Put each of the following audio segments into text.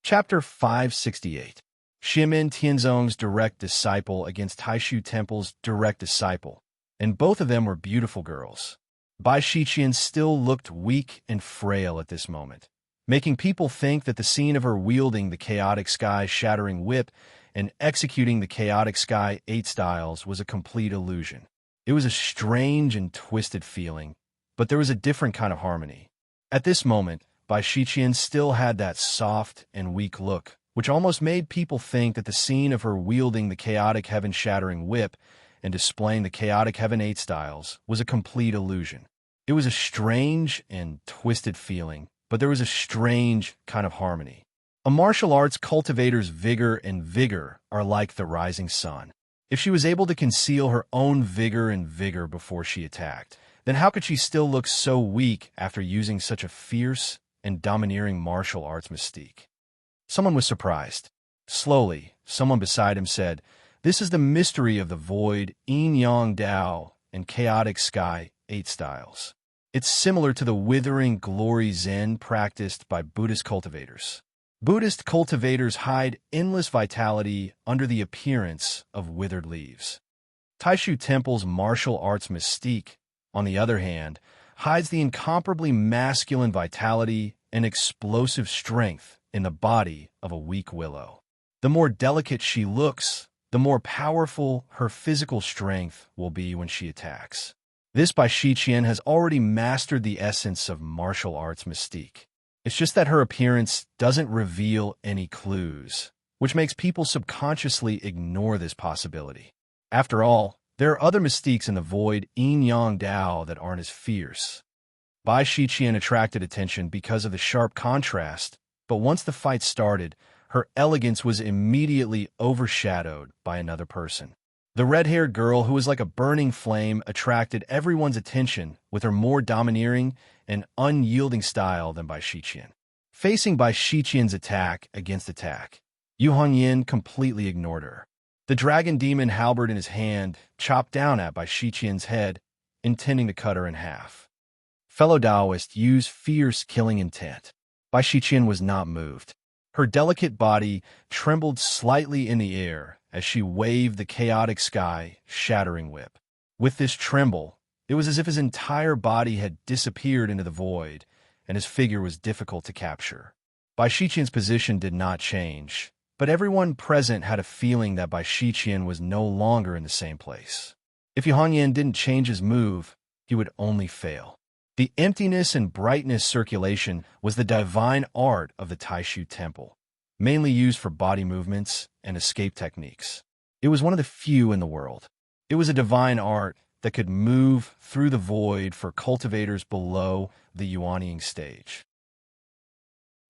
Chapter 568. Xiamen Tianzong's direct disciple against Taishu Temple's direct disciple, and both of them were beautiful girls. Bai Shiqian still looked weak and frail at this moment, making people think that the scene of her wielding the chaotic sky-shattering whip and executing the chaotic sky 8 styles was a complete illusion. It was a strange and twisted feeling, but there was a different kind of harmony. At this moment, Bai Shiqian still had that soft and weak look, which almost made people think that the scene of her wielding the chaotic heaven-shattering whip and displaying the chaotic heaven 8 styles was a complete illusion. It was a strange and twisted feeling, but there was a strange kind of harmony. A martial arts cultivator's vigor and vigor are like the rising sun. If she was able to conceal her own vigor and vigor before she attacked, then how could she still look so weak after using such a fierce and domineering martial arts mystique? Someone was surprised. Slowly, someone beside him said, "This is the mystery of the void, yin-yang Dao, and chaotic sky 8 styles. It's similar to the withering glory Zen practiced by Buddhist cultivators. Buddhist cultivators hide endless vitality under the appearance of withered leaves. Taishu Temple's martial arts mystique, on the other hand, hides the incomparably masculine vitality and explosive strength in the body of a weak willow. The more delicate she looks, the more powerful her physical strength will be when she attacks. This Bai Shiqian has already mastered the essence of martial arts mystique. It's just that her appearance doesn't reveal any clues, which makes people subconsciously ignore this possibility. After all, there are other mystiques in the void yin-yang Dao that aren't as fierce." Bai Shiqian attracted attention because of the sharp contrast, but once the fight started, her elegance was immediately overshadowed by another person. The red-haired girl who was like a burning flame attracted everyone's attention with her more domineering and unyielding style than Bai Shiqian. Facing Bai Shiqian's attack against attack, Yu Hongyin completely ignored her. The dragon demon halberd in his hand chopped down at Bai Shiqian's head, intending to cut her in half. Fellow Taoist used fierce killing intent. Bai Shiqian was not moved. Her delicate body trembled slightly in the air as she waved the chaotic sky shattering whip. With this tremble, it was as if his entire body had disappeared into the void, and his figure was difficult to capture. Bai Shiqian's position did not change, but everyone present had a feeling that Bai Shiqian was no longer in the same place. If Yu Hongyin didn't change his move, he would only fail. The emptiness and brightness circulation was the divine art of the Taishu Temple, mainly used for body movements and escape techniques. It was one of the few in the world. It was a divine art that could move through the void for cultivators below the Yuanying stage.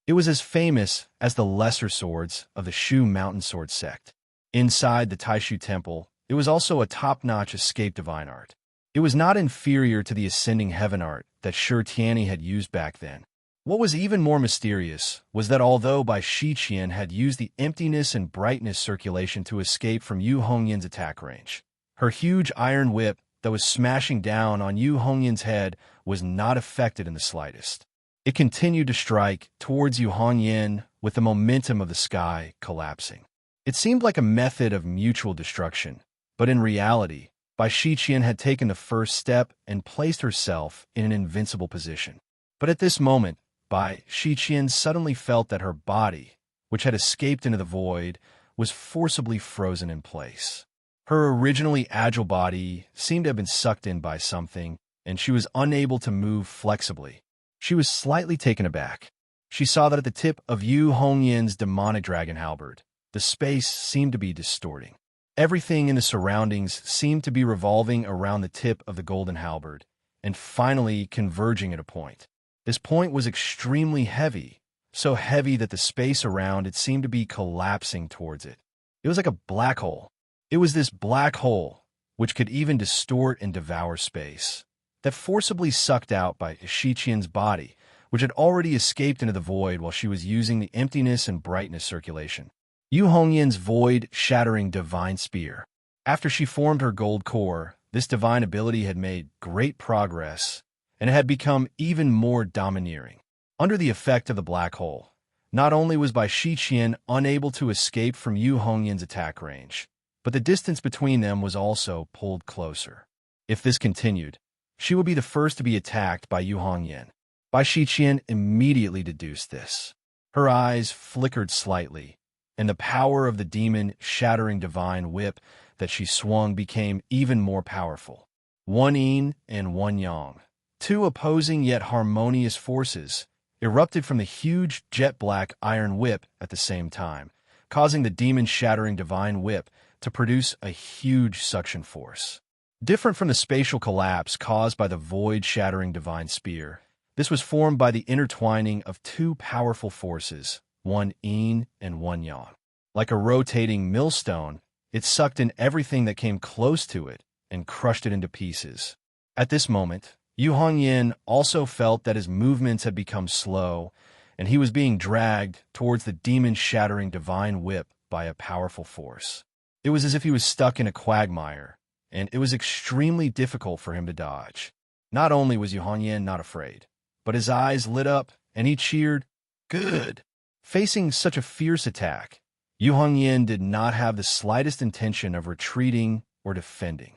It was as famous as the lesser swords of the Shu Mountain Sword sect. Inside the Taishu Temple, it was also a top-notch escape divine art. It was not inferior to the ascending heaven art that Shi Tianyi had used back then. What was even more mysterious was that although Bai Shiqian had used the emptiness and brightness circulation to escape from Yu Hongyin's attack range, her huge iron whip that was smashing down on Yu Hongyin's head was not affected in the slightest. It continued to strike towards Yu Hongyin with the momentum of the sky collapsing. It seemed like a method of mutual destruction, but in reality, Bai Shiqian had taken the first step and placed herself in an invincible position. But at this moment, Bai Shiqian suddenly felt that her body, which had escaped into the void, was forcibly frozen in place. Her originally agile body seemed to have been sucked in by something, and she was unable to move flexibly. She was slightly taken aback. She saw that at the tip of Yu Hongyin's demonic dragon halberd, the space seemed to be distorting. Everything in the surroundings seemed to be revolving around the tip of the golden halberd, and finally converging at a point. This point was extremely heavy, so heavy that the space around it seemed to be collapsing towards it. It was like a black hole. It was this black hole, which could even distort and devour space, that forcibly sucked out Bai Shiqian's body, which had already escaped into the void while she was using the emptiness and brightness circulation. Yu Hongyin's void-shattering divine spear. After she formed her gold core, this divine ability had made great progress, and it had become even more domineering. Under the effect of the black hole, Not only was Bai Shiqian unable to escape from Yu Hongyan's attack range, but the distance between them was also pulled closer. If this continued, she would be the first to be attacked by Yu Hongyan. Bai Shiqian immediately deduced this. Her eyes flickered slightly, and the power of the demon-shattering divine whip that she swung became even more powerful. One yin and one yang, two opposing yet harmonious forces, erupted from the huge jet-black iron whip at the same time, causing the demon-shattering divine whip to produce a huge suction force. Different from the spatial collapse caused by the void-shattering divine spear, this was formed by the intertwining of two powerful forces, one yin and one yang. Like a rotating millstone, it sucked in everything that came close to it and crushed it into pieces. At this moment, Yu Hongyan also felt that his movements had become slow, and he was being dragged towards the demon-shattering divine whip by a powerful force. It was as if he was stuck in a quagmire, and it was extremely difficult for him to dodge. Not only was Yu Hongyan not afraid, but his eyes lit up, and he cheered, "Good!" Facing such a fierce attack, Yu Hongyan did not have the slightest intention of retreating or defending.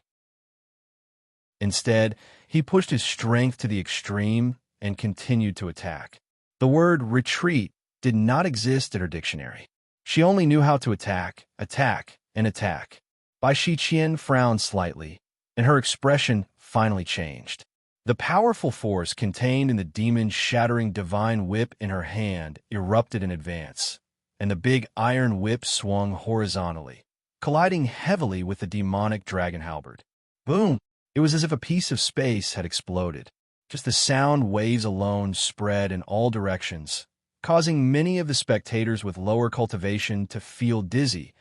Instead, he pushed his strength to the extreme and continued to attack. The word retreat did not exist in her dictionary. She only knew how to attack, and attack. Bai Shiqian frowned slightly, and her expression finally changed. The powerful force contained in the demon-shattering divine whip in her hand erupted in advance, and the big iron whip swung horizontally, colliding heavily with the demonic dragon halberd. Boom! It was as if a piece of space had exploded. Just the sound waves alone spread in all directions, causing many of the spectators with lower cultivation to feel dizzy,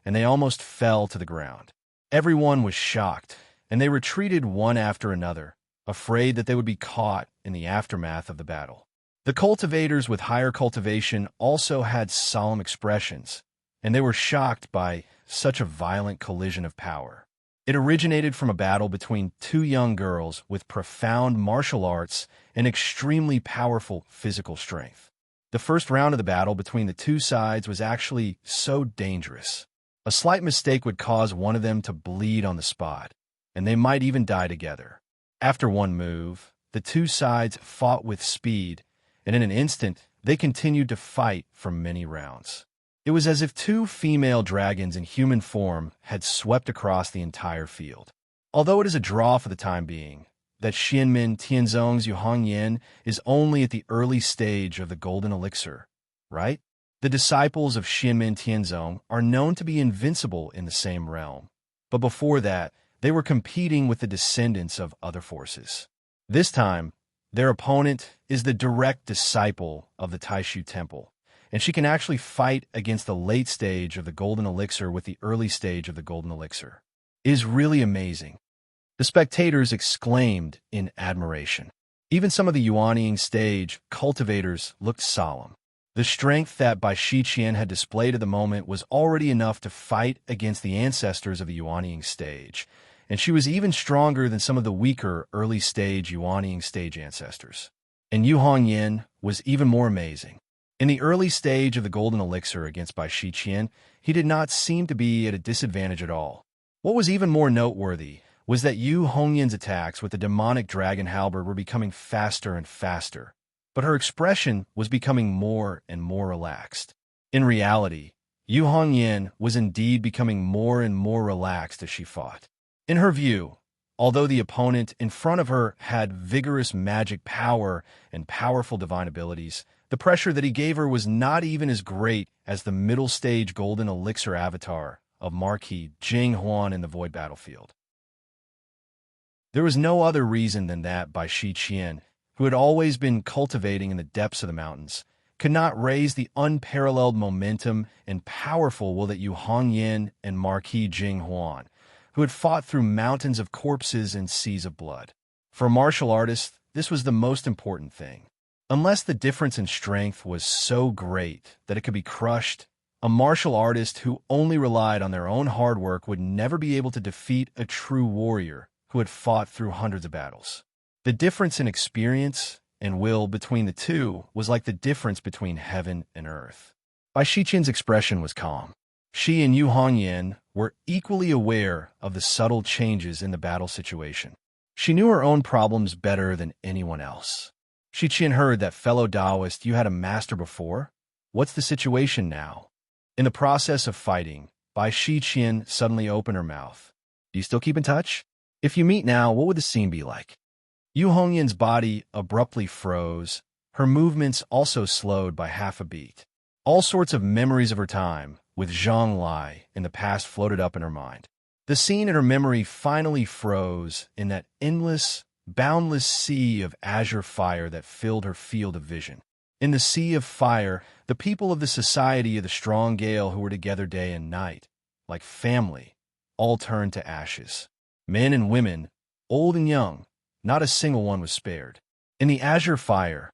and they almost fell to the ground. Everyone was shocked, and they retreated one after another, afraid that they would be caught in the aftermath of the battle. The cultivators with higher cultivation also had solemn expressions, and they were shocked by such a violent collision of power. It originated from a battle between two young girls with profound martial arts and extremely powerful physical strength. The first round of the battle between the two sides was actually so dangerous. A slight mistake would cause one of them to bleed on the spot, and they might even die together. After one move, the two sides fought with speed, and in an instant, they continued to fight for many rounds. It was as if two female dragons in human form had swept across the entire field. Although it is a draw for the time being, that Xianmin Tianzong's Yu Hongyan is only at the early stage of the golden elixir, right? The disciples of Xianmin Tianzong are known to be invincible in the same realm, but before that, they were competing with the descendants of other forces. This time, their opponent is the direct disciple of the Taishu Temple, and she can actually fight against the late stage of the golden elixir with the early stage of the golden elixir. It is really amazing. The spectators exclaimed in admiration. Even some of the Yuanying stage cultivators looked solemn. The strength that Bai Shiqian had displayed at the moment was already enough to fight against the ancestors of the Yuanying stage, and she was even stronger than some of the weaker early-stage Yuanying stage ancestors. And Yu Hongyan was even more amazing. In the early stage of the golden elixir against Bai Shiqian, he did not seem to be at a disadvantage at all. What was even more noteworthy was that Yu Hongyan's attacks with the demonic dragon halberd were becoming faster and faster, but her expression was becoming more and more relaxed. In reality, Yu Hongyan was indeed becoming more and more relaxed as she fought. In her view, although the opponent in front of her had vigorous magic power and powerful divine abilities, the pressure that he gave her was not even as great as the middle-stage golden elixir avatar of Marquis Jing Huan in the Void Battlefield. There was no other reason than that Bai Shiqian, who had always been cultivating in the depths of the mountains, could not raise the unparalleled momentum and powerful will that Yu Hongyan and Marquis Jing Huan, who had fought through mountains of corpses and seas of blood. For a martial artist, this was the most important thing. Unless the difference in strength was so great that it could be crushed, a martial artist who only relied on their own hard work would never be able to defeat a true warrior who had fought through hundreds of battles. The difference in experience and will between the two was like the difference between heaven and earth. Bai Shiqian's expression was calm. She and Yu Hongyan were equally aware of the subtle changes in the battle situation. She knew her own problems better than anyone else. Shiqian heard that fellow Taoist, you had a master before? What's the situation now? In the process of fighting, Bai Shiqian suddenly opened her mouth. Do you still keep in touch? If you meet now, what would the scene be like? Yu Hongyan's body abruptly froze. Her movements also slowed by half a beat. All sorts of memories of her time with Zhang Lai in the past floated up in her mind. The scene in her memory finally froze in that endless, boundless sea of azure fire that filled her field of vision. In the sea of fire, the people of the Society of the Strong Gale who were together day and night, like family, all turned to ashes. Men and women, old and young, not a single one was spared. In the azure fire,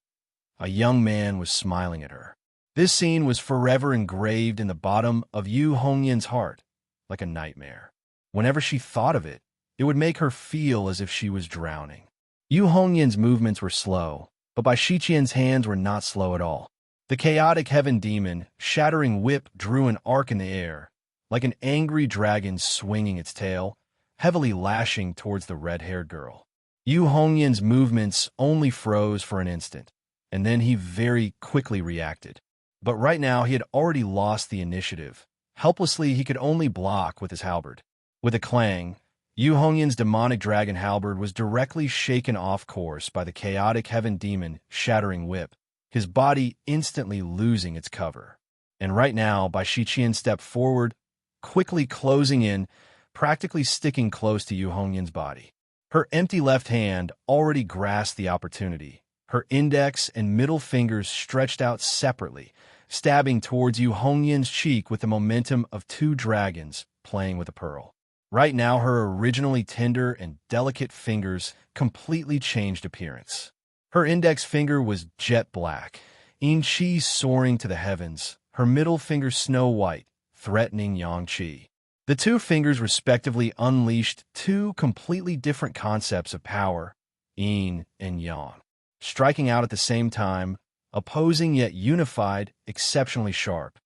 a young man was smiling at her. This scene was forever engraved in the bottom of Yu Hongyan's heart, like a nightmare. Whenever she thought of it, it would make her feel as if she was drowning. Yu Hongyan's movements were slow, but Bai Shiqian's hands were not slow at all. The chaotic heaven demon, shattering whip, drew an arc in the air, like an angry dragon swinging its tail, heavily lashing towards the red-haired girl. Yu Hongyan's movements only froze for an instant, and then he very quickly reacted. But right now he had already lost the initiative. Helplessly, he could only block with his halberd. With a clang, Yu Hongyan's demonic dragon halberd was directly shaken off course by the chaotic heaven demon shattering whip, his body instantly losing its cover. And right now, Bai Shiqian stepped forward, quickly closing in, practically sticking close to Yu Hongyan's body. Her empty left hand already grasped the opportunity, her index and middle fingers stretched out separately, stabbing towards Yu Hongyan's cheek with the momentum of two dragons playing with a pearl. Right now, her originally tender and delicate fingers completely changed appearance. Her index finger was jet black, yin qi soaring to the heavens, her middle finger snow white, threatening yang qi. The two fingers respectively unleashed two completely different concepts of power, yin and yang, striking out at the same time, opposing yet unified, exceptionally sharp.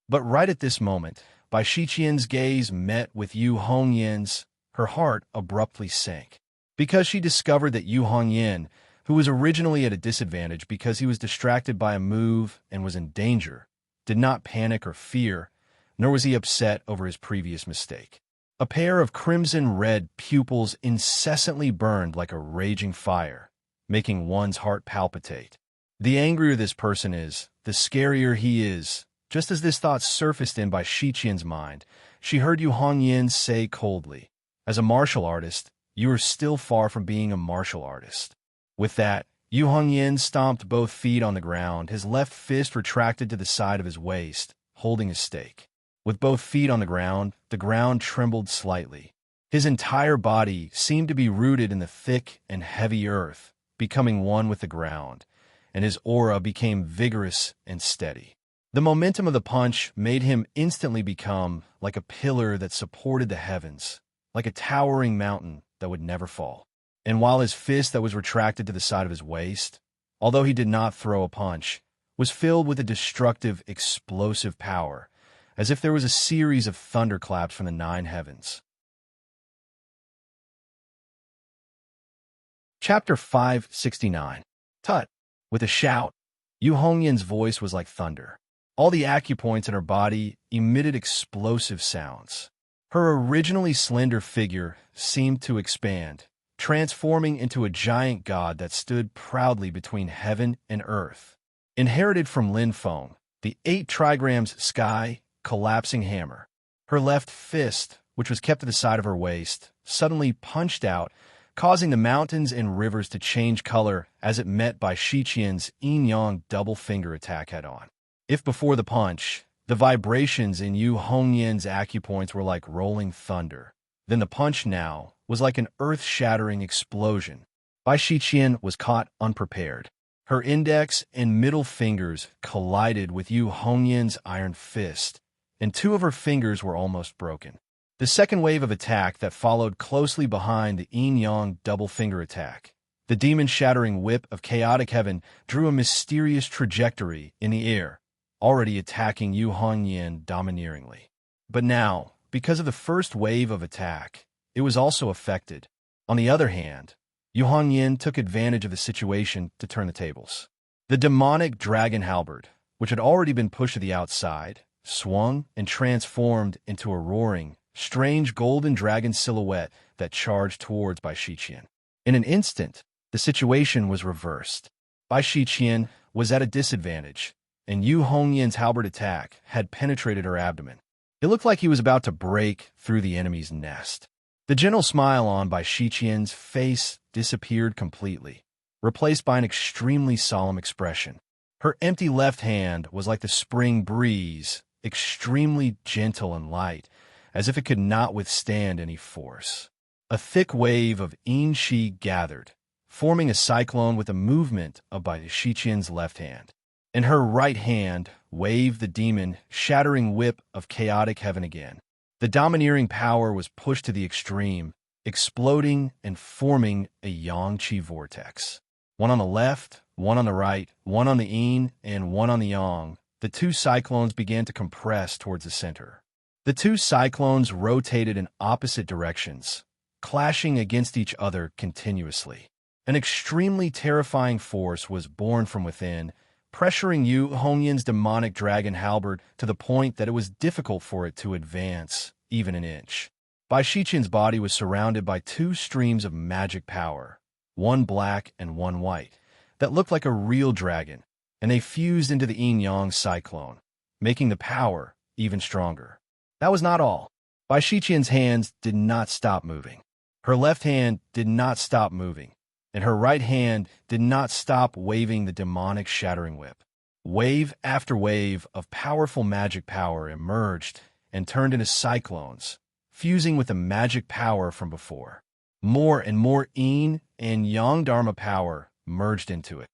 But right at this moment, Bai Shiqian's gaze met with Yu Hongyan's, her heart abruptly sank. Because she discovered that Yu Hongyan, who was originally at a disadvantage because he was distracted by a move and was in danger, did not panic or fear, nor was he upset over his previous mistake. A pair of crimson-red pupils incessantly burned like a raging fire, making one's heart palpitate. The angrier this person is, the scarier he is. Just as this thought surfaced in Bai Shiqian's mind, she heard Yu Hongyan say coldly, "As a martial artist, you are still far from being a martial artist." With that, Yu Hongyan stomped both feet on the ground, his left fist retracted to the side of his waist, holding his stake. With both feet on the ground trembled slightly. His entire body seemed to be rooted in the thick and heavy earth, becoming one with the ground, and his aura became vigorous and steady. The momentum of the punch made him instantly become like a pillar that supported the heavens, like a towering mountain that would never fall. And while his fist that was retracted to the side of his waist, although he did not throw a punch, was filled with a destructive, explosive power, as if there was a series of thunderclaps from the nine heavens. Chapter 569. Tut! With a shout, Yu Hongyan's voice was like thunder. All the acupoints in her body emitted explosive sounds. Her originally slender figure seemed to expand, transforming into a giant god that stood proudly between heaven and earth. Inherited from Lin Feng, the 8 trigrams sky collapsing hammer. Her left fist, which was kept to the side of her waist, suddenly punched out, causing the mountains and rivers to change color as it met Bai Shiqian's yin-yang double-finger attack head-on. If before the punch, the vibrations in Yu Hongyan's acupoints were like rolling thunder, then the punch now was like an earth-shattering explosion. Bai Shiqian was caught unprepared. Her index and middle fingers collided with Yu Hongyan's iron fist, and 2 of her fingers were almost broken. The second wave of attack that followed closely behind the yin-yang double-finger attack The demon-shattering whip of chaotic heaven drew a mysterious trajectory in the air, already attacking Yu Hongyan domineeringly. But now, because of the first wave of attack, it was also affected. On the other hand, Yu Hongyan took advantage of the situation to turn the tables. The demonic dragon halberd, which had already been pushed to the outside, swung and transformed into a roaring, strange golden dragon silhouette that charged towards Bai Shiqian. In an instant, the situation was reversed. Bai Shiqian was at a disadvantage, and Yu Hongyan's halberd attack had penetrated her abdomen. It looked like he was about to break through the enemy's nest. The gentle smile on Bai Shiqian's face disappeared completely, replaced by an extremely solemn expression. Her empty left hand was like the spring breeze, extremely gentle and light, as if it could not withstand any force. A thick wave of yin qi gathered, forming a cyclone with a movement of Bai Shiqian's left hand. In her right hand waved the demon-shattering whip of chaotic heaven again. The domineering power was pushed to the extreme, exploding and forming a yang qi vortex. One on the left, one on the right, one on the yin, and one on the yang. The two cyclones began to compress towards the center. The two cyclones rotated in opposite directions, clashing against each other continuously. An extremely terrifying force was born from within, pressuring Yu Hongyan's demonic dragon halberd to the point that it was difficult for it to advance even an inch. Bai Shiqian's body was surrounded by two streams of magic power, one black and one white, that looked like a real dragon, and they fused into the yin-yang cyclone, making the power even stronger. That was not all. Bai Shiqian's hands did not stop moving. Her left hand did not stop moving, and her right hand did not stop waving the demonic shattering whip. Wave after wave of powerful magic power emerged and turned into cyclones, fusing with the magic power from before. More and more yin and yang dharma power merged into it.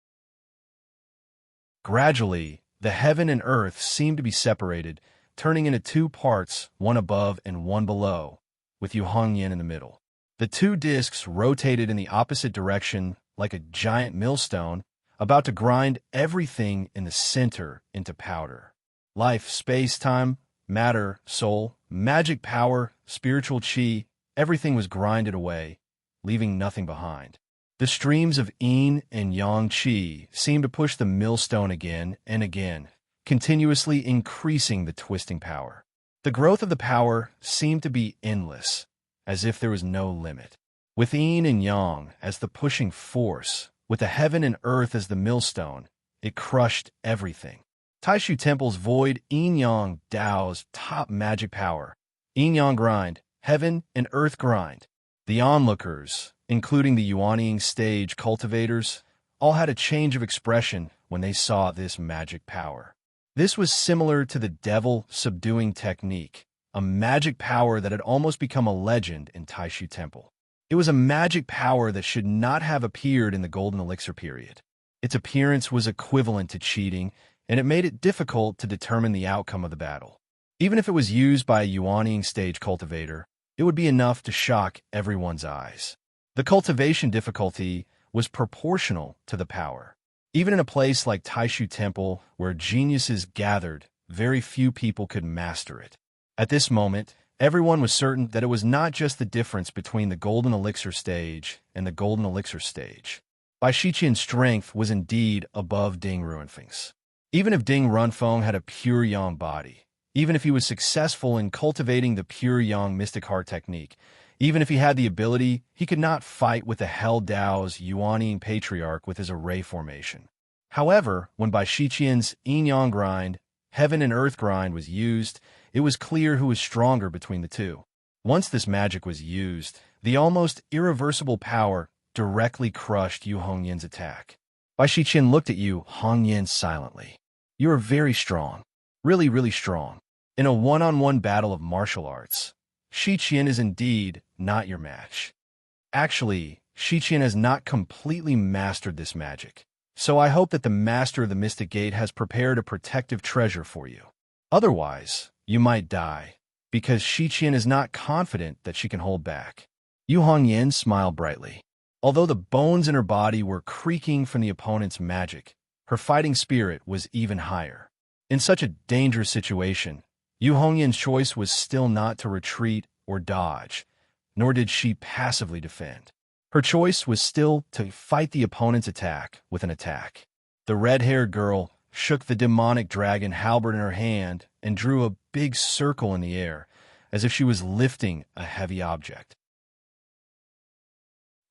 Gradually, the heaven and earth seemed to be separated, turning into two parts, one above and one below, with Yu Hongyan in the middle. The two discs rotated in the opposite direction like a giant millstone, about to grind everything in the center into powder. Life, space, time, matter, soul, magic power, spiritual chi, everything was grinded away, leaving nothing behind. The streams of yin and yang qi seemed to push the millstone again and again, continuously increasing the twisting power. The growth of the power seemed to be endless, as if there was no limit. With yin and yang as the pushing force, with the heaven and earth as the millstone, it crushed everything. Taishu Temple's void yin-yang Dao's top magic power. Yin-yang grind, heaven and earth grind. The onlookers, including the Yuanying stage cultivators, all had a change of expression when they saw this magic power. This was similar to the devil subduing technique, a magic power that had almost become a legend in Taishu Temple. It was a magic power that should not have appeared in the Golden Elixir period. Its appearance was equivalent to cheating, and it made it difficult to determine the outcome of the battle. Even if it was used by a Yuanying stage cultivator, it would be enough to shock everyone's eyes. The cultivation difficulty was proportional to the power. Even in a place like Taishu Temple, where geniuses gathered, very few people could master it. At this moment, everyone was certain that it was not just the difference between the Golden Elixir stage and the Golden Elixir stage. Bai Shiqian's strength was indeed above Ding Ruanfeng's. Even if Ding Runfeng had a pure yang body, even if he was successful in cultivating the pure yang mystic heart technique, even if he had the ability, he could not fight with the Hell Dao's Yuanying patriarch with his array formation. However, when Bai Shiqian's yin-yang grind, heaven and earth grind was used, it was clear who was stronger between the two. Once this magic was used, the almost irreversible power directly crushed Yu Hongyan's attack. Bai Shiqian looked at Yu Hongyan silently. You are very strong. Really, really strong. In a one-on-one battle of martial arts, Shiqian is indeed not your match. Actually, Shiqian has not completely mastered this magic, so I hope that the master of the Mystic Gate has prepared a protective treasure for you. Otherwise, you might die, because Shiqian is not confident that she can hold back. Yu Hongyan smiled brightly. Although the bones in her body were creaking from the opponent's magic, her fighting spirit was even higher. In such a dangerous situation, Yu Hongyan's choice was still not to retreat or dodge, nor did she passively defend. Her choice was still to fight the opponent's attack with an attack. The red-haired girl shook the demonic dragon halberd in her hand and drew a big circle in the air, as if she was lifting a heavy object.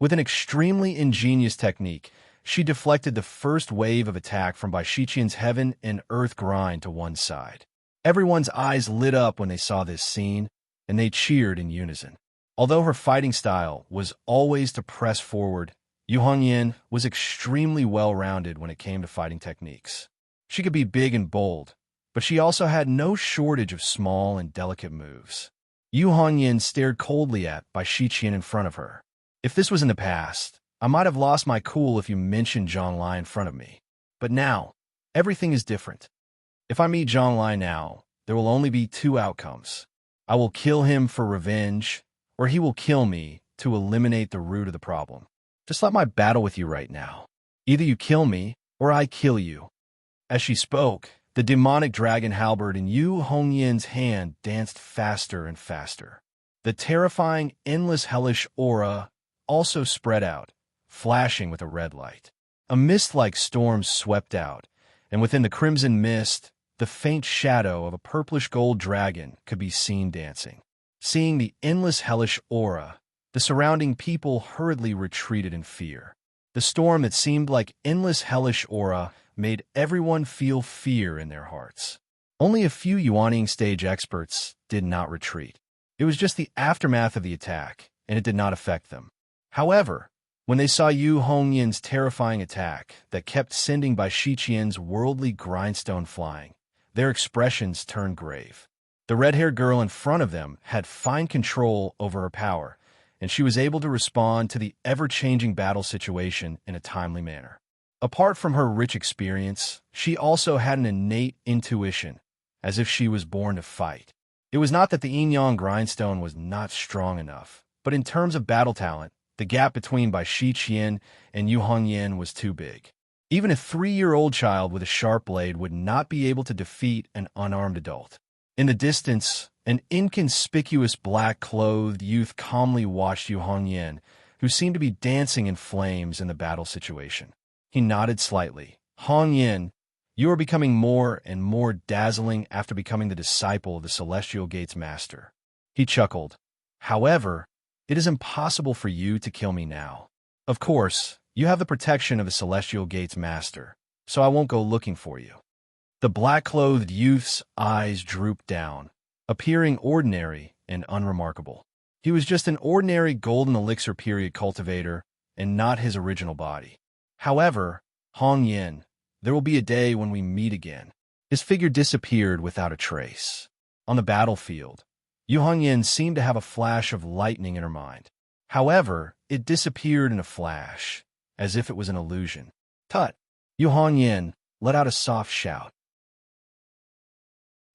With an extremely ingenious technique, she deflected the first wave of attack from Bai Shiqian's heaven and earth grind to one side. Everyone's eyes lit up when they saw this scene, and they cheered in unison. Although her fighting style was always to press forward, Yu Hongyan was extremely well-rounded when it came to fighting techniques. She could be big and bold, but she also had no shortage of small and delicate moves. Yu Hongyan stared coldly at Bai Shiqian in front of her. If this was in the past, I might have lost my cool if you mentioned Zhang Lai in front of me. But now, everything is different. If I meet Zhang Lai now, there will only be two outcomes. I will kill him for revenge, or he will kill me to eliminate the root of the problem. Just like my battle with you right now. Either you kill me, or I kill you. As she spoke, the demonic dragon halberd in Yu Hongyan's hand danced faster and faster. The terrifying, endless hellish aura also spread out, flashing with a red light. A mist-like storm swept out, and within the crimson mist, the faint shadow of a purplish gold dragon could be seen dancing. Seeing the endless hellish aura, the surrounding people hurriedly retreated in fear. The storm that seemed like endless hellish aura made everyone feel fear in their hearts. Only a few Yuaning stage experts did not retreat. It was just the aftermath of the attack, and it did not affect them. However, when they saw Yu Hongyan's terrifying attack that kept sending Bai Shiqian's worldly grindstone flying, their expressions turned grave. The red-haired girl in front of them had fine control over her power, and she was able to respond to the ever-changing battle situation in a timely manner. Apart from her rich experience, she also had an innate intuition, as if she was born to fight. It was not that the yin-yang grindstone was not strong enough, but in terms of battle talent, the gap between Bai Shiqian and Yu Hongyan was too big. Even a 3-year-old child with a sharp blade would not be able to defeat an unarmed adult. In the distance, an inconspicuous black-clothed youth calmly watched Yu Hongyan, who seemed to be dancing in flames in the battle situation. He nodded slightly. Hongyan, you are becoming more and more dazzling after becoming the disciple of the Celestial Gate's master. He chuckled. However, it is impossible for you to kill me now. Of course, you have the protection of the Celestial Gate's master, so I won't go looking for you. The black-clothed youth's eyes drooped down, appearing ordinary and unremarkable. He was just an ordinary golden elixir period cultivator and not his original body. However, Hongyan, there will be a day when we meet again. His figure disappeared without a trace. On the battlefield, Yu Hongyan seemed to have a flash of lightning in her mind. However, it disappeared in a flash, as if it was an illusion. Tut! Yu Hongyan let out a soft shout.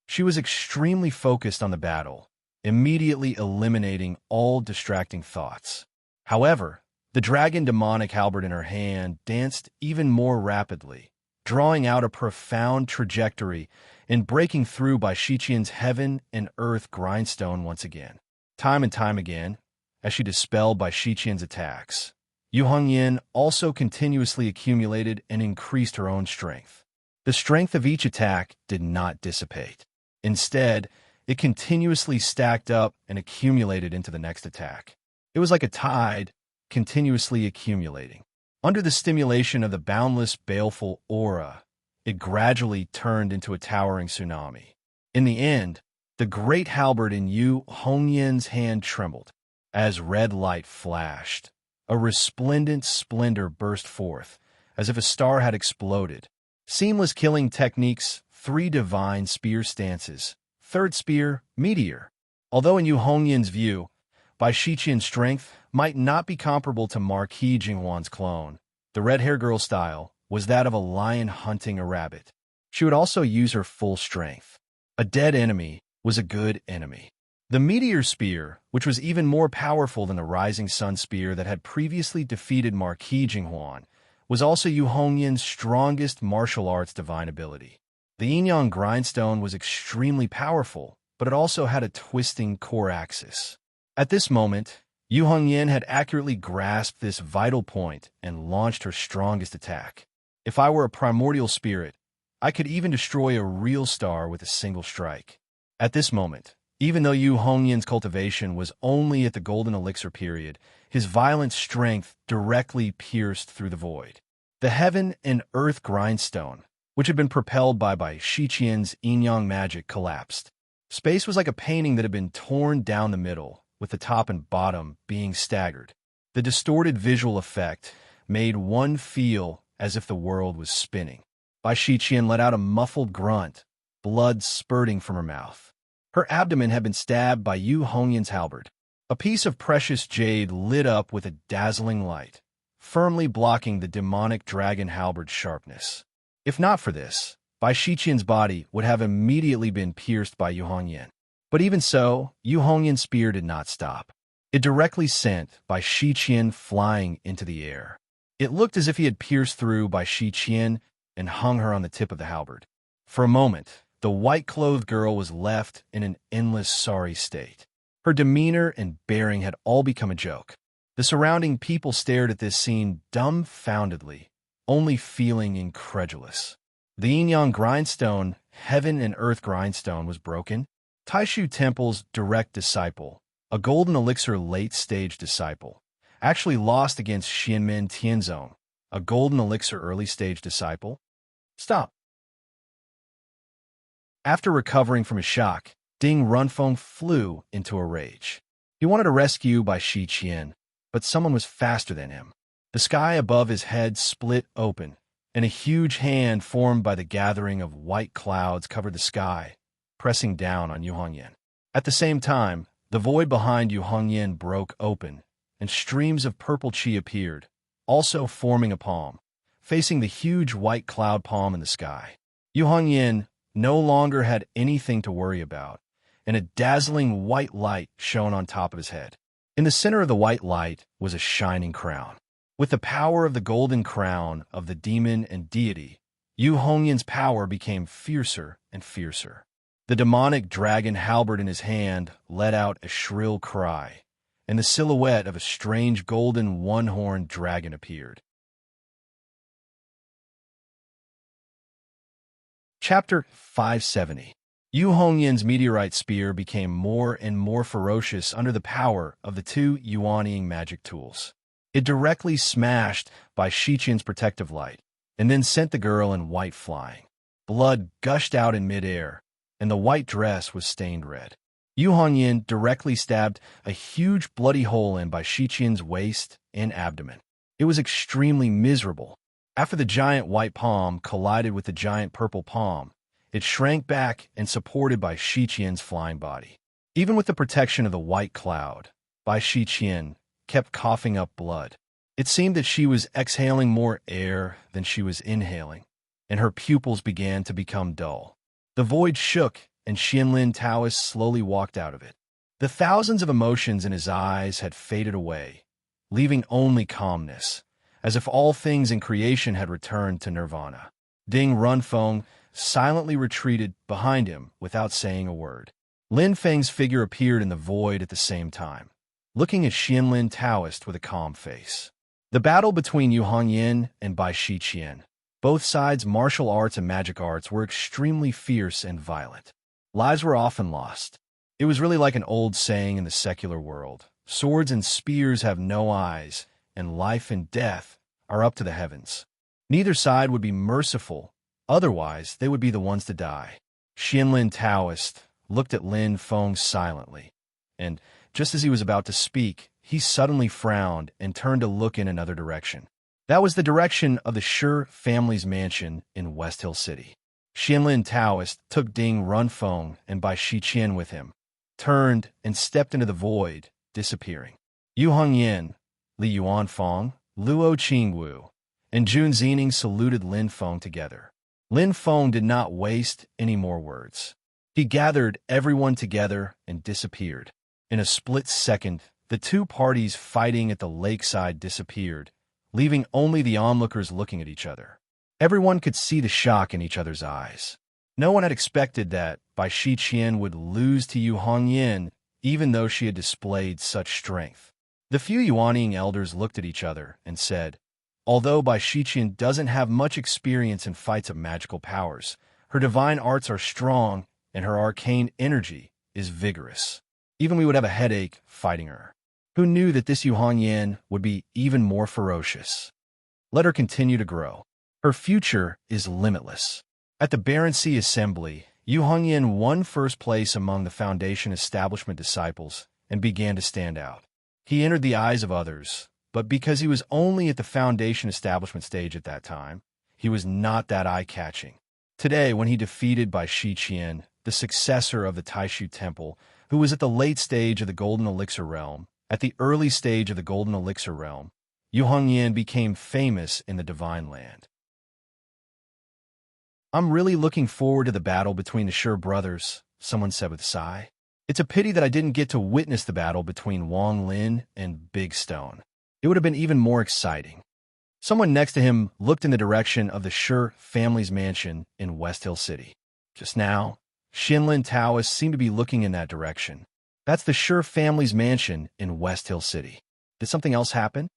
She was extremely focused on the battle, immediately eliminating all distracting thoughts. However, the dragon demonic halberd in her hand danced even more rapidly, drawing out a profound trajectory and breaking through Bai Shiqian's heaven and earth grindstone once again. Time and time again, as she dispelled Bai Shiqian's attacks, Yu Hongyan also continuously accumulated and increased her own strength. The strength of each attack did not dissipate. Instead, it continuously stacked up and accumulated into the next attack. It was like a tide, continuously accumulating. Under the stimulation of the boundless, baleful aura, it gradually turned into a towering tsunami. In the end, the great halberd in Yu Hongyan's hand trembled. As red light flashed, a resplendent splendor burst forth, as if a star had exploded. Seamless killing techniques, 3 divine spear stances, 3rd spear, meteor. Although in Yu Hongyan's view, Bai Shiqian's strength might not be comparable to Marquis Jinghuan's clone, the red-haired girl's style was that of a lion hunting a rabbit. She would also use her full strength. A dead enemy was a good enemy. The meteor spear, which was even more powerful than the rising sun spear that had previously defeated Marquis Jinghuan, was also Yu Hongyan's strongest martial arts divine ability. The yin-yang grindstone was extremely powerful, but it also had a twisting core axis. At this moment, Yu Hongyan had accurately grasped this vital point and launched her strongest attack. If I were a primordial spirit, I could even destroy a real star with a single strike. At this moment, even though Yu Hongyan's cultivation was only at the golden elixir period, his violent strength directly pierced through the void. The heaven and earth grindstone, which had been propelled by Shiqian's yin-yang magic, collapsed. Space was like a painting that had been torn down the middle, with the top and bottom being staggered. The distorted visual effect made one feel as if the world was spinning. Bai Shiqian let out a muffled grunt, blood spurting from her mouth. Her abdomen had been stabbed by Yu Hongyan's halberd. A piece of precious jade lit up with a dazzling light, firmly blocking the demonic dragon halberd's sharpness. If not for this, Bai Shiqian's body would have immediately been pierced by Yu Hongyan. But even so, Yu Hongyan's spear did not stop. It directly sent Bai Shiqian flying into the air. It looked as if he had pierced through Bai Shiqian and hung her on the tip of the halberd. For a moment, the white-clothed girl was left in an endless sorry state. Her demeanor and bearing had all become a joke. The surrounding people stared at this scene dumbfoundedly, only feeling incredulous. The yin-yang grindstone, heaven and earth grindstone, was broken. Taishu Temple's direct disciple, a golden elixir late-stage disciple, actually lost against Xianmen Tianzong, a golden elixir early-stage disciple. Stop. After recovering from his shock, Ding Runfeng flew into a rage. He wanted to rescue Bai Shiqian, but someone was faster than him. The sky above his head split open, and a huge hand formed by the gathering of white clouds covered the sky, pressing down on Yu Hongyan. At the same time, the void behind Yu Hongyan broke open, and streams of purple qi appeared, also forming a palm, facing the huge white cloud palm in the sky. Yu Hongyan no longer had anything to worry about, and a dazzling white light shone on top of his head. In the center of the white light was a shining crown. With the power of the golden crown of the demon and deity, Yu Hongyan's power became fiercer and fiercer. The demonic dragon halberd in his hand let out a shrill cry, and the silhouette of a strange golden one-horned dragon appeared. Chapter 570. Yu Hongyan's meteorite spear became more and more ferocious under the power of the two yuanying magic tools. It directly smashed Bai Shiqian's protective light, and then sent the girl in white flying. Blood gushed out in midair, and the white dress was stained red. Yu Hongyan directly stabbed a huge bloody hole in Bai Shiqian's waist and abdomen. It was extremely miserable. After the giant white palm collided with the giant purple palm, it shrank back and supported Bai Shiqian's flying body. Even with the protection of the white cloud, Bai Shiqian kept coughing up blood. It seemed that she was exhaling more air than she was inhaling, and her pupils began to become dull. The void shook, and Xianlin Taoist slowly walked out of it. The thousands of emotions in his eyes had faded away, leaving only calmness, as if all things in creation had returned to nirvana. Ding Runfeng silently retreated behind him without saying a word. Lin Feng's figure appeared in the void at the same time, looking at Xianlin Taoist with a calm face. The battle between Yu Hongyan and Bai Shiqian, both sides' martial arts and magic arts, were extremely fierce and violent. Lives were often lost. It was really like an old saying in the secular world: swords and spears have no eyes, and life and death are up to the heavens. Neither side would be merciful, otherwise they would be the ones to die. Xianlin Taoist looked at Lin Feng silently, and just as he was about to speak, he suddenly frowned and turned to look in another direction. That was the direction of the Shi family's mansion in West Hill City. Xianlin Taoist took Ding Runfeng and Bai Shiqian with him, turned and stepped into the void, disappearing. Yu Hongyan, Li Yuanfeng, Luo Qingwu, and Jun Zining saluted Lin Feng together. Lin Feng did not waste any more words. He gathered everyone together and disappeared. In a split second, the two parties fighting at the lakeside disappeared, leaving only the onlookers looking at each other. Everyone could see the shock in each other's eyes. No one had expected that Bai Shiqian would lose to Yu Hongyan, even though she had displayed such strength. The few Yuanying elders looked at each other and said, although Bai Shiqian doesn't have much experience in fights of magical powers, her divine arts are strong and her arcane energy is vigorous. Even we would have a headache fighting her. Who knew that this Yu Hongyan would be even more ferocious? Let her continue to grow. Her future is limitless. At the Barren Sea Assembly, Yu Hongyan won first place among the Foundation Establishment disciples and began to stand out. He entered the eyes of others, but because he was only at the Foundation Establishment stage at that time, he was not that eye-catching. Today, when he defeated Bai Shiqian, the successor of the Taishu Temple, who was at the late stage of the Golden Elixir Realm, at the early stage of the Golden Elixir Realm, Yu Hongyan became famous in the Divine Land. I'm really looking forward to the battle between the Sure brothers, someone said with a sigh. It's a pity that I didn't get to witness the battle between Wang Lin and Big Stone. It would have been even more exciting. Someone next to him looked in the direction of the Sure family's mansion in West Hill City. Just now, Xinlin Taoists seemed to be looking in that direction. That's the Sure family's mansion in West Hill City. Did something else happen?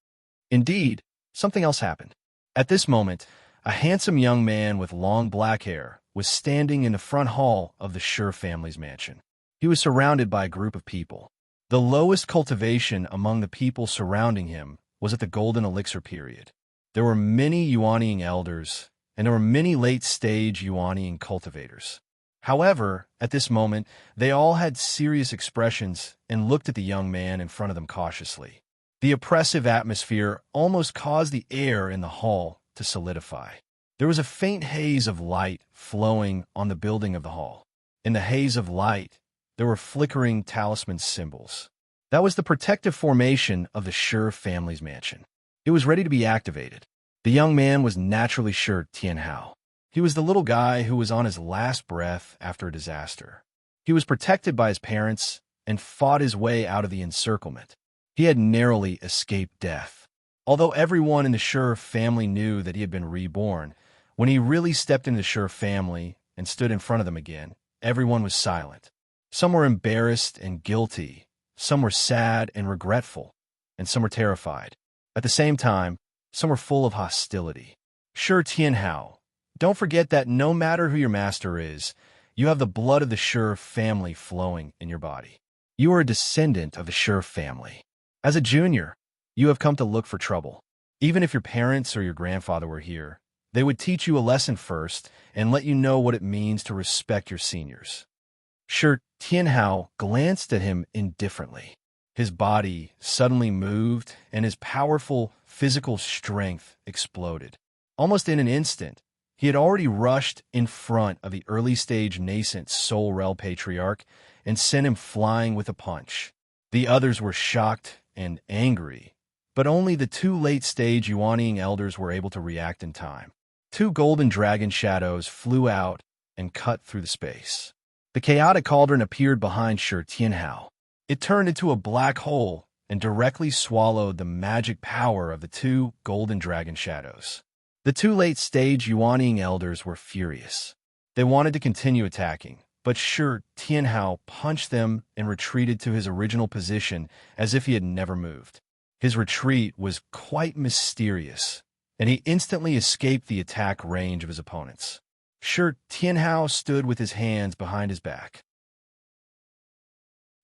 Indeed, something else happened. At this moment, a handsome young man with long black hair was standing in the front hall of the Sure family's mansion. He was surrounded by a group of people. The lowest cultivation among the people surrounding him was at the Golden Elixir period. There were many Yuanying elders, and there were many late-stage Yuanying cultivators. However, at this moment, they all had serious expressions and looked at the young man in front of them cautiously. The oppressive atmosphere almost caused the air in the hall to solidify. There was a faint haze of light flowing on the building of the hall. In the haze of light, there were flickering talisman symbols. That was the protective formation of the Sure family's mansion. It was ready to be activated. The young man was naturally Sure Tianhao. He was the little guy who was on his last breath after a disaster. He was protected by his parents and fought his way out of the encirclement. He had narrowly escaped death. Although everyone in the Sure family knew that he had been reborn, when he really stepped into the Sure family and stood in front of them again, everyone was silent. Some were embarrassed and guilty, some were sad and regretful, and some were terrified. At the same time, some were full of hostility. Sure Tianhao, don't forget that no matter who your master is, you have the blood of the Sure family flowing in your body. You are a descendant of the Sure family. As a junior, you have come to look for trouble. Even if your parents or your grandfather were here, they would teach you a lesson first and let you know what it means to respect your seniors. Sure Tianhao glanced at him indifferently. His body suddenly moved, and his powerful physical strength exploded. Almost in an instant, he had already rushed in front of the early-stage nascent Soul Rel Patriarch and sent him flying with a punch. The others were shocked and angry, but only the two late-stage Yuanying elders were able to react in time. Two golden dragon shadows flew out and cut through the space. The chaotic cauldron appeared behind Sure Tianhao. It turned into a black hole and directly swallowed the magic power of the two golden dragon shadows. The two late-stage Yuanying elders were furious. They wanted to continue attacking, but Sure Tianhao punched them and retreated to his original position as if he had never moved. His retreat was quite mysterious, and he instantly escaped the attack range of his opponents. Sure Tianhao stood with his hands behind his back.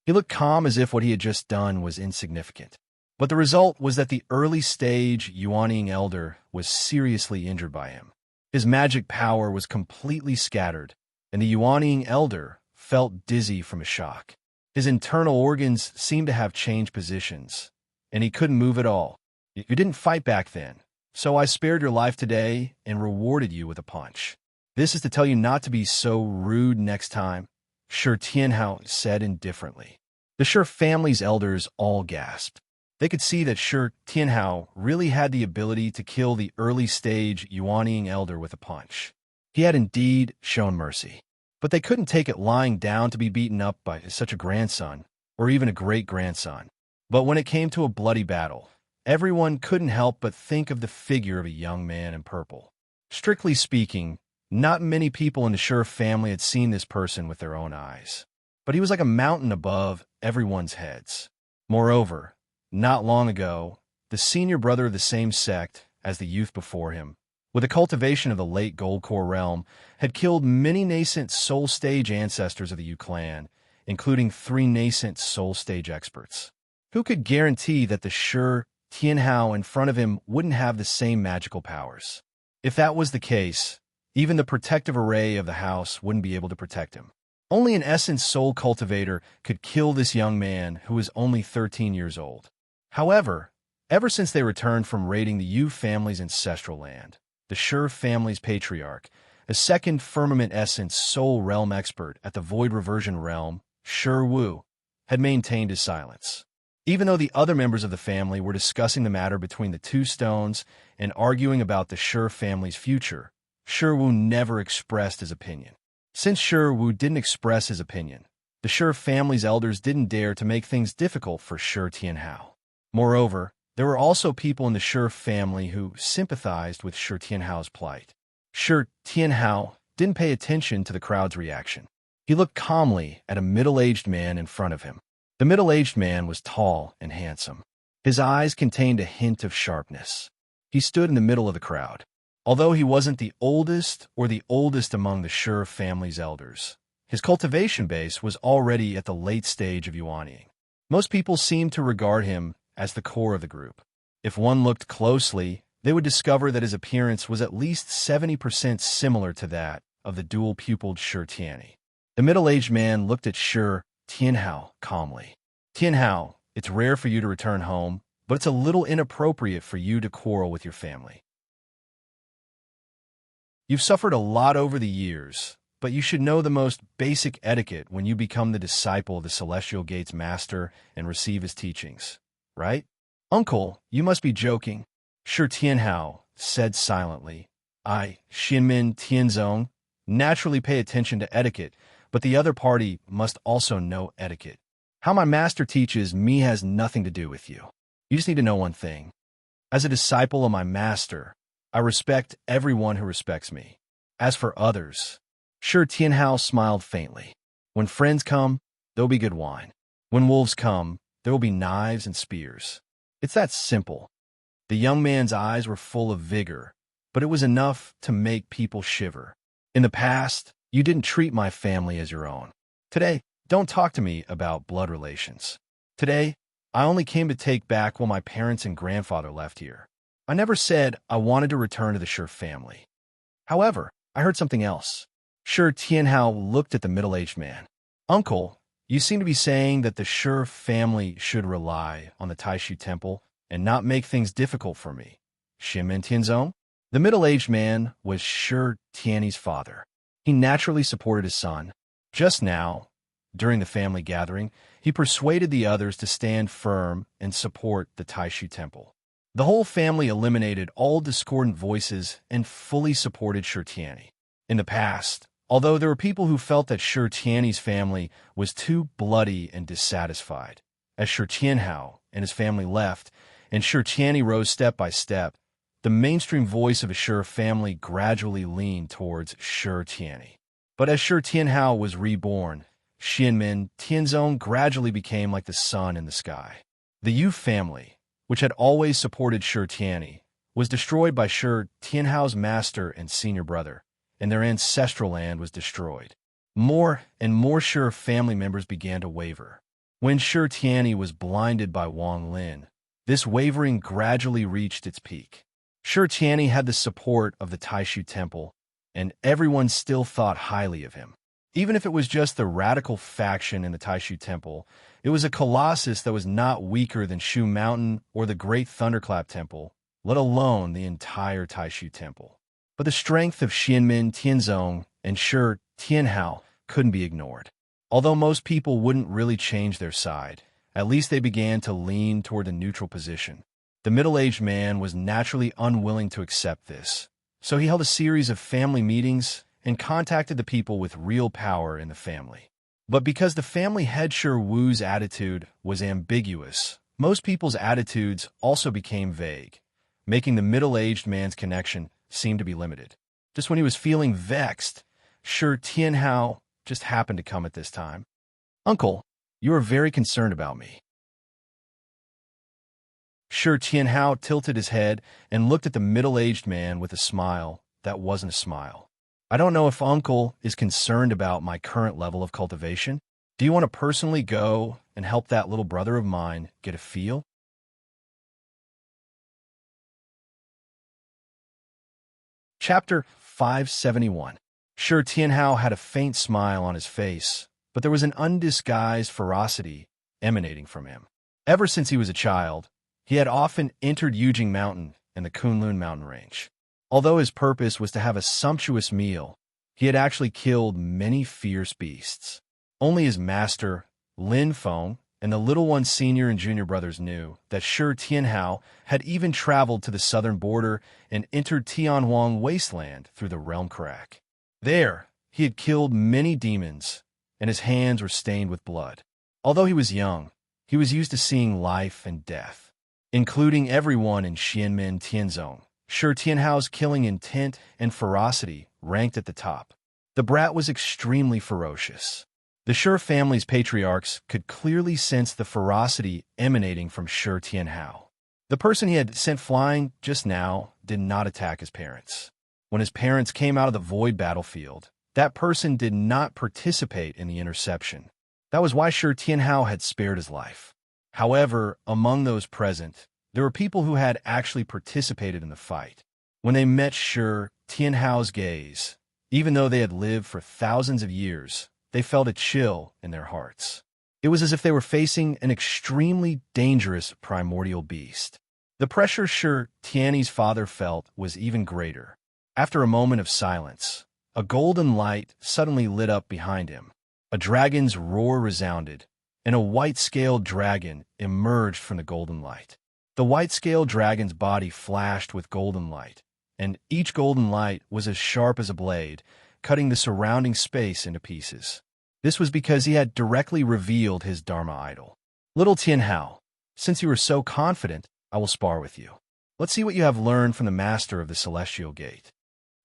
He looked calm as if what he had just done was insignificant. But the result was that the early-stage Yuanying elder was seriously injured by him. His magic power was completely scattered, and the Yuanying elder felt dizzy from a shock. His internal organs seemed to have changed positions, and he couldn't move at all. You didn't fight back then, so I spared your life today and rewarded you with a punch. This is to tell you not to be so rude next time, Sure Tianhao said indifferently. The Sure family's elders all gasped. They could see that Sure Tianhao really had the ability to kill the early-stage Yuanying elder with a punch. He had indeed shown mercy. but they couldn't take it lying down to be beaten up by such a grandson, or even a great-grandson. But when it came to a bloody battle, everyone couldn't help but think of the figure of a young man in purple. Strictly speaking, not many people in the Sher family had seen this person with their own eyes, but he was like a mountain above everyone's heads. Moreover, not long ago, the senior brother of the same sect as the youth before him, with the cultivation of the late Goldcore realm, had killed many nascent Soul Stage ancestors of the Yu clan, including 3 nascent Soul Stage experts. Who could guarantee that the Sher Tianhao in front of him wouldn't have the same magical powers? If that was the case, even the protective array of the house wouldn't be able to protect him. Only an essence soul cultivator could kill this young man who was only 13 years old. However, ever since they returned from raiding the Yu family's ancestral land, the Sher family's patriarch, a second firmament essence soul realm expert at the void reversion realm, Sher Wu, had maintained his silence. Even though the other members of the family were discussing the matter between the 2 stones and arguing about the Sher family's future, Sher Wu never expressed his opinion. Since Sher Wu didn't express his opinion, the Sher family's elders didn't dare to make things difficult for Sher Tianhao. Moreover, there were also people in the Sher family who sympathized with Sher Tianhao's plight. Sher Tianhao didn't pay attention to the crowd's reaction. He looked calmly at a middle-aged man in front of him. The middle-aged man was tall and handsome. His eyes contained a hint of sharpness. He stood in the middle of the crowd. Although he wasn't the oldest or the oldest among the Sher family's elders, his cultivation base was already at the late stage of yuanying. Most people seemed to regard him as the core of the group. If one looked closely, they would discover that his appearance was at least 70% similar to that of the dual-pupiled Sher Tianyi. The middle-aged man looked at Sher Tianhao calmly. Tianhao, it's rare for you to return home, but it's a little inappropriate for you to quarrel with your family. You've suffered a lot over the years, but you should know the most basic etiquette when you become the disciple of the Celestial Gate's master and receive his teachings, right? Uncle, you must be joking. Sher Tianhao said silently. I, Xinmin Tianzong, naturally pay attention to etiquette, but the other party must also know etiquette. How my master teaches me has nothing to do with you. You just need to know one thing. As a disciple of my master, I respect everyone who respects me. As for others, Sher Tianhao smiled faintly. When friends come, there'll be good wine. When wolves come, there will be knives and spears. It's that simple. The young man's eyes were full of vigor, but it was enough to make people shiver. In the past, you didn't treat my family as your own. Today, don't talk to me about blood relations. Today, I only came to take back what my parents and grandfather left here. I never said I wanted to return to the Sher family. However, I heard something else. Sher Tianhao looked at the middle-aged man. Uncle, you seem to be saying that the Sher family should rely on the Taishu Temple and not make things difficult for me. Xinmen Tianzong? The middle-aged man was Sher Tianyi's father. He naturally supported his son. Just now, during the family gathering, he persuaded the others to stand firm and support the Taishu Temple. The whole family eliminated all discordant voices and fully supported Sher Tianyi. In the past, although there were people who felt that Sher Tianyi's family was too bloody and dissatisfied, as Sher Tianhao and his family left, and Sher Tianyi rose step by step, the mainstream voice of a Sher family gradually leaned towards Sher Tianyi. But as Sher Tianhao was reborn, Xinmin Tianzong gradually became like the sun in the sky. The Yu family, which had always supported Sher Tianyi, was destroyed by Sher Tianhao's master and senior brother, and their ancestral land was destroyed. More and more Sher family members began to waver. When Sher Tianyi was blinded by Wang Lin, this wavering gradually reached its peak. Sher Tianyi had the support of the Taishu Temple, and everyone still thought highly of him. Even if it was just the radical faction in the Taishu Temple, it was a colossus that was not weaker than Shu Mountain or the Great Thunderclap Temple, let alone the entire Taishu Temple. But the strength of Xinmin Tianzong and Sher Tianhao couldn't be ignored. Although most people wouldn't really change their side, at least they began to lean toward a neutral position. The middle-aged man was naturally unwilling to accept this, so he held a series of family meetings and contacted the people with real power in the family. But because the family head Shi Wu's attitude was ambiguous, most people's attitudes also became vague, making the middle-aged man's connection seem to be limited. Just when he was feeling vexed, Shi Tianhao just happened to come at this time. "Uncle, you are very concerned about me." Shi Tianhao tilted his head and looked at the middle-aged man with a smile that wasn't a smile. "I don't know if Uncle is concerned about my current level of cultivation. Do you want to personally go and help that little brother of mine get a feel?" Chapter 571. Shi Tianhao had a faint smile on his face, but there was an undisguised ferocity emanating from him. Ever since he was a child, he had often entered Yujing Mountain and the Kunlun mountain range. Although his purpose was to have a sumptuous meal, he had actually killed many fierce beasts. Only his master, Lin Feng, and the little one's senior and junior brothers knew that Shi Tianhao had even traveled to the southern border and entered Tianhuang wasteland through the realm crack. There, he had killed many demons, and his hands were stained with blood. Although he was young, he was used to seeing life and death, including everyone in Xianmen Tianzong. Shi Tianhao's killing intent and ferocity ranked at the top. The brat was extremely ferocious. The Shi family's patriarchs could clearly sense the ferocity emanating from Shi Tianhao. The person he had sent flying just now did not attack his parents. When his parents came out of the void battlefield, that person did not participate in the interception. That was why Shi Tianhao had spared his life. However, among those present, there were people who had actually participated in the fight. When they met Shi Tianhao's gaze, even though they had lived for thousands of years, they felt a chill in their hearts. It was as if they were facing an extremely dangerous primordial beast. The pressure Shi Tianyi's father felt was even greater. After a moment of silence, a golden light suddenly lit up behind him. A dragon's roar resounded, and a white-scaled dragon emerged from the golden light. The white-scaled dragon's body flashed with golden light, and each golden light was as sharp as a blade, cutting the surrounding space into pieces. This was because he had directly revealed his Dharma idol. "Little Tianhao, since you are so confident, I will spar with you. Let's see what you have learned from the master of the Celestial Gate."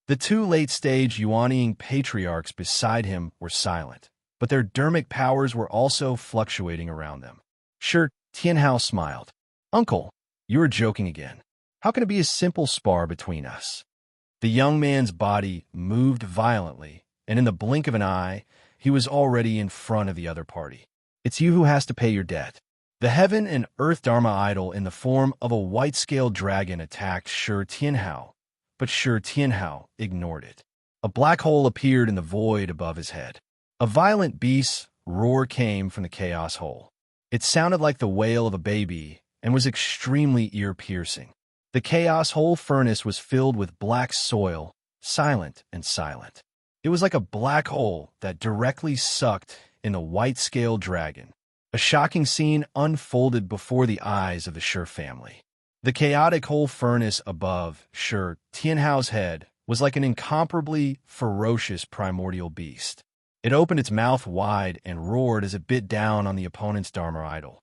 The two late-stage Yuanying patriarchs beside him were silent, but their dermic powers were also fluctuating around them. Shi Tianhao smiled. "Uncle, you are joking again. How can it be a simple spar between us?" The young man's body moved violently, and in the blink of an eye, he was already in front of the other party. "It's you who has to pay your debt." The heaven and earth Dharma idol in the form of a white-scaled dragon attacked Shi Tianhao, but Shi Tianhao ignored it. A black hole appeared in the void above his head. A violent beast's roar came from the chaos hole. It sounded like the wail of a baby and was extremely ear-piercing. The chaos hole furnace was filled with black soil, silent and silent. It was like a black hole that directly sucked in the white-scaled dragon. A shocking scene unfolded before the eyes of the Shi family. The chaotic hole furnace above Shi Tianhao's head was like an incomparably ferocious primordial beast. It opened its mouth wide and roared as it bit down on the opponent's Dharma idol.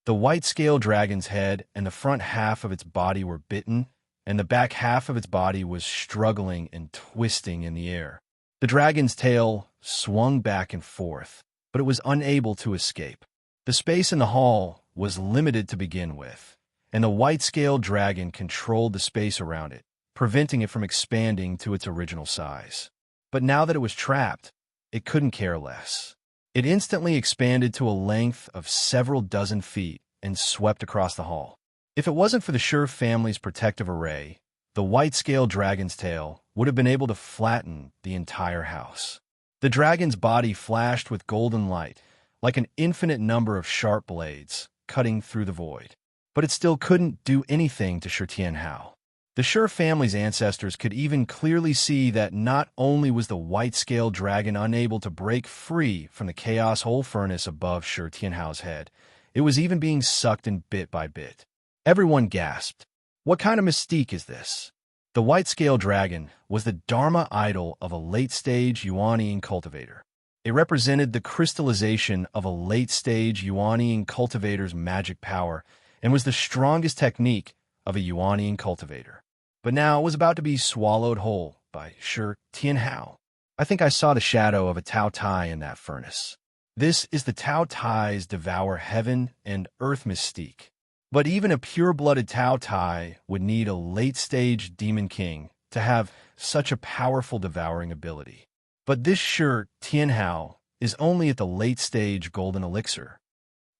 The white-scaled dragon's head and the front half of its body were bitten, and the back half of its body was struggling and twisting in the air. The dragon's tail swung back and forth, but it was unable to escape. The space in the hall was limited to begin with, and the white-scaled dragon controlled the space around it, preventing it from expanding to its original size. But now that it was trapped, it couldn't care less. It instantly expanded to a length of several dozen feet and swept across the hall. If it wasn't for the Shi family's protective array, the white-scaled dragon's tail would have been able to flatten the entire house. The dragon's body flashed with golden light, like an infinite number of sharp blades, cutting through the void. But it still couldn't do anything to Shi Tianhao. The Shi family's ancestors could even clearly see that not only was the white-scaled dragon unable to break free from the chaos hole furnace above Shi Tianhao's head, it was even being sucked in bit by bit. Everyone gasped. What kind of mystique is this? The white scale dragon was the Dharma idol of a late-stage Yuanian cultivator. It represented the crystallization of a late-stage Yuanian cultivator's magic power and was the strongest technique of a Yuanian cultivator. But now it was about to be swallowed whole by Shi Tianhao. I think I saw the shadow of a Tao Tai in that furnace. This is the Tao Tai's devour heaven and earth mystique. But even a pure-blooded Tao Tai would need a late-stage demon king to have such a powerful devouring ability. But this Shi Tianhao is only at the late-stage golden elixir.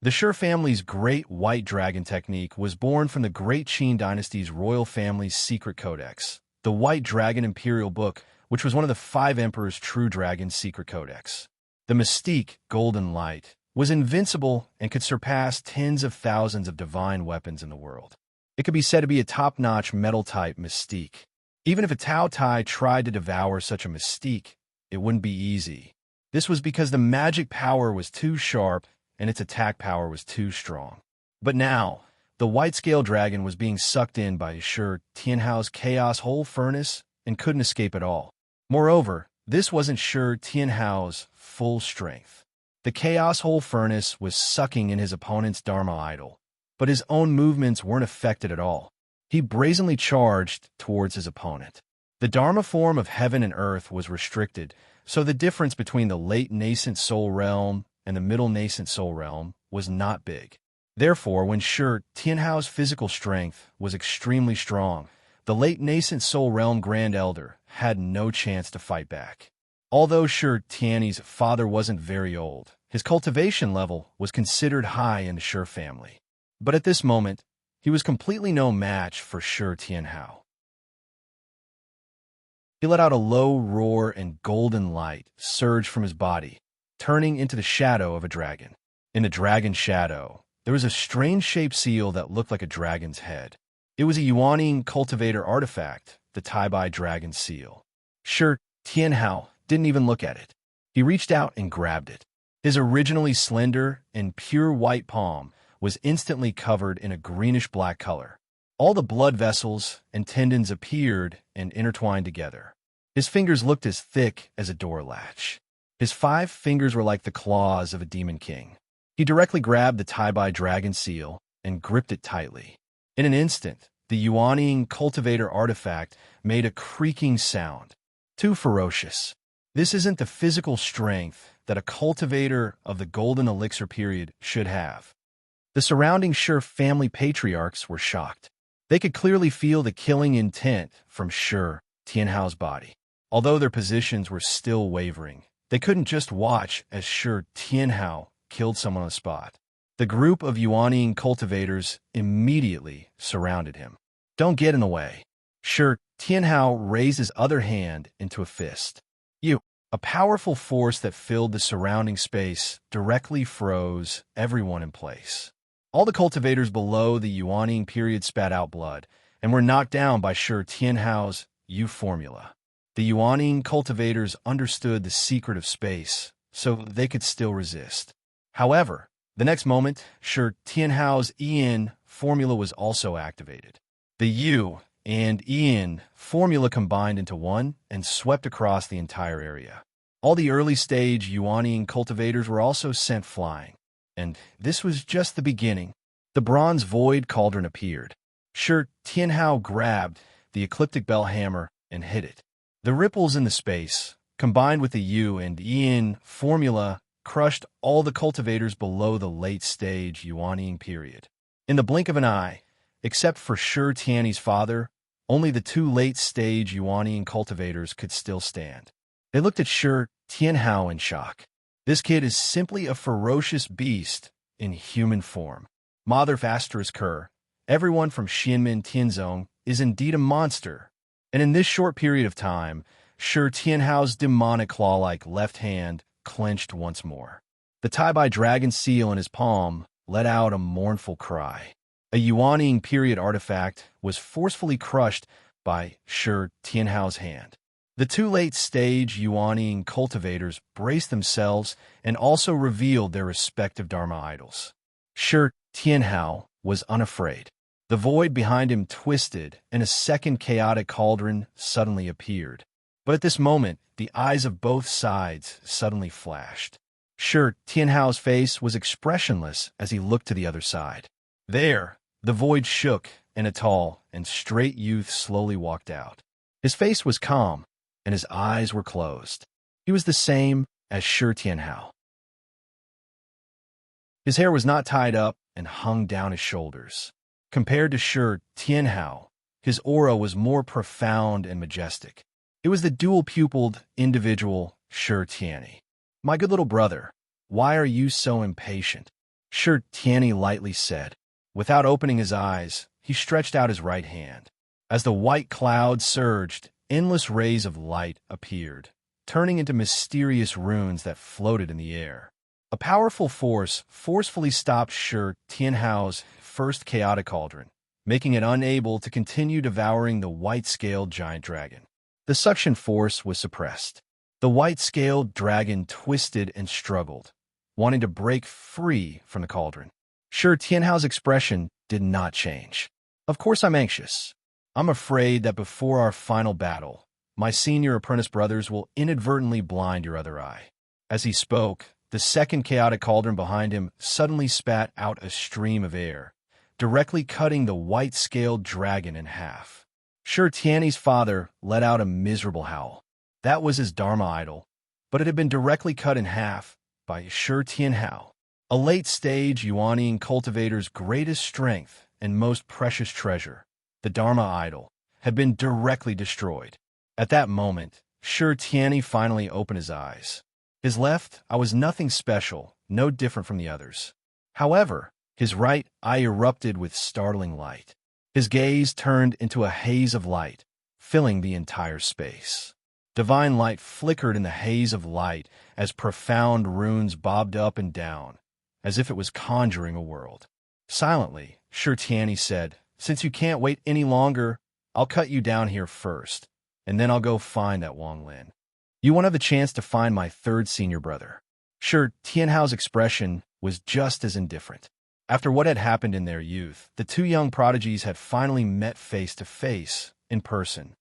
The Shi family's great white dragon technique was born from the great Qin dynasty's royal family's secret codex, the White Dragon Imperial Book, which was one of the 5 emperors' true dragon secret codex. The mystique, golden light, was invincible and could surpass tens of thousands of divine weapons in the world. It could be said to be a top-notch metal-type mystique. Even if a Tao Tai tried to devour such a mystique, it wouldn't be easy. This was because the magic power was too sharp and its attack power was too strong. But now, the white-scale dragon was being sucked in by Shi Tianhao's chaos whole furnace and couldn't escape at all. Moreover, this wasn't Shi Tianhao's full strength. The chaos whole furnace was sucking in his opponent's Dharma idol, but his own movements weren't affected at all. He brazenly charged towards his opponent. The Dharma form of heaven and earth was restricted, so the difference between the late nascent soul realm and the middle nascent soul realm was not big. Therefore, when Shi Tianhao's physical strength was extremely strong, the late nascent soul realm Grand Elder had no chance to fight back. Although Shi Tianyi's father wasn't very old, his cultivation level was considered high in the Shi family. But at this moment, he was completely no match for Shi Tianhao. He let out a low roar and golden light surged from his body, turning into the shadow of a dragon. In the dragon's shadow, there was a strange-shaped seal that looked like a dragon's head. It was a Yuanian cultivator artifact, the Tai-Bai dragon seal. Shi Tianhao didn't even look at it. He reached out and grabbed it. His originally slender and pure white palm was instantly covered in a greenish-black color. All the blood vessels and tendons appeared and intertwined together. His fingers looked as thick as a door latch. His 5 fingers were like the claws of a demon king. He directly grabbed the Tai-Bai dragon seal and gripped it tightly. In an instant, the Yuanian cultivator artifact made a creaking sound. Too ferocious. This isn't the physical strength that a cultivator of the golden elixir period should have. The surrounding Shi family patriarchs were shocked. They could clearly feel the killing intent from Shi Tianhao's body. Although their positions were still wavering, they couldn't just watch as Shi Tianhao killed someone on the spot. The group of Yuanian cultivators immediately surrounded him. Don't get in the way. Shi Tianhao raised his other hand into a fist. A powerful force that filled the surrounding space directly froze everyone in place. All the cultivators below the Yuanian period spat out blood and were knocked down by Shi Tianhao's Yu formula. The Yuanian cultivators understood the secret of space, so they could still resist. However, the next moment, Shi Tianhao's Yin formula was also activated. The Yu and Yin formula combined into one and swept across the entire area. All the early-stage Yuanian cultivators were also sent flying. And this was just the beginning. The bronze void cauldron appeared. Shi Tianhao grabbed the ecliptic bell hammer and hit it. The ripples in the space, combined with the Yu and Yin formula, crushed all the cultivators below the late-stage Yuanian period. In the blink of an eye, except for Shi Tianyi's father, only the 2 late-stage Yuanian cultivators could still stand. They looked at Shi Tianhao in shock. This kid is simply a ferocious beast in human form. Mother Asterisk Kerr, everyone from Xianmen Tianzong is indeed a monster. And in this short period of time, Shi Tianhao's demonic claw-like left hand clenched once more. The Tai-Bai dragon seal in his palm let out a mournful cry. A Yuanian period artifact was forcefully crushed by Shi Tianhao's hand. The 2 late-stage Yuanian cultivators braced themselves and also revealed their respective Dharma idols. Shi Tianhao was unafraid. The void behind him twisted, and a second chaotic cauldron suddenly appeared. But at this moment, the eyes of both sides suddenly flashed. Sure, Tianhao's face was expressionless as he looked to the other side. There, the void shook, and a tall and straight youth slowly walked out. His face was calm, and his eyes were closed. He was the same as Shi Tianhao. His hair was not tied up and hung down his shoulders. Compared to Shi Tianhao, his aura was more profound and majestic. It was the dual-pupiled individual Shi Tianyi. "My good little brother, why are you so impatient?" Shi Tianyi lightly said. Without opening his eyes, he stretched out his right hand. As the white cloud surged, endless rays of light appeared, turning into mysterious runes that floated in the air. A powerful force forcefully stopped Shi Tianhao's first chaotic cauldron, making it unable to continue devouring the white-scaled giant dragon. The suction force was suppressed. The white-scaled dragon twisted and struggled, wanting to break free from the cauldron. Shi Tianhao's expression did not change. "Of course I'm anxious. I'm afraid that before our final battle, my senior apprentice brothers will inadvertently blind your other eye." As he spoke, the second chaotic cauldron behind him suddenly spat out a stream of air, directly cutting the white-scaled dragon in half. Shi Tianyi's father let out a miserable howl. That was his Dharma idol, but it had been directly cut in half by Shi Tianhao. A late-stage Yuanian cultivator's greatest strength and most precious treasure, the Dharma idol, had been directly destroyed. At that moment, Shi Tianyi finally opened his eyes. His left eye was nothing special, no different from the others. However, his right eye erupted with startling light. His gaze turned into a haze of light, filling the entire space. Divine light flickered in the haze of light as profound runes bobbed up and down, as if it was conjuring a world. Silently, Shi Tianyi said, "Since you can't wait any longer, I'll cut you down here first, and then I'll go find that Wang Lin. You won't have the chance to find my third senior brother." Shi Tianhao's expression was just as indifferent. After what had happened in their youth, the two young prodigies had finally met face to face, in person.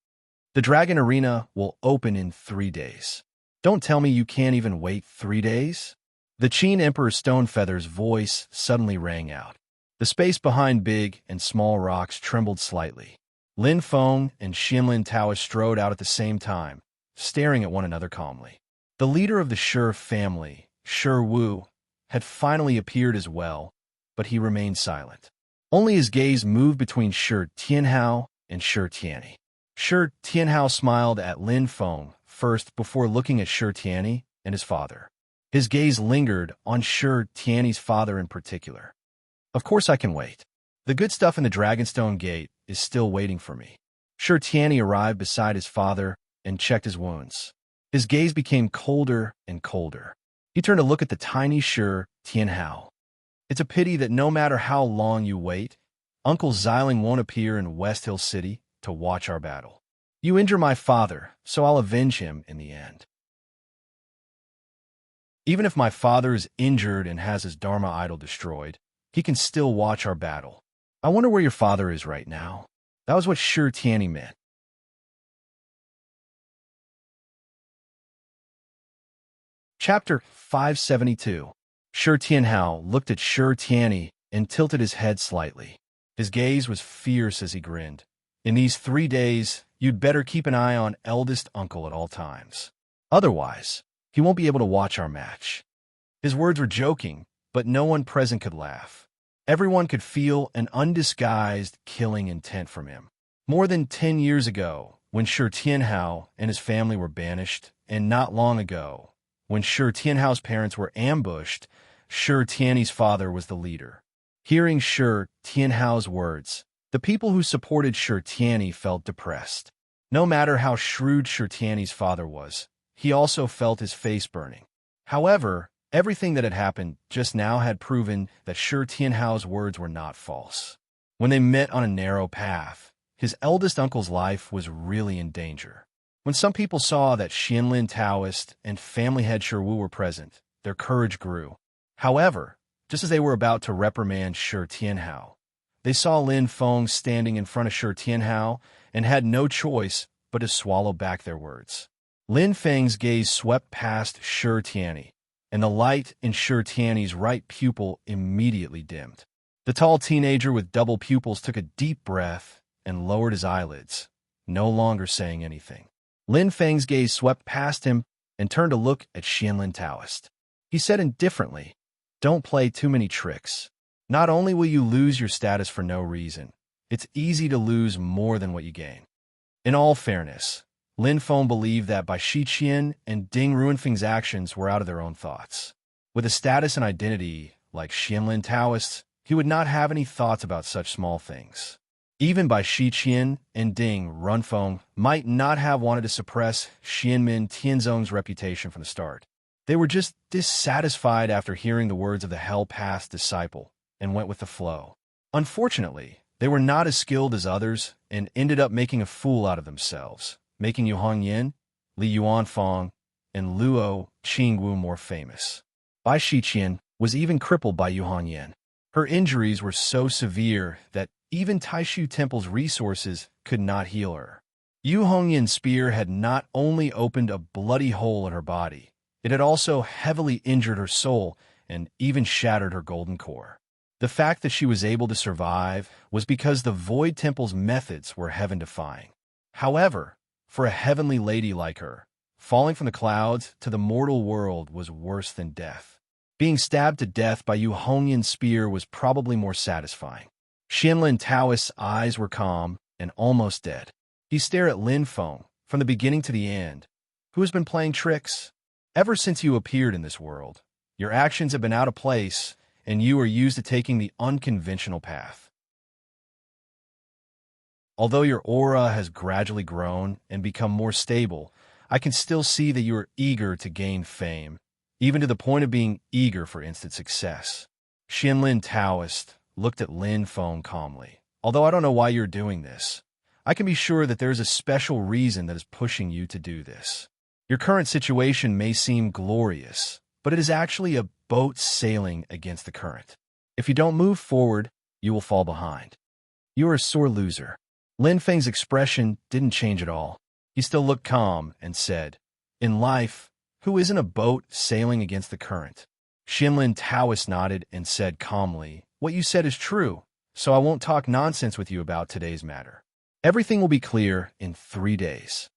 "The Dragon Arena will open in 3 days. Don't tell me you can't even wait 3 days?" The Qin Emperor Stonefeather's voice suddenly rang out. The space behind big and small rocks trembled slightly. Lin Feng and Xianlin Taoist strode out at the same time, staring at one another calmly. The leader of the Shi family, Shi Wu, had finally appeared as well, but he remained silent. Only his gaze moved between Shi Tianhao and Shi Tianyi. Shi Tianhao smiled at Lin Feng first before looking at Shi Tianyi and his father. His gaze lingered on Shi Tianyi's father in particular. "Of course I can wait. The good stuff in the Dragonstone Gate is still waiting for me." Shi Tianyi arrived beside his father and checked his wounds. His gaze became colder and colder. He turned to look at the tiny Shi Tianhao. "It's a pity that no matter how long you wait, Uncle Xiling won't appear in West Hill City to watch our battle. You injure my father, so I'll avenge him in the end. Even if my father is injured and has his Dharma idol destroyed, he can still watch our battle. I wonder where your father is right now." That was what Shi Tianyi meant. Chapter 572. Shi Tianhao looked at Shi Tianyi and tilted his head slightly. His gaze was fierce as he grinned. "In these 3 days, you'd better keep an eye on eldest uncle at all times. Otherwise, he won't be able to watch our match." His words were joking, but no one present could laugh. Everyone could feel an undisguised killing intent from him. More than 10 years ago, when Shi Tianhao and his family were banished, and not long ago, when Shi Tianhao's parents were ambushed, Shi Tianyi's father was the leader. Hearing Shi Tianhao's words, the people who supported Shi Tianyi felt depressed. No matter how shrewd Shi Tianyi's father was, he also felt his face burning. However, everything that had happened just now had proven that Shi Tianhao's words were not false. When they met on a narrow path, his eldest uncle's life was really in danger. When some people saw that Xianlin Taoist and family head Shi Wu were present, their courage grew. However, just as they were about to reprimand Shi Tianhao, They saw Lin Feng standing in front of Shi Tianhao and had no choice but to swallow back their words. Lin Feng's gaze swept past Shi Tianyi, and the light in Shi Tianyi's right pupil immediately dimmed. The tall teenager with double pupils took a deep breath and lowered his eyelids, no longer saying anything. Lin Feng's gaze swept past him and turned to look at Xianlin Taoist. He said indifferently, "Don't play too many tricks. Not only will you lose your status for no reason, it's easy to lose more than what you gain." In all fairness, Lin Feng believed that by Shi Qian and Ding Ruinfeng's actions were out of their own thoughts. With a status and identity like Xianlin Taoist, he would not have any thoughts about such small things. Even by Shi Qian and Ding Ruinfeng might not have wanted to suppress Xianmin Tianzong's reputation from the start. They were just dissatisfied after hearing the words of the hell-passed disciple and went with the flow. Unfortunately, they were not as skilled as others and ended up making a fool out of themselves, making Yu Hongyan, Li Yuanfeng, and Luo Qingwu more famous. Bai Shiqian was even crippled by Yu Hongyan. Her injuries were so severe that even Taishu Temple's resources could not heal her. Yu Hongyan's spear had not only opened a bloody hole in her body, it had also heavily injured her soul and even shattered her golden core. The fact that she was able to survive was because the Void Temple's methods were heaven-defying. However, for a heavenly lady like her, falling from the clouds to the mortal world was worse than death. Being stabbed to death by Yu Hongyan's spear was probably more satisfying. Xianlin Taoist's eyes were calm and almost dead. He stared at Lin Feng from the beginning to the end. "Who has been playing tricks? Ever since you appeared in this world, your actions have been out of place, and you are used to taking the unconventional path. Although your aura has gradually grown and become more stable, I can still see that you are eager to gain fame, even to the point of being eager for instant success." Xianlin Taoist looked at Lin Feng calmly. "Although I don't know why you're doing this, I can be sure that there's a special reason that is pushing you to do this. Your current situation may seem glorious, but it is actually a boat sailing against the current. If you don't move forward, you will fall behind. You are a sore loser." Lin Feng's expression didn't change at all. He still looked calm and said, "In life, who isn't a boat sailing against the current?" Xianlin Taoist nodded and said calmly, "What you said is true, so I won't talk nonsense with you about today's matter. Everything will be clear in 3 days.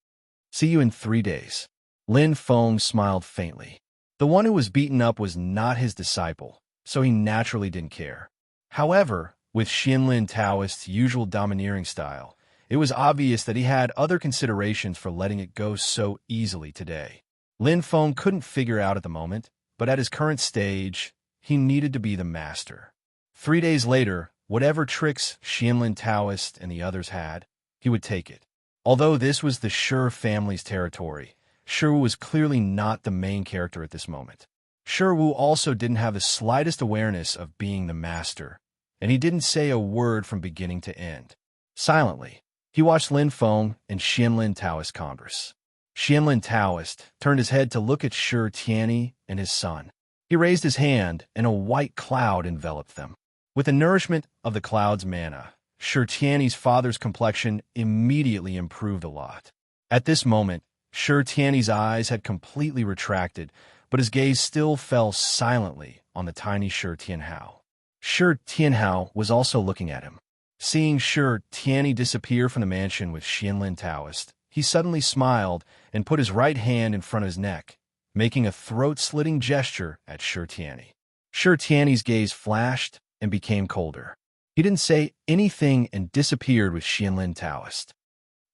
See you in 3 days." Lin Feng smiled faintly. The one who was beaten up was not his disciple, so he naturally didn't care. However, with Xianlin Taoist's usual domineering style, it was obvious that he had other considerations for letting it go so easily today. Lin Feng couldn't figure out at the moment, but at his current stage, he needed to be the master. 3 days later, whatever tricks Xianlin Taoist and the others had, he would take it. Although this was the Shi family's territory, Shi Wu was clearly not the main character at this moment. Shi Wu also didn't have the slightest awareness of being the master, and he didn't say a word from beginning to end. Silently, he watched Lin Feng and Xianlin Taoist converse. Xianlin Taoist turned his head to look at Shi Tianyi and his son. He raised his hand, and a white cloud enveloped them. With the nourishment of the cloud's mana, Shi Tianyi's father's complexion immediately improved a lot. At this moment, Shi Tianyi's eyes had completely retracted, but his gaze still fell silently on the tiny Shi Tianhao. Shi Tianhao was also looking at him. Seeing Shi Tianyi disappear from the mansion with Xianlin Taoist, he suddenly smiled and put his right hand in front of his neck, making a throat-slitting gesture at Shi Tianyi. Shi Tianyi's gaze flashed and became colder. He didn't say anything and disappeared with Xianlin Taoist.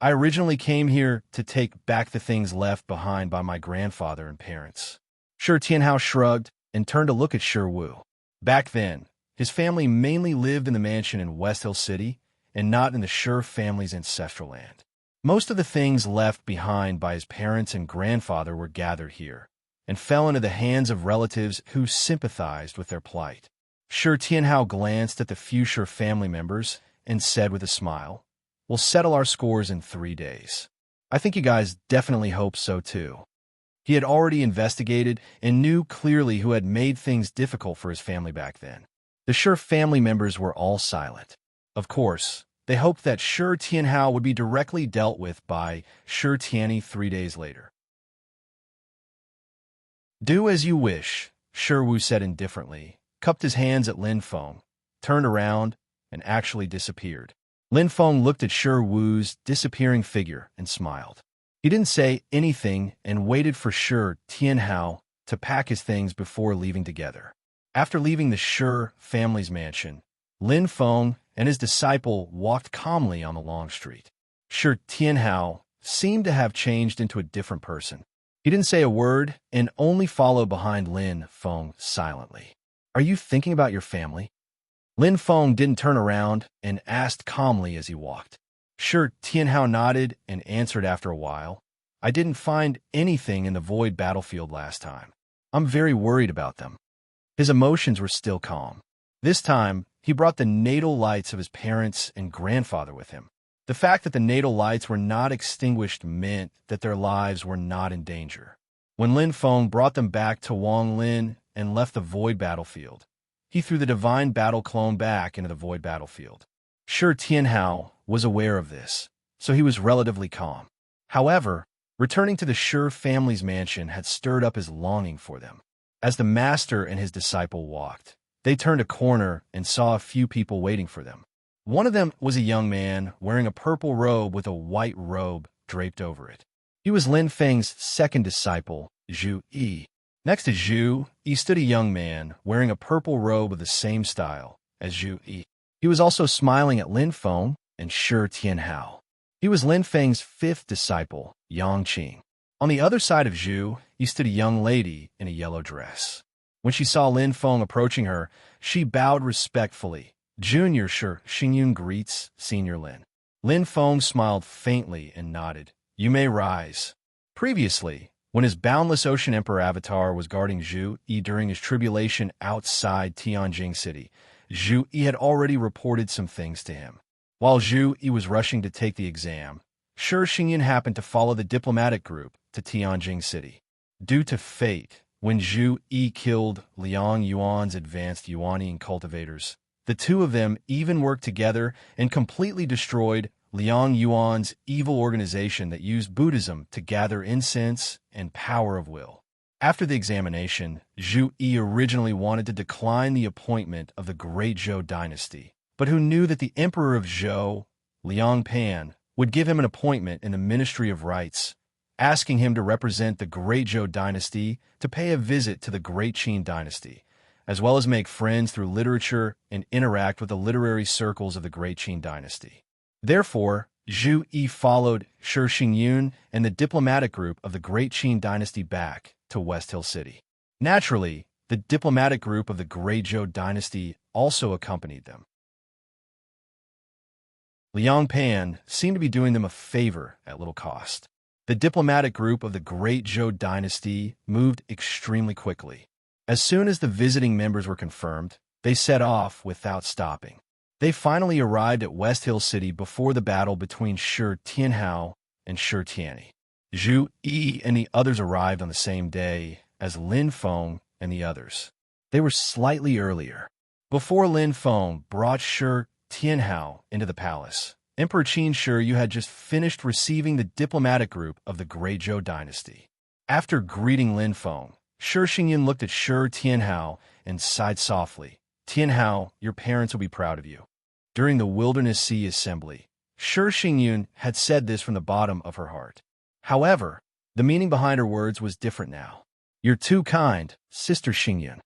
"I originally came here to take back the things left behind by my grandfather and parents." Shi Tianhao shrugged and turned to look at Shi Wu. Back then, his family mainly lived in the mansion in West Hill City and not in the Shi family's ancestral land. Most of the things left behind by his parents and grandfather were gathered here and fell into the hands of relatives who sympathized with their plight. Shi Tianhao glanced at the few Shi family members and said with a smile, "We'll settle our scores in 3 days. I think you guys definitely hope so too." He had already investigated and knew clearly who had made things difficult for his family back then. The Shi family members were all silent. Of course, they hoped that Shi Tianhao would be directly dealt with by Shi Tianyi 3 days later. "Do as you wish," Shi Wu said indifferently, cupped his hands at Lin Feng, turned around, and actually disappeared. Lin Feng looked at Shi Wu's disappearing figure and smiled. He didn't say anything and waited for Shi Tianhao to pack his things before leaving together. After leaving the Shi family's mansion, Lin Feng and his disciple walked calmly on the long street. Shi Tianhao seemed to have changed into a different person. He didn't say a word and only followed behind Lin Feng silently. "Are you thinking about your family?" Lin Feng didn't turn around and asked calmly as he walked. Shi Tianhao nodded and answered after a while, "I didn't find anything in the void battlefield last time. I'm very worried about them." His emotions were still calm. This time, he brought the natal lights of his parents and grandfather with him. The fact that the natal lights were not extinguished meant that their lives were not in danger. When Lin Feng brought them back to Wang Lin and left the void battlefield, he threw the divine battle clone back into the void battlefield. Shi Tianhao was aware of this, so he was relatively calm. However, returning to the Shi family's mansion had stirred up his longing for them. As the master and his disciple walked, they turned a corner and saw a few people waiting for them. One of them was a young man wearing a purple robe with a white robe draped over it. He was Lin Feng's second disciple, Zhu Yi. Next to Zhu Yi stood a young man wearing a purple robe of the same style as Zhu Yi. He was also smiling at Lin Feng and Shi Tianhao. He was Lin Feng's fifth disciple, Yang Qing. On the other side of Zhu Yi stood a young lady in a yellow dress. When she saw Lin Feng approaching her, she bowed respectfully. "Junior Shi Xingyun greets Senior Lin." Lin Feng smiled faintly and nodded. "You may rise." Previously, when his boundless ocean emperor avatar was guarding Zhu Yi during his tribulation outside Tianjing City, Zhu Yi had already reported some things to him. While Zhu Yi was rushing to take the exam, Shi Xingyun happened to follow the diplomatic group to Tianjing City. Due to fate, when Zhu Yi killed Liang Yuan's advanced Yuanian cultivators, the two of them even worked together and completely destroyed Liang Yuan's evil organization that used Buddhism to gather incense and power of will. After the examination, Zhu Yi originally wanted to decline the appointment of the Great Zhou dynasty, but who knew that the Emperor of Zhou, Liang Pan, would give him an appointment in the Ministry of Rites, asking him to represent the Great Zhou dynasty to pay a visit to the Great Qin dynasty, as well as make friends through literature and interact with the literary circles of the Great Qin dynasty. Therefore, Zhu Yi followed Shi Xingyun and the diplomatic group of the Great Qin dynasty back to West Hill City. Naturally, the diplomatic group of the Great Zhou dynasty also accompanied them. Liang Pan seemed to be doing them a favor at little cost. The diplomatic group of the Great Zhou dynasty moved extremely quickly. As soon as the visiting members were confirmed, they set off without stopping. They finally arrived at West Hill City before the battle between Shi Tianhao and Shi Tianyi. Zhu Yi and the others arrived on the same day as Lin Feng and the others. They were slightly earlier. Before Lin Feng brought Shi Tianhao into the palace, Emperor Qin Shi Yu had just finished receiving the diplomatic group of the Great Zhou dynasty. After greeting Lin Feng, Shi Xingyun looked at Shi Tianhao and sighed softly. "Tianhao, your parents will be proud of you." During the Wilderness Sea Assembly, Shi Xingyun had said this from the bottom of her heart. However, the meaning behind her words was different now. "You're too kind, Sister Xingyun."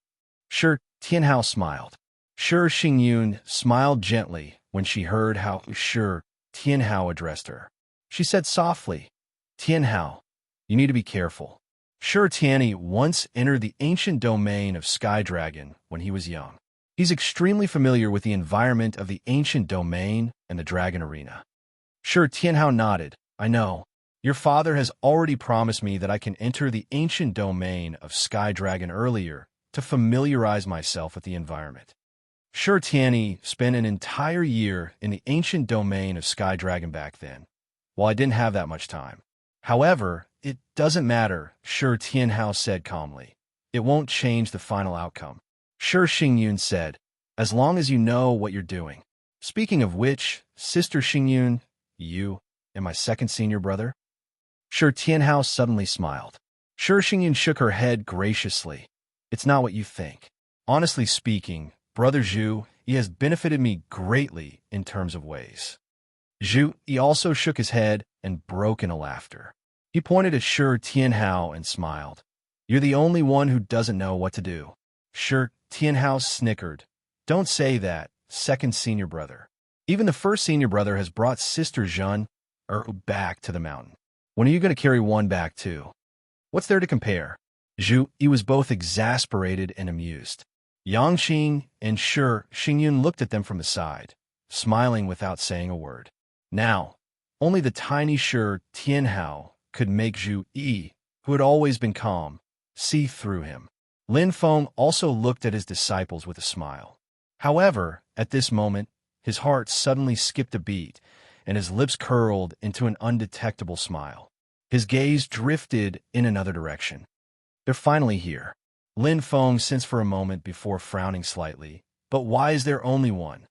Shi Tianhao smiled. Shi Xingyun smiled gently when she heard how Shi Tianhao addressed her. She said softly, "Tianhao, you need to be careful. Shi Tianyi once entered the ancient domain of Sky Dragon when he was young. He's extremely familiar with the environment of the ancient domain and the dragon arena." Shi Tianhao nodded. "I know. Your father has already promised me that I can enter the ancient domain of Sky Dragon earlier to familiarize myself with the environment." Shi Tianyi spent an entire year in the ancient domain of Sky Dragon back then, while I didn't have that much time. However, it doesn't matter, Shi Tianhao said calmly. "It won't change the final outcome." Shi Xingyun said, "As long as you know what you're doing." Speaking of which, Sister Xingyun, you and my second senior brother? Shi Tianhao suddenly smiled. Shi Xingyun shook her head graciously. It's not what you think. Honestly speaking, Brother Zhu, he has benefited me greatly in terms of ways. Zhu, he also shook his head and broke into laughter. He pointed at Shi Tianhao and smiled. You're the only one who doesn't know what to do. Shi Tianhao snickered. Don't say that, second senior brother. Even the first senior brother has brought Sister Zhun back to the mountain. When are you going to carry one back too? What's there to compare? Zhu, he was both exasperated and amused. Yang Xing and Shi Xingyun looked at them from the side, smiling without saying a word. Now, only the tiny Shi Tianhao could make Zhu Yi, who had always been calm, see through him. Lin Feng also looked at his disciples with a smile. However, at this moment, his heart suddenly skipped a beat, and his lips curled into an undetectable smile. His gaze drifted in another direction. They're finally here. Lin Feng sensed for a moment before frowning slightly. But why is there only one?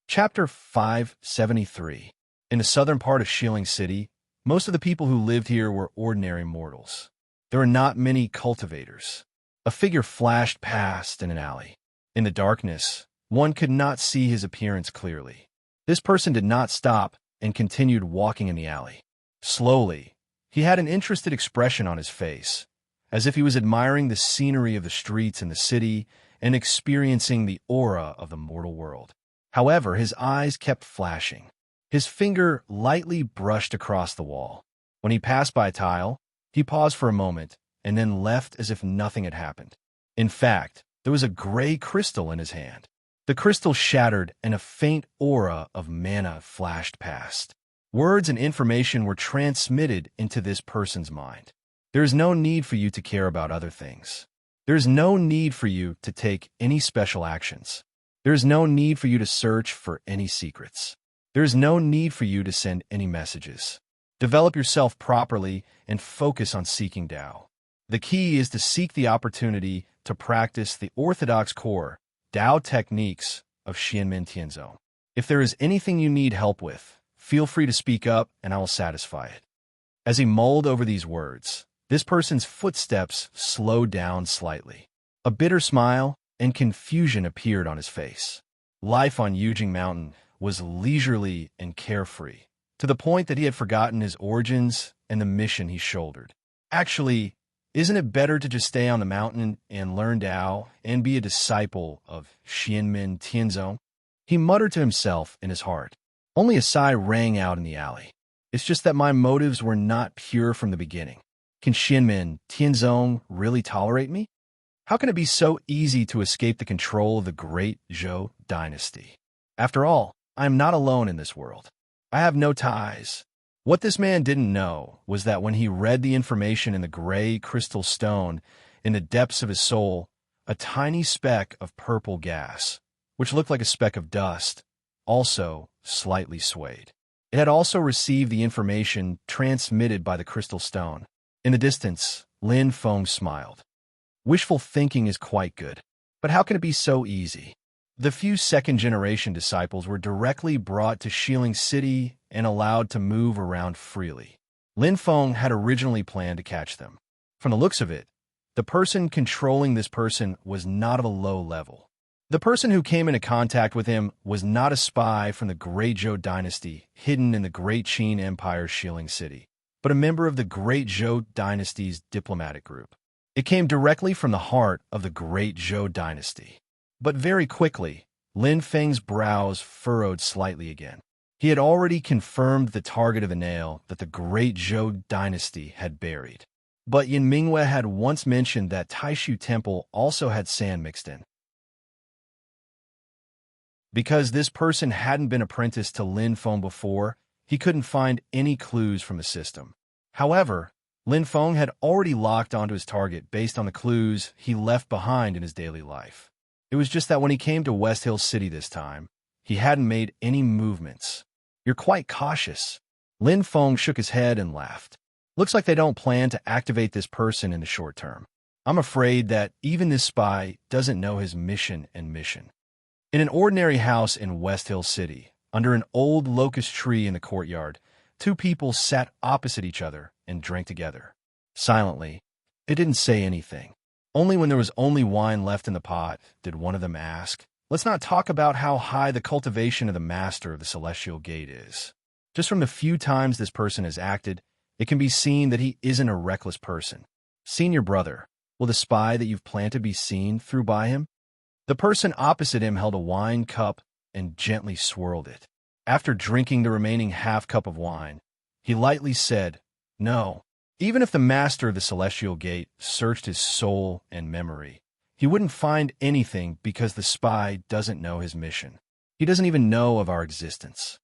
Chapter 573. In the southern part of Shilin City, most of the people who lived here were ordinary mortals. There were not many cultivators. A figure flashed past in an alley. In the darkness, one could not see his appearance clearly. This person did not stop and continued walking in the alley. Slowly, he had an interested expression on his face, as if he was admiring the scenery of the streets in the city and experiencing the aura of the mortal world. However, his eyes kept flashing. His finger lightly brushed across the wall. When he passed by a tile, he paused for a moment and then left as if nothing had happened. In fact, there was a gray crystal in his hand. The crystal shattered and a faint aura of mana flashed past. Words and information were transmitted into this person's mind. There is no need for you to care about other things. There is no need for you to take any special actions. There is no need for you to search for any secrets. There is no need for you to send any messages. Develop yourself properly and focus on seeking Tao. The key is to seek the opportunity to practice the orthodox core Tao techniques of Xianmen Tianzong. If there is anything you need help with, feel free to speak up and I will satisfy it. As he mulled over these words, this person's footsteps slowed down slightly. A bitter smile and confusion appeared on his face. Life on Yujing Mountain was leisurely and carefree, to the point that he had forgotten his origins and the mission he shouldered. Actually, isn't it better to just stay on the mountain and learn Tao and be a disciple of Xianmen Tianzong? He muttered to himself in his heart. Only a sigh rang out in the alley. It's just that my motives were not pure from the beginning. Can Xianmen Tianzong really tolerate me? How can it be so easy to escape the control of the great Zhou dynasty? After all, I am not alone in this world. I have no ties. What this man didn't know was that when he read the information in the gray crystal stone, in the depths of his soul, a tiny speck of purple gas, which looked like a speck of dust, also slightly swayed. It had also received the information transmitted by the crystal stone. In the distance, Lin Feng smiled. Wishful thinking is quite good, but how can it be so easy? The few second-generation disciples were directly brought to Shilin City and allowed to move around freely. Lin Feng had originally planned to catch them. From the looks of it, the person controlling this person was not of a low level. The person who came into contact with him was not a spy from the Great Zhou dynasty hidden in the Great Qin Empire's Shilin City, but a member of the Great Zhou dynasty's diplomatic group. It came directly from the heart of the Great Zhou dynasty. But very quickly, Lin Feng's brows furrowed slightly again. He had already confirmed the target of the nail that the Great Zhou dynasty had buried. But Yin Mingwei had once mentioned that Taishu Temple also had sand mixed in. Because this person hadn't been apprenticed to Lin Feng before, he couldn't find any clues from the system. However, Lin Feng had already locked onto his target based on the clues he left behind in his daily life. It was just that when he came to West Hill City this time, he hadn't made any movements. You're quite cautious. Lin Feng shook his head and laughed. Looks like they don't plan to activate this person in the short term. I'm afraid that even this spy doesn't know his mission and mission. In an ordinary house in West Hill City, under an old locust tree in the courtyard, two people sat opposite each other and drank together. Silently, it didn't say anything. Only when there was only wine left in the pot did one of them ask, "Let's not talk about how high the cultivation of the master of the celestial gate is." Just from the few times this person has acted, it can be seen that he isn't a reckless person. Senior brother, will the spy that you've planted be seen through by him? The person opposite him held a wine cup and gently swirled it. After drinking the remaining half cup of wine, he lightly said, "No, even if the master of the celestial gate searched his soul and memory, he wouldn't find anything because the spy doesn't know his mission. He doesn't even know of our existence.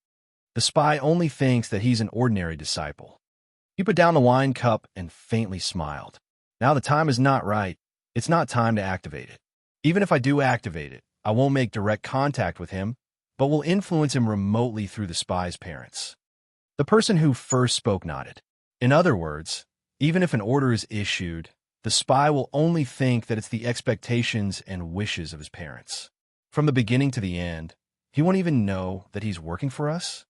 The spy only thinks that he's an ordinary disciple." He put down the wine cup and faintly smiled. "Now the time is not right. It's not time to activate it. Even if I do activate it, I won't make direct contact with him, but will influence him remotely through the spy's parents." The person who first spoke nodded. In other words, even if an order is issued, the spy will only think that it's the expectations and wishes of his parents. From the beginning to the end, he won't even know that he's working for us.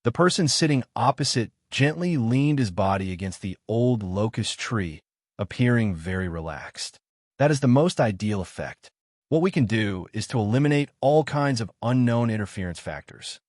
The person sitting opposite gently leaned his body against the old locust tree, appearing very relaxed. That is the most ideal effect. What we can do is to eliminate all kinds of unknown interference factors.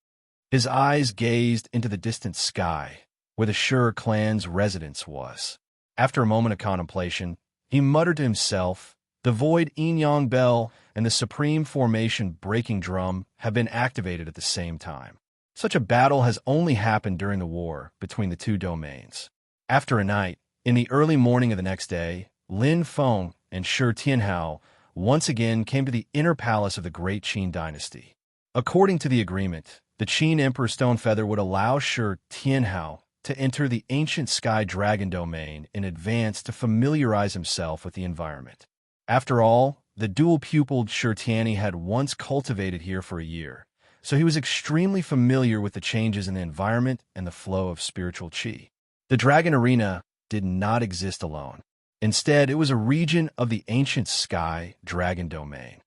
His eyes gazed into the distant sky, where the Shur clan's residence was. After a moment of contemplation, he muttered to himself, "The void yin-yang bell and the supreme formation breaking drum have been activated at the same time. Such a battle has only happened during the war between the two domains." After a night, in the early morning of the next day, Lin Feng and Shi Tianhao once again came to the inner palace of the great Qin dynasty. According to the agreement, the Qin Emperor Stonefeather would allow Shi Tianhao to enter the ancient sky dragon domain in advance to familiarize himself with the environment. After all, the dual-pupiled Shi Tianyi had once cultivated here for a year, so he was extremely familiar with the changes in the environment and the flow of spiritual qi. The dragon arena did not exist alone. Instead, it was a region of the ancient sky dragon domain.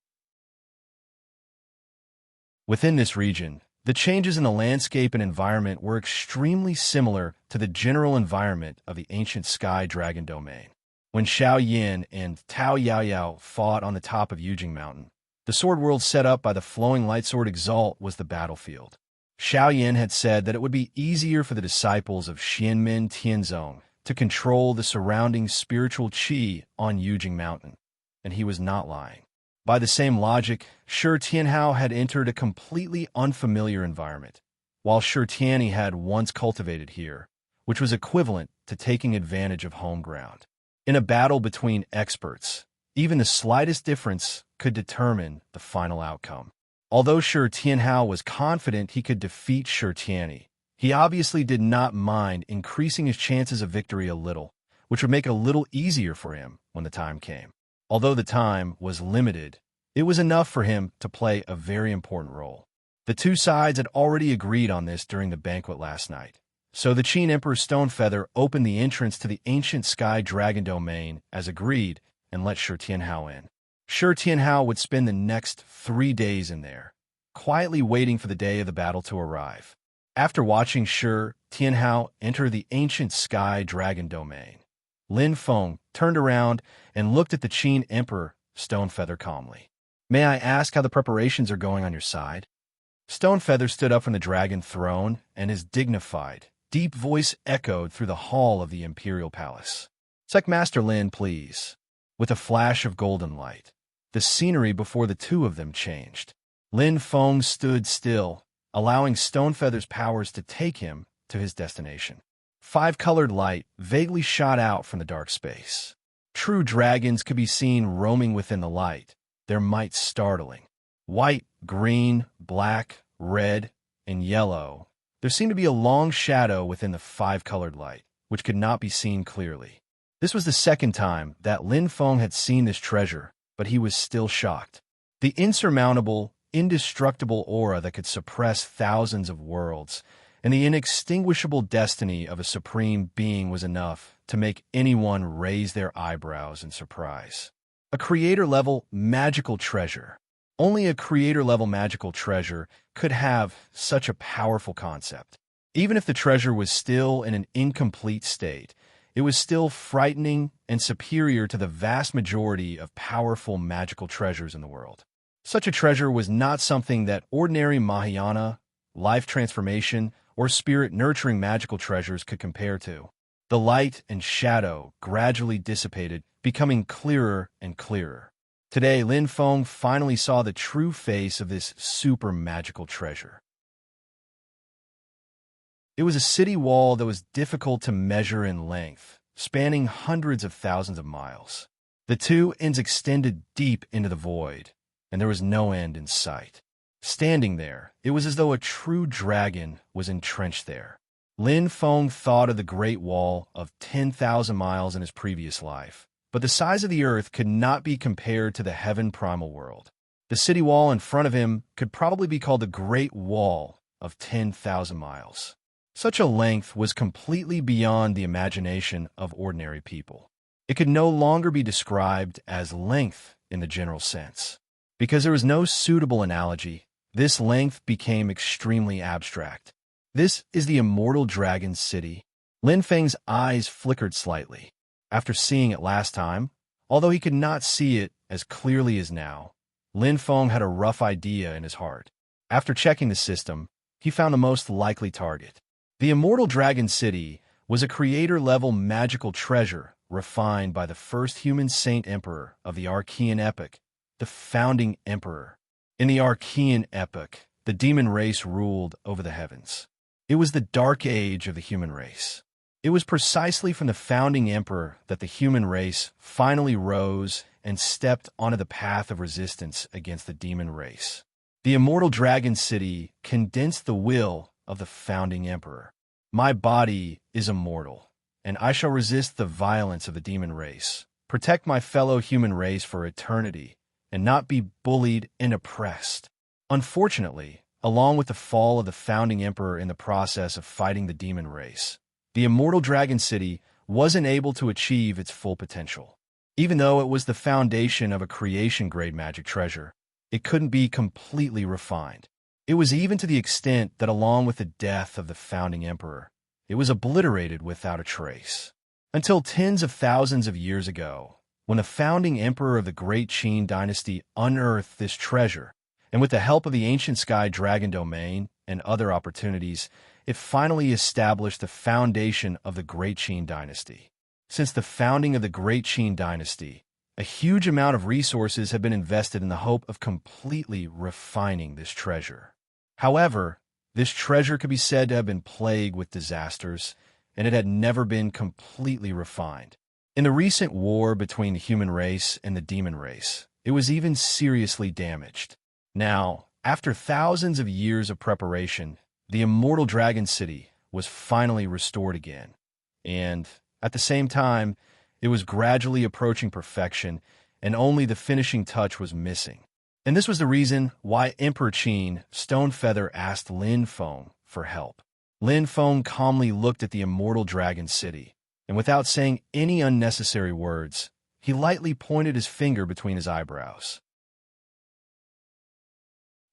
Within this region, the changes in the landscape and environment were extremely similar to the general environment of the ancient sky dragon domain. When Xiao Yin and Tao Yaoyao fought on the top of Yujing Mountain, the sword world set up by the flowing light sword Exalt was the battlefield. Xiao Yin had said that it would be easier for the disciples of Xianmin Tianzong to control the surrounding spiritual qi on Yujing Mountain, and he was not lying. By the same logic, Shi Tianhao had entered a completely unfamiliar environment, while Shi Tianyi had once cultivated here, which was equivalent to taking advantage of home ground. In a battle between experts, even the slightest difference could determine the final outcome. Although Shi Tianhao was confident he could defeat Shi Tianyi, he obviously did not mind increasing his chances of victory a little, which would make it a little easier for him when the time came. Although the time was limited, it was enough for him to play a very important role. The two sides had already agreed on this during the banquet last night, so the Qin Emperor Stonefeather opened the entrance to the ancient sky dragon domain as agreed and let Shi Tianhao in. Shi Tianhao would spend the next 3 days in there, quietly waiting for the day of the battle to arrive. After watching Shi Tianhao enter the ancient sky dragon domain, Lin Feng turned around and looked at the Qin Emperor Stonefeather calmly. "May I ask how the preparations are going on your side?" Stonefeather stood up from the dragon throne, and his dignified, deep voice echoed through the hall of the imperial palace. "Sec Master Lin, please." With a flash of golden light, the scenery before the two of them changed. Lin Feng stood still, allowing Stonefeather's powers to take him to his destination. 5-colored light vaguely shot out from the dark space. True dragons could be seen roaming within the light, their might startling. White, green, black, red, and yellow. There seemed to be a long shadow within the 5-colored light, which could not be seen clearly. This was the second time that Lin Feng had seen this treasure, but he was still shocked. The insurmountable, indestructible aura that could suppress thousands of worlds and the inextinguishable destiny of a supreme being was enough to make anyone raise their eyebrows in surprise. A creator-level magical treasure. Only a creator-level magical treasure could have such a powerful concept. Even if the treasure was still in an incomplete state, it was still frightening and superior to the vast majority of powerful magical treasures in the world. Such a treasure was not something that ordinary Mahayana, life transformation, or spirit-nurturing magical treasures could compare to. The light and shadow gradually dissipated, becoming clearer and clearer. Today, Lin Feng finally saw the true face of this super magical treasure. It was a city wall that was difficult to measure in length, spanning hundreds of thousands of miles. The two ends extended deep into the void, and there was no end in sight. Standing there, it was as though a true dragon was entrenched there. Lin Feng thought of the Great Wall of 10,000 miles in his previous life, but the size of the earth could not be compared to the heaven primal world. The city wall in front of him could probably be called the Great Wall of 10,000 miles. Such a length was completely beyond the imagination of ordinary people. It could no longer be described as length in the general sense. Because there was no suitable analogy, this length became extremely abstract. This is the immortal dragon city. Lin Feng's eyes flickered slightly. After seeing it last time, although he could not see it as clearly as now, Lin Feng had a rough idea in his heart. After checking the system, he found the most likely target. The immortal dragon city was a creator-level magical treasure refined by the first human saint emperor of the Archean epoch, the founding emperor. In the Archean epoch, the demon race ruled over the heavens. It was the dark age of the human race. It was precisely from the founding emperor that the human race finally rose and stepped onto the path of resistance against the demon race. The immortal dragon city condensed the will of the founding emperor. My body is immortal, and I shall resist the violence of the demon race, protect my fellow human race for eternity, and not be bullied and oppressed. Unfortunately, along with the fall of the founding emperor in the process of fighting the demon race, the immortal dragon city wasn't able to achieve its full potential. Even though it was the foundation of a creation-grade magic treasure, it couldn't be completely refined. It was even to the extent that along with the death of the founding emperor, it was obliterated without a trace. Until tens of thousands of years ago, when the founding emperor of the Great Qin dynasty unearthed this treasure, and with the help of the ancient sky dragon domain and other opportunities, it finally established the foundation of the Great Qin dynasty. Since the founding of the Great Qin dynasty, a huge amount of resources have been invested in the hope of completely refining this treasure. However, this treasure could be said to have been plagued with disasters, and it had never been completely refined. In the recent war between the human race and the demon race, it was even seriously damaged. Now, after thousands of years of preparation, the immortal dragon city was finally restored again. And, at the same time, it was gradually approaching perfection, and only the finishing touch was missing. And this was the reason why Emperor Qin Stonefeather asked Lin Feng for help. Lin Feng calmly looked at the immortal dragon city, and without saying any unnecessary words, he lightly pointed his finger between his eyebrows.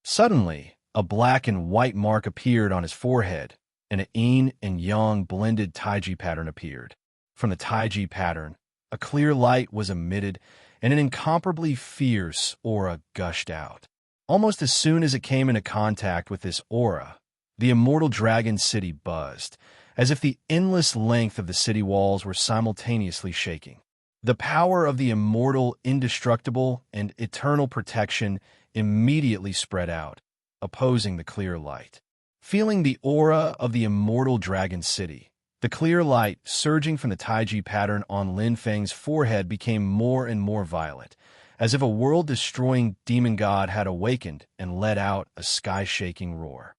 Suddenly, a black and white mark appeared on his forehead, and an yin and yang blended taiji pattern appeared. From the taiji pattern, a clear light was emitted, and an incomparably fierce aura gushed out. Almost as soon as it came into contact with this aura, the immortal dragon city buzzed, as if the endless length of the city walls were simultaneously shaking. The power of the immortal, indestructible, and eternal protection immediately spread out, opposing the clear light. Feeling the aura of the immortal dragon city, the clear light surging from the taiji pattern on Lin Feng's forehead became more and more violent, as if a world-destroying demon god had awakened and let out a sky-shaking roar.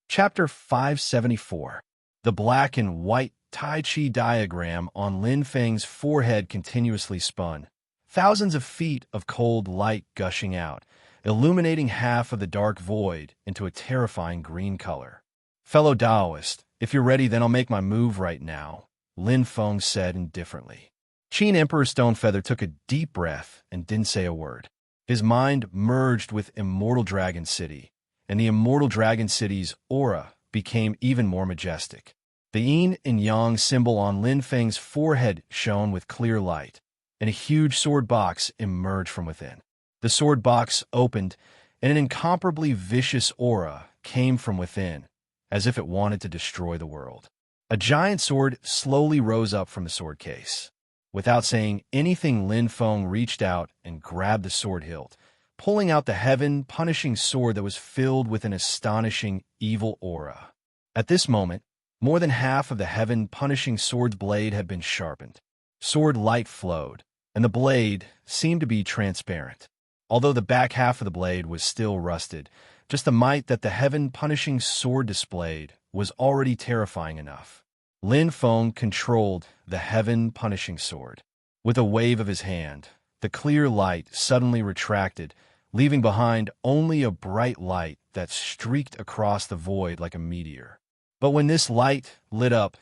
Chapter 574. The black and white Tai Chi diagram on Lin Feng's forehead continuously spun, thousands of feet of cold light gushing out, illuminating half of the dark void into a terrifying green color. "Fellow Taoist, if you're ready, then I'll make my move right now," Lin Feng said indifferently. Qin Emperor Stonefeather took a deep breath and didn't say a word. His mind merged with Immortal Dragon City, and the Immortal Dragon City's aura became even more majestic. The yin and yang symbol on Lin Feng's forehead shone with clear light, and a huge sword box emerged from within. The sword box opened, and an incomparably vicious aura came from within, as if it wanted to destroy the world. A giant sword slowly rose up from the sword case. Without saying anything, Lin Feng reached out and grabbed the sword hilt, pulling out the heaven-punishing sword that was filled with an astonishing evil aura. At this moment, more than half of the heaven-punishing sword's blade had been sharpened. Sword light flowed, and the blade seemed to be transparent. Although the back half of the blade was still rusted, just the might that the heaven-punishing sword displayed was already terrifying enough. Lin Feng controlled the heaven-punishing sword. With a wave of his hand, the clear light suddenly retracted, leaving behind only a bright light that streaked across the void like a meteor. But when this light lit up,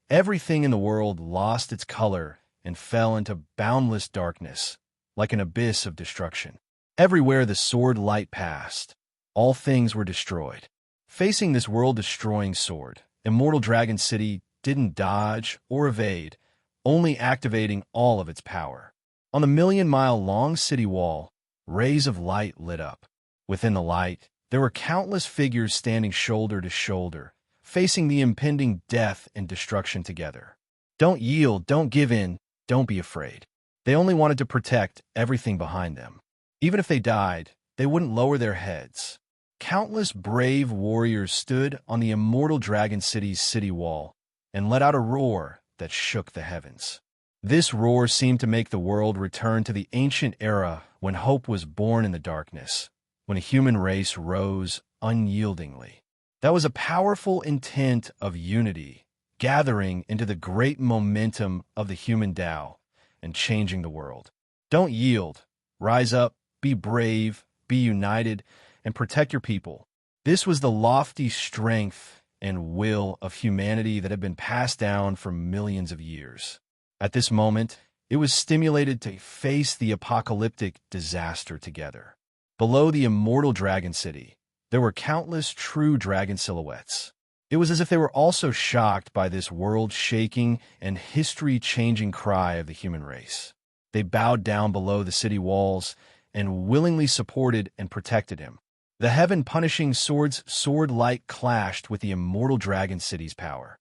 everything in the world lost its color and fell into boundless darkness, like an abyss of destruction. Everywhere the sword light passed, all things were destroyed. Facing this world-destroying sword, Immortal Dragon City didn't dodge or evade, only activating all of its power. On the million-mile-long city wall, rays of light lit up. Within the light, there were countless figures standing shoulder to shoulder, facing the impending death and destruction together. Don't yield, don't give in, don't be afraid. They only wanted to protect everything behind them. Even if they died, they wouldn't lower their heads. Countless brave warriors stood on the Immortal Dragon City's city wall and let out a roar that shook the heavens. This roar seemed to make the world return to the ancient era when hope was born in the darkness, when a human race rose unyieldingly. That was a powerful intent of unity, gathering into the great momentum of the human Tao and changing the world. Don't yield. Rise up, be brave, be united, and protect your people. This was the lofty strength and will of humanity that had been passed down for millions of years. At this moment, it was stimulated to face the apocalyptic disaster together. Below the Immortal Dragon City, there were countless true dragon silhouettes. It was as if they were also shocked by this world-shaking and history-changing cry of the human race. They bowed down below the city walls and willingly supported and protected him. The heaven-punishing sword's sword light clashed with the Immortal Dragon City's power.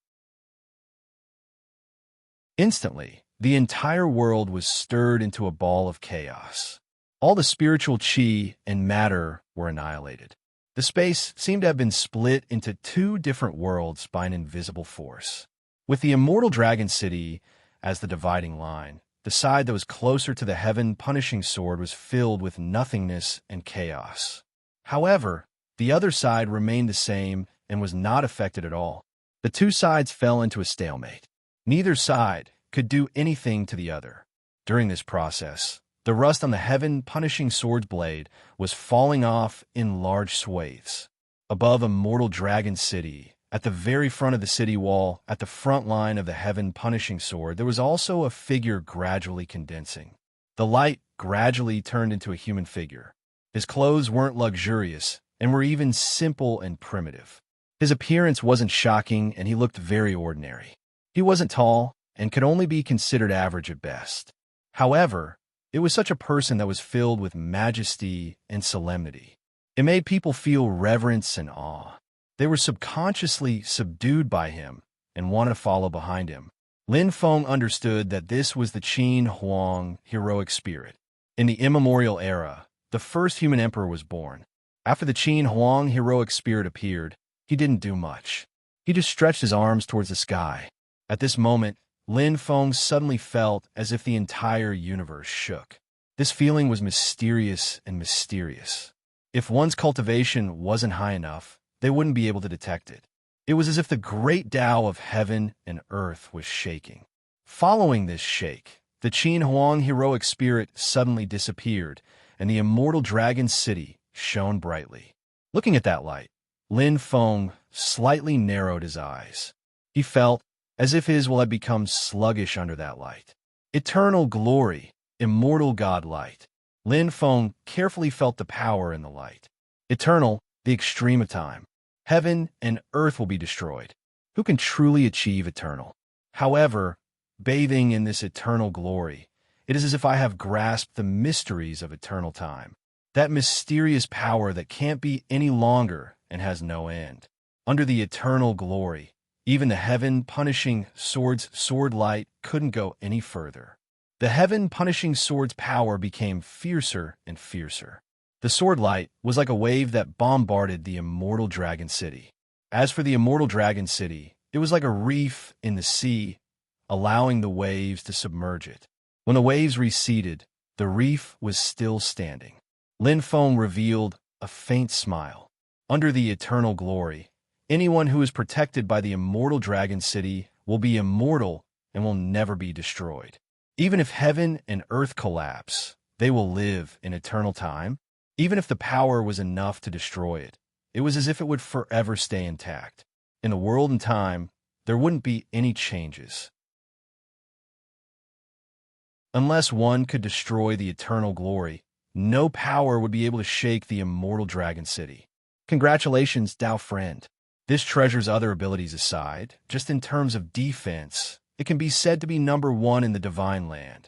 Instantly, the entire world was stirred into a ball of chaos. All the spiritual chi and matter were annihilated. The space seemed to have been split into two different worlds by an invisible force. With the Immortal Dragon City as the dividing line, the side that was closer to the heaven-punishing sword was filled with nothingness and chaos. However, the other side remained the same and was not affected at all. The two sides fell into a stalemate. Neither side could do anything to the other. During this process, the rust on the heaven-punishing sword's blade was falling off in large swathes. Above Immortal Dragon City, at the very front of the city wall, at the front line of the heaven-punishing sword, there was also a figure gradually condensing. The light gradually turned into a human figure. His clothes weren't luxurious and were even simple and primitive. His appearance wasn't shocking, and he looked very ordinary. He wasn't tall and could only be considered average at best. However, it was such a person that was filled with majesty and solemnity. It made people feel reverence and awe. They were subconsciously subdued by him and wanted to follow behind him. Lin Feng understood that this was the Qin Huang heroic spirit. In the immemorial era, the first human emperor was born. After the Qin Huang heroic spirit appeared, he didn't do much. He just stretched his arms towards the sky. At this moment, Lin Feng suddenly felt as if the entire universe shook. This feeling was mysterious and mysterious. If one's cultivation wasn't high enough, they wouldn't be able to detect it. It was as if the great Tao of heaven and earth was shaking. Following this shake, the Qin Huang heroic spirit suddenly disappeared, and the Immortal Dragon City shone brightly. Looking at that light, Lin Feng slightly narrowed his eyes. He felt as if his will had become sluggish under that light. Eternal glory, immortal godlight. Lin Feng carefully felt the power in the light. Eternal, the extreme of time. Heaven and earth will be destroyed. Who can truly achieve eternal? However, bathing in this eternal glory, it is as if I have grasped the mysteries of eternal time. That mysterious power that can't be any longer and has no end. Under the eternal glory, even the heaven-punishing sword's sword light couldn't go any further. The heaven-punishing sword's power became fiercer and fiercer. The sword light was like a wave that bombarded the immortal dragon city. As for the immortal dragon city, it was like a reef in the sea, allowing the waves to submerge it. When the waves receded, the reef was still standing. Lin Feng revealed a faint smile. Under the eternal glory, anyone who is protected by the immortal dragon city will be immortal and will never be destroyed. Even if heaven and earth collapse, they will live in eternal time. Even if the power was enough to destroy it, it was as if it would forever stay intact. In the world and time, there wouldn't be any changes. Unless one could destroy the eternal glory, no power would be able to shake the immortal dragon city. Congratulations, Dao friend. This treasure's other abilities aside, just in terms of defense, it can be said to be number one in the divine land.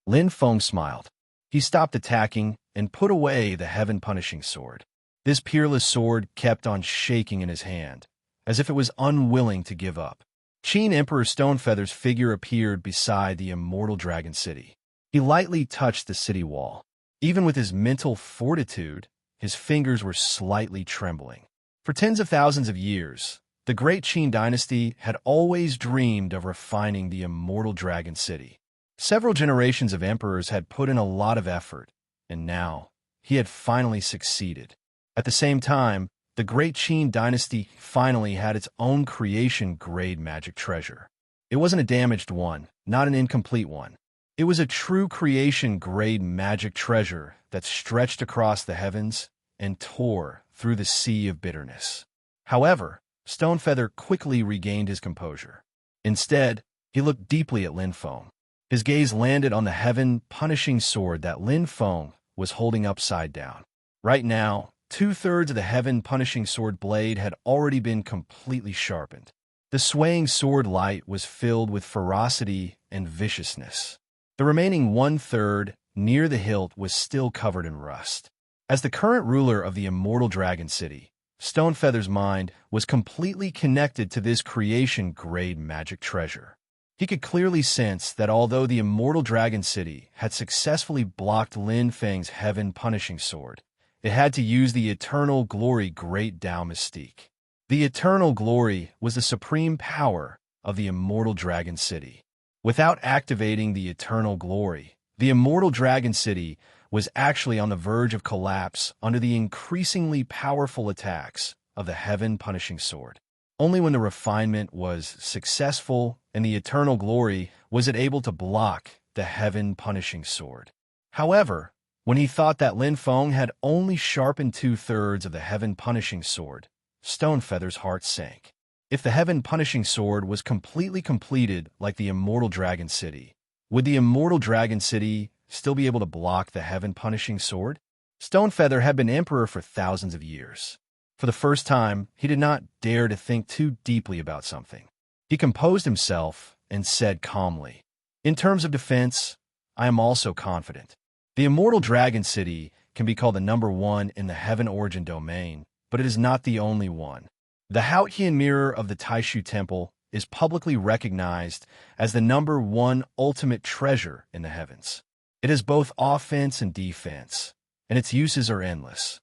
Lin Feng smiled. He stopped attacking and put away the heaven-punishing sword. This peerless sword kept on shaking in his hand, as if it was unwilling to give up. Qin Emperor Stonefeather's figure appeared beside the immortal dragon city. He lightly touched the city wall. Even with his mental fortitude, his fingers were slightly trembling. For tens of thousands of years, the great Qin dynasty had always dreamed of refining the immortal dragon city. Several generations of emperors had put in a lot of effort, and now he had finally succeeded. At the same time, the great Qin dynasty finally had its own creation-grade magic treasure. It wasn't a damaged one, not an incomplete one. It was a true creation-grade magic treasure that stretched across the heavens and tore through the sea of bitterness. However, Stonefeather quickly regained his composure. Instead, he looked deeply at Lin Feng. His gaze landed on the heaven-punishing sword that Lin Feng was holding upside down. Right now, 2/3 of the heaven-punishing sword blade had already been completely sharpened. The swaying sword light was filled with ferocity and viciousness. The remaining 1/3 near the hilt was still covered in rust. As the current ruler of the immortal dragon city, Stonefeather's mind was completely connected to this creation-grade magic treasure. He could clearly sense that although the immortal dragon city had successfully blocked Lin Feng's heaven-punishing sword, it had to use the eternal glory great Dao mystique. The eternal glory was the supreme power of the immortal dragon city. Without activating the eternal glory, the immortal dragon city was actually on the verge of collapse under the increasingly powerful attacks of the heaven-punishing sword. Only when the refinement was successful and the eternal glory was it able to block the heaven-punishing sword. However, when he thought that Lin Feng had only sharpened 2/3 of the heaven-punishing sword, Stonefeather's heart sank. If the heaven-punishing sword was completely completed like the immortal dragon city, would the immortal dragon city still be able to block the heaven-punishing sword? Stonefeather had been emperor for thousands of years. For the first time, he did not dare to think too deeply about something. He composed himself and said calmly, "In terms of defense, I am also confident. The immortal dragon city can be called the number one in the heaven origin domain, but it is not the only one. The Haotian mirror of the Taishu temple is publicly recognized as the number one ultimate treasure in the heavens. It has both offense and defense, and its uses are endless.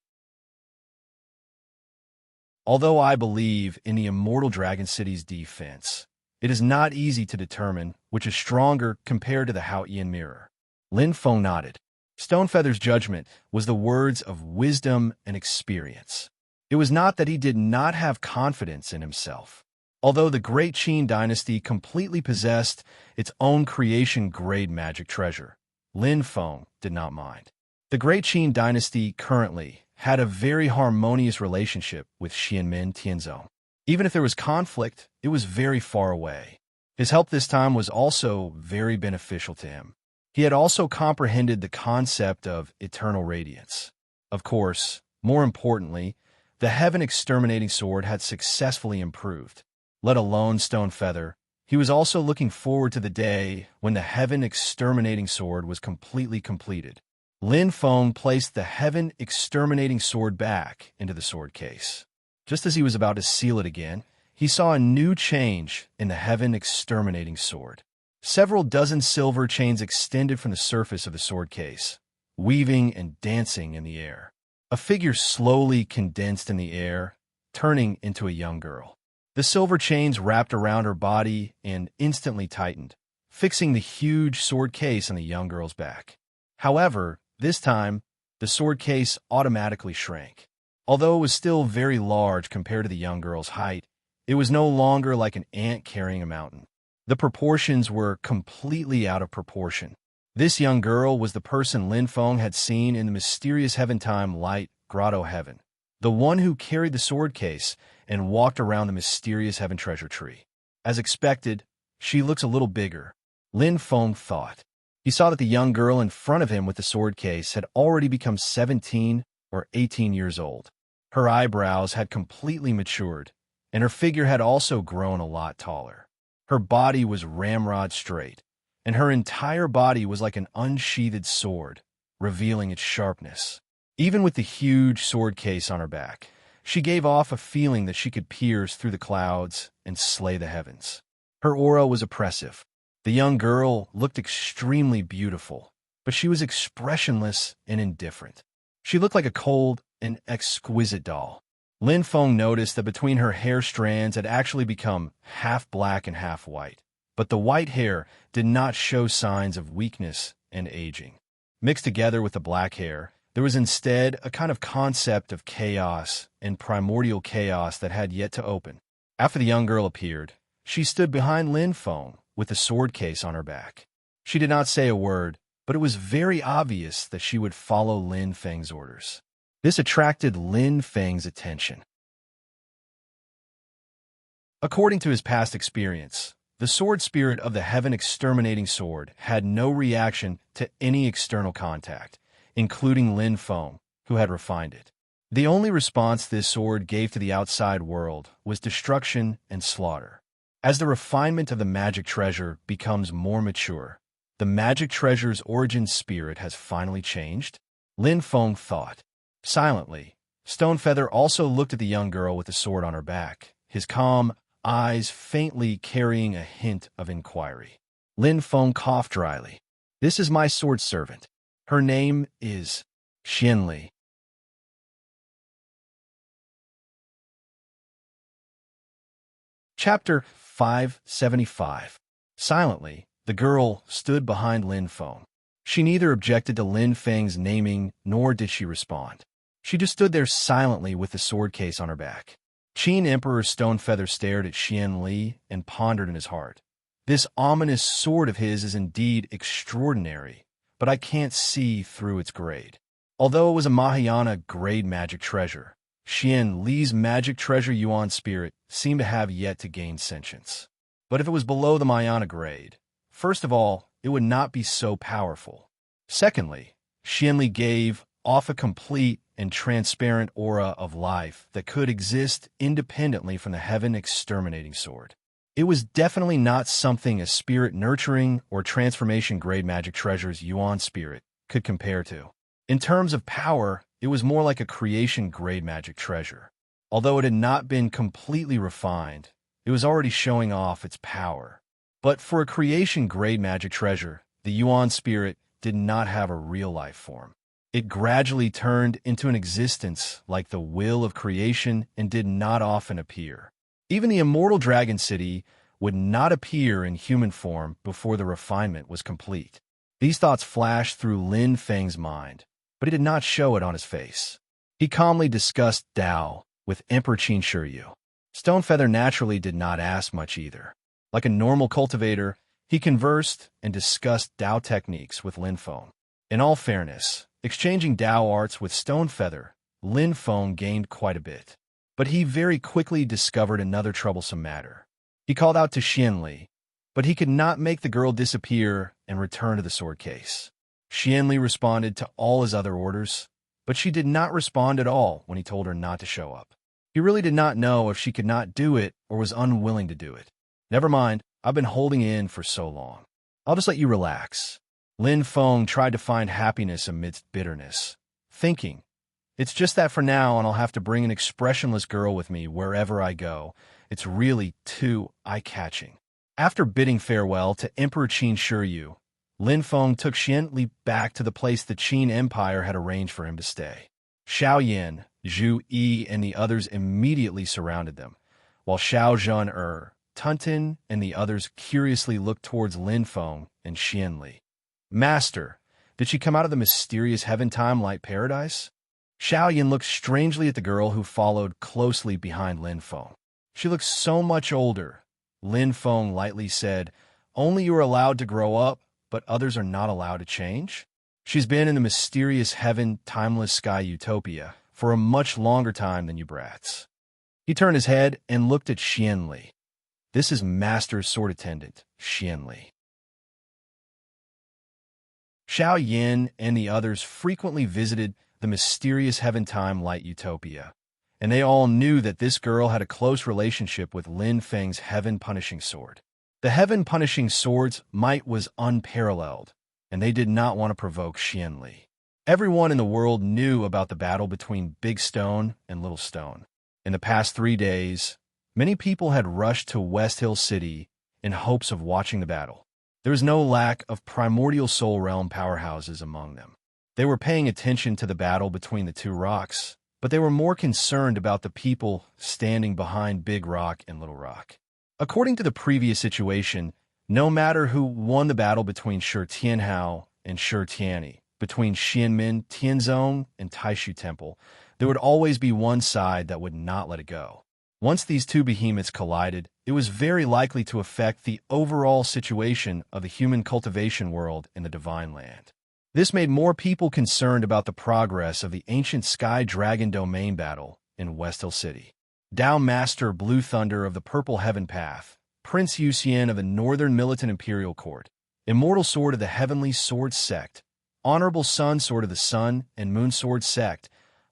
Although I believe in the immortal dragon city's defense, it is not easy to determine which is stronger compared to the Haotian mirror." Lin Feng nodded. Stonefeather's judgment was the words of wisdom and experience. It was not that he did not have confidence in himself. Although the great Qin dynasty completely possessed its own creation-grade magic treasure, Lin Feng did not mind. The great Qin dynasty currently had a very harmonious relationship with Xianmin Tianzong. Even if there was conflict, it was very far away. His help this time was also very beneficial to him. He had also comprehended the concept of eternal radiance. Of course, more importantly, the Heaven Exterminating Sword had successfully improved. Let alone Stone Feather, he was also looking forward to the day when the Heaven Exterminating Sword was completely completed. Lin Feng placed the Heaven Exterminating Sword back into the sword case. Just as he was about to seal it again, he saw a new change in the Heaven Exterminating Sword. Several dozen silver chains extended from the surface of the sword case, weaving and dancing in the air. A figure slowly condensed in the air, turning into a young girl. The silver chains wrapped around her body and instantly tightened, fixing the huge sword case on the young girl's back. However, this time, the sword case automatically shrank. Although it was still very large compared to the young girl's height, it was no longer like an ant carrying a mountain. The proportions were completely out of proportion. This young girl was the person Lin Feng had seen in the mysterious Heaven-Time Light Grotto Heaven, the one who carried the sword case and walked around the mysterious Heaven Treasure Tree. As expected, she looks a little bigger, Lin Feng thought. He saw that the young girl in front of him with the sword case had already become 17 or 18 years old. Her eyebrows had completely matured, and her figure had also grown a lot taller. Her body was ramrod straight, and her entire body was like an unsheathed sword, revealing its sharpness. Even with the huge sword case on her back, she gave off a feeling that she could pierce through the clouds and slay the heavens. Her aura was oppressive. The young girl looked extremely beautiful, but she was expressionless and indifferent. She looked like a cold and exquisite doll. Lin Feng noticed that between her hair strands had actually become half black and half white, but the white hair did not show signs of weakness and aging. Mixed together with the black hair, there was instead a kind of concept of chaos and primordial chaos that had yet to open. After the young girl appeared, she stood behind Lin Feng with a sword case on her back. She did not say a word, but it was very obvious that she would follow Lin Feng's orders. This attracted Lin Feng's attention. According to his past experience, the sword spirit of the Heaven Exterminating Sword had no reaction to any external contact, including Lin Feng, who had refined it. The only response this sword gave to the outside world was destruction and slaughter. As the refinement of the magic treasure becomes more mature, the magic treasure's origin spirit has finally changed, Lin Feng thought. Silently, Stone Feather also looked at the young girl with the sword on her back, his calm eyes faintly carrying a hint of inquiry. Lin Feng coughed dryly. "This is my sword servant. Her name is Xianli." Chapter 575. Silently, the girl stood behind Lin Feng. She neither objected to Lin Feng's naming nor did she respond. She just stood there silently with the sword case on her back. Qin Emperor Stone Feather stared at Xian Li and pondered in his heart. This ominous sword of his is indeed extraordinary, but I can't see through its grade. Although it was a Mahayana grade magic treasure, Xian Li's magic treasure Yuan spirit seemed to have yet to gain sentience. But if it was below the Mahayana grade, first of all, it would not be so powerful. Secondly, Xian Li gave off a complete and transparent aura of life that could exist independently from the Heaven Exterminating Sword. It was definitely not something a spirit-nurturing or transformation-grade magic treasure's Yuan spirit could compare to. In terms of power, it was more like a creation-grade magic treasure. Although it had not been completely refined, it was already showing off its power. But for a creation-grade magic treasure, the Yuan spirit did not have a real-life form. It gradually turned into an existence like the will of creation and did not often appear. Even the immortal Dragon City would not appear in human form before the refinement was complete. These thoughts flashed through Lin Feng's mind, but he did not show it on his face. He calmly discussed Tao with Emperor Qin Shiryu. Stone Feather naturally did not ask much either. Like a normal cultivator, he conversed and discussed Tao techniques with Lin Feng. In all fairness, exchanging Tao arts with Stone Feather Lin Feng gained quite a bit. But he very quickly discovered another troublesome matter. He called out to Xianli, but he could not make the girl disappear and return to the sword case. Xianli responded to all his other orders, but she did not respond at all when he told her not to show up. He really did not know if she could not do it or was unwilling to do it. Never mind, I've been holding in for so long. I'll just let you relax. Lin Feng tried to find happiness amidst bitterness, thinking, it's just that for now and I'll have to bring an expressionless girl with me wherever I go. It's really too eye-catching. After bidding farewell to Emperor Qin Shiryu, Lin Feng took Xianli back to the place the Qin Empire had arranged for him to stay. Xiao Yan, Zhu Yi, and the others immediately surrounded them, while Xiao Zhen Tuntin, and the others curiously looked towards Lin Feng and Xianli. Master, did she come out of the mysterious heaven-time light paradise? Xiao Yan looked strangely at the girl who followed closely behind Lin Feng. She looks so much older. Lin Feng lightly said, only you are allowed to grow up, but others are not allowed to change? She's been in the mysterious heaven, timeless sky utopia for a much longer time than you brats. He turned his head and looked at Xianli. This is Master's sword attendant, Xianli. Xiao Yan and the others frequently visited the mysterious heaven-time light utopia, and they all knew that this girl had a close relationship with Lin Feng's heaven-punishing sword. The heaven-punishing sword's might was unparalleled, and they did not want to provoke Xianli. Everyone in the world knew about the battle between Big Stone and Little Stone. In the past 3 days, many people had rushed to West Hill City in hopes of watching the battle. There was no lack of primordial soul realm powerhouses among them. They were paying attention to the battle between the two rocks, but they were more concerned about the people standing behind Big Rock and Little Rock. According to the previous situation, no matter who won the battle between Shi Tianhao and Shi Tianyi, between Xianmin, Tianzong, and Taishu Temple, there would always be one side that would not let it go. Once these two behemoths collided, it was very likely to affect the overall situation of the human cultivation world in the Divine Land. This made more people concerned about the progress of the ancient Sky Dragon Domain battle in West Hill City. Dao Master Blue Thunder of the Purple Heaven Path, Prince Yuxian of the Northern Militant Imperial Court, Immortal Sword of the Heavenly Sword Sect, Honorable Sun Sword of the Sun and Moon Sword Sect,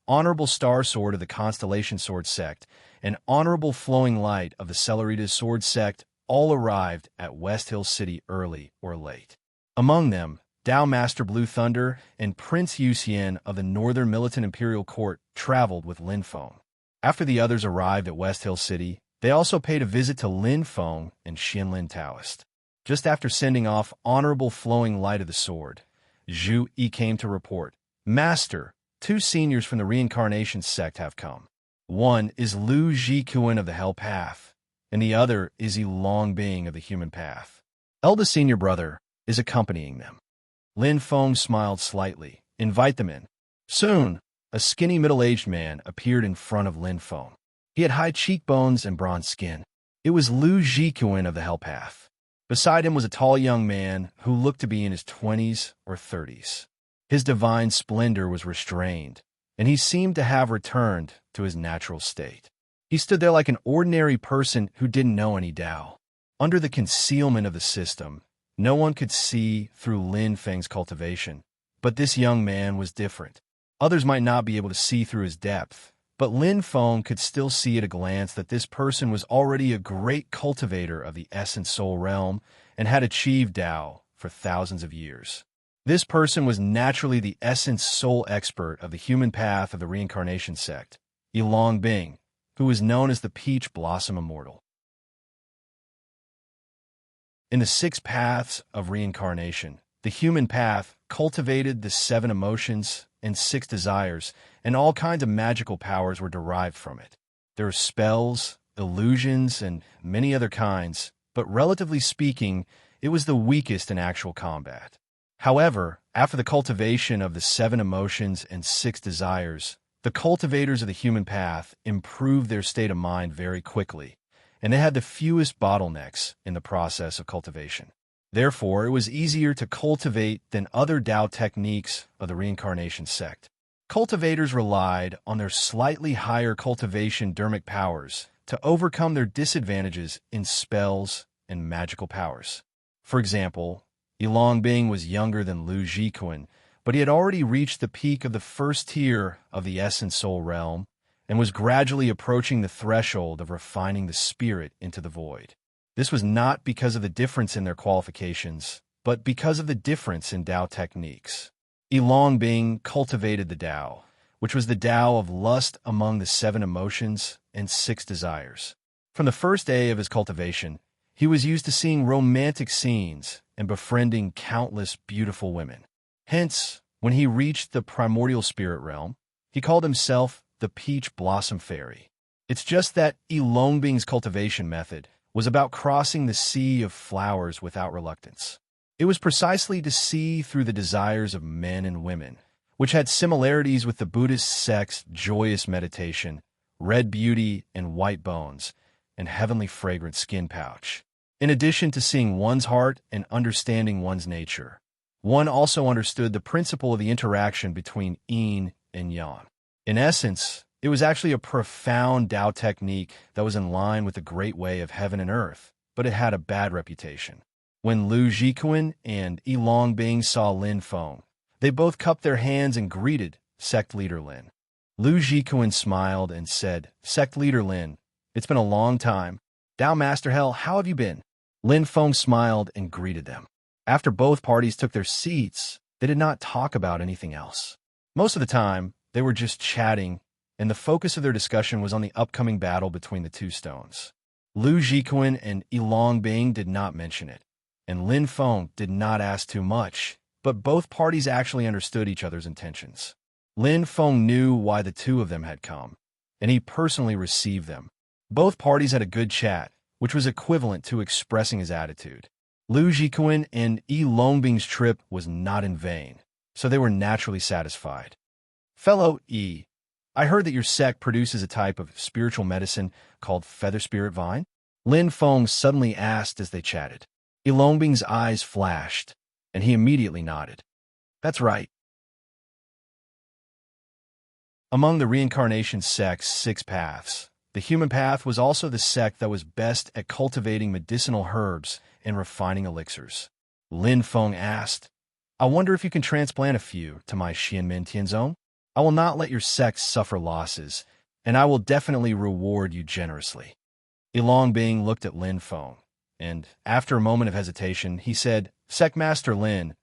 Honorable Star Sword of the Constellation Sword Sect, and Honorable Flowing Light of the Celeritas Sword Sect all arrived at West Hill City early or late. Among them, Dao Master Blue Thunder and Prince Yuxian of the Northern Militant Imperial Court traveled with Lin Feng. After the others arrived at West Hill City, they also paid a visit to Lin Feng and Xianlin Taoist. Just after sending off Honorable Flowing Light of the Sword, Zhu Yi came to report, Master, 2 seniors from the Reincarnation Sect have come. One is Lu Jikuan of the Hell Path, and the other is Long Bing of the Human Path. Eldest senior brother is accompanying them. Lin Feng smiled slightly. Invite them in. Soon, a skinny middle-aged man appeared in front of Lin Feng. He had high cheekbones and bronze skin. It was Lu Jikuan of the Hell Path. Beside him was a tall young man who looked to be in his 20s or 30s. His divine splendor was restrained, and he seemed to have returned to his natural state. He stood there like an ordinary person who didn't know any Tao. Under the concealment of the system, no one could see through Lin Feng's cultivation, but this young man was different. Others might not be able to see through his depth, but Lin Feng could still see at a glance that this person was already a great cultivator of the essence soul realm and had achieved Tao for thousands of years. This person was naturally the essence soul expert of the human path of the Reincarnation Sect, Long Bing, who was known as the Peach Blossom Immortal. In the 6 paths of reincarnation, the human path cultivated the 7 emotions and 6 desires, and all kinds of magical powers were derived from it. There are spells, illusions, and many other kinds, but relatively speaking, it was the weakest in actual combat. However, after the cultivation of the 7 emotions and 6 desires, the cultivators of the human path improved their state of mind very quickly, and they had the fewest bottlenecks in the process of cultivation. Therefore, it was easier to cultivate than other Tao techniques of the Reincarnation Sect. Cultivators relied on their slightly higher cultivation dermic powers to overcome their disadvantages in spells and magical powers. For example, Yilong Bing was younger than Lu Jiquan, but he had already reached the peak of the first tier of the Essence Soul realm and was gradually approaching the threshold of refining the spirit into the void. This was not because of the difference in their qualifications, but because of the difference in Tao techniques. Yilong Bing cultivated the Tao, which was the Tao of lust among the 7 emotions and 6 desires. From the first day of his cultivation, he was used to seeing romantic scenes and befriending countless beautiful women. Hence, when he reached the primordial spirit realm, he called himself the Peach Blossom Fairy. It's just that Yilong Bing's cultivation method was about crossing the sea of flowers without reluctance. It was precisely to see through the desires of men and women, which had similarities with the Buddhist sect's joyous meditation, red beauty and white bones, and heavenly fragrant skin pouch. In addition to seeing one's heart and understanding one's nature, one also understood the principle of the interaction between yin and yang. In essence, it was actually a profound Tao technique that was in line with the great way of heaven and earth, but it had a bad reputation. When Lu Jiquan and Yilong Bing saw Lin Feng, they both cupped their hands and greeted sect leader Lin. Lu Jiquan smiled and said, "Sect leader Lin, it's been a long time. Tao Master Hell, how have you been?" Lin Feng smiled and greeted them. After both parties took their seats, they did not talk about anything else. Most of the time, they were just chatting, and the focus of their discussion was on the upcoming battle between the 2 stones. Lu Jiquan and Yilong Bing did not mention it, and Lin Feng did not ask too much, but both parties actually understood each other's intentions. Lin Feng knew why the 2 of them had come, and he personally received them. Both parties had a good chat, which was equivalent to expressing his attitude. Lu Jiquan and Yilong Bing's trip was not in vain, so they were naturally satisfied. "Fellow E, I heard that your sect produces a type of spiritual medicine called feather spirit vine?" Lin Feng suddenly asked as they chatted. Yilong Bing's eyes flashed, and he immediately nodded. "That's right." Among the reincarnation sect's 6 paths, the human path was also the sect that was best at cultivating medicinal herbs and refining elixirs. Lin Feng asked, "I wonder if you can transplant a few to my Xianmen Tianzong? I will not let your sect suffer losses, and I will definitely reward you generously." Yilong Bing looked at Lin Feng, and after a moment of hesitation, he said, "Sect Master Lin,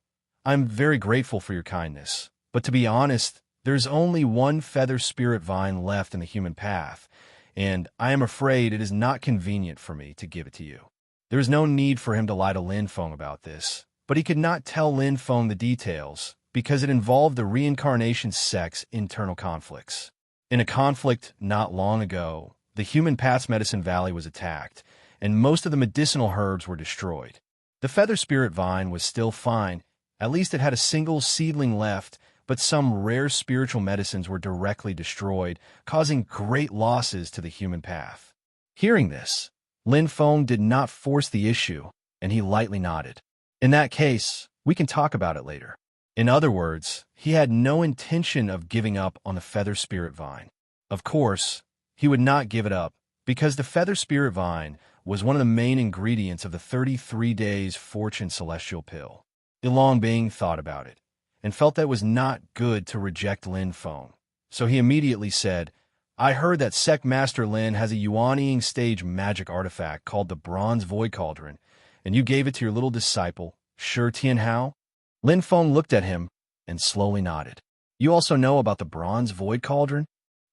I'm very grateful for your kindness, but to be honest, there's only 1 feather spirit vine left in the human path, and I am afraid it is not convenient for me to give it to you." There was no need for him to lie to Lin Feng about this, but he could not tell Lin Feng the details because it involved the reincarnation sect's internal conflicts. In a conflict not long ago, the human path's medicine valley was attacked, and most of the medicinal herbs were destroyed. The feather spirit vine was still fine, at least it had a single seedling left, but some rare spiritual medicines were directly destroyed, causing great losses to the human path. Hearing this, Lin Feng did not force the issue, and he lightly nodded. "In that case, we can talk about it later." In other words, he had no intention of giving up on the feather spirit vine. Of course, he would not give it up, because the feather spirit vine was one of the main ingredients of the 33 Days Fortune Celestial Pill. Yilong Bing thought about it, and felt that it was not good to reject Lin Feng, so he immediately said, "I heard that Sect Master Lin has a Yuanying stage magic artifact called the Bronze Void Cauldron, and you gave it to your little disciple, Shi Tianhao?" Lin Feng looked at him and slowly nodded. "You also know about the Bronze Void Cauldron?"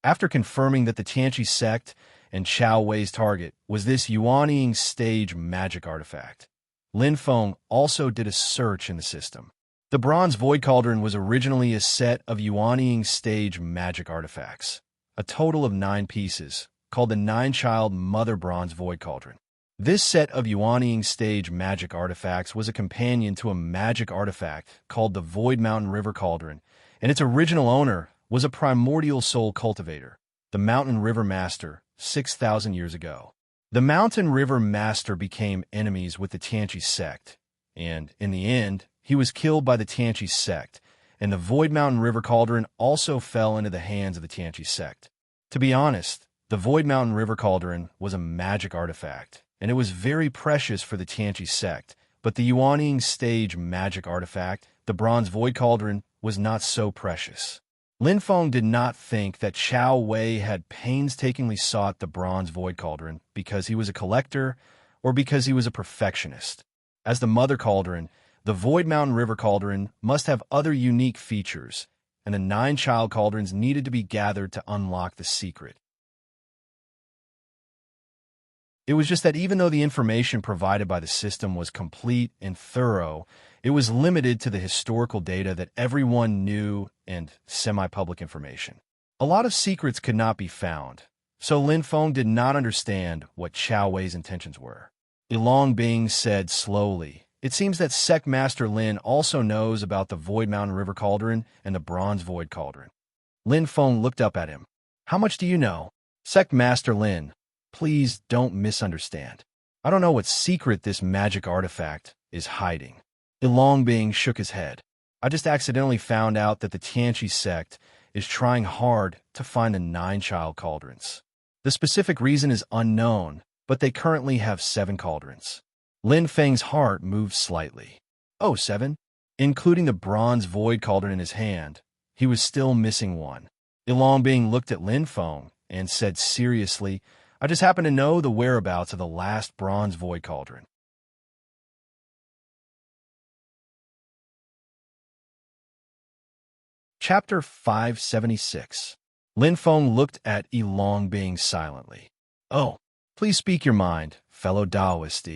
After confirming that the Tianqi sect and Chao Wei's target was this Yuanying stage magic artifact, Lin Feng also did a search in the system. The Bronze Void Cauldron was originally a set of Yuanying stage magic artifacts, a total of 9 pieces, called the 9-Child Mother Bronze Void Cauldron. This set of Yuanying stage magic artifacts was a companion to a magic artifact called the Void Mountain River Cauldron, and its original owner was a primordial soul cultivator, the Mountain River Master, 6,000 years ago. The Mountain River Master became enemies with the Tianqi sect, and, in the end, he was killed by the Tianqi sect, and the Void Mountain River Cauldron also fell into the hands of the Tianqi sect. To be honest, the Void Mountain River Cauldron was a magic artifact, and it was very precious for the Tianqi sect, but the Yuanying stage magic artifact, the Bronze Void Cauldron, was not so precious. Lin Feng did not think that Chao Wei had painstakingly sought the Bronze Void Cauldron because he was a collector or because he was a perfectionist. As the Mother Cauldron, the Void Mountain River Cauldron must have other unique features, and the 9 child cauldrons needed to be gathered to unlock the secret. It was just that even though the information provided by the system was complete and thorough, it was limited to the historical data that everyone knew and semi-public information. A lot of secrets could not be found, so Lin Feng did not understand what Chao Wei's intentions were. Ilong Bing said slowly, "It seems that Sect Master Lin also knows about the Void Mountain River Cauldron and the Bronze Void Cauldron." Lin Feng looked up at him. "How much do you know?" "Sect Master Lin, please don't misunderstand. I don't know what secret this magic artifact is hiding." Ilong Bing shook his head. "I just accidentally found out that the Tianqi sect is trying hard to find the 9 child cauldrons. The specific reason is unknown, but they currently have 7 cauldrons." Lin Feng's heart moved slightly. "Oh, 7? Including the Bronze Void Cauldron in his hand, he was still missing one." Ilong Bing looked at Lin Feng and said seriously, "I just happen to know the whereabouts of the last Bronze Void Cauldron." Chapter 576. Lin Feng looked at Ilong Bing silently. "Oh, please speak your mind, fellow Taoist.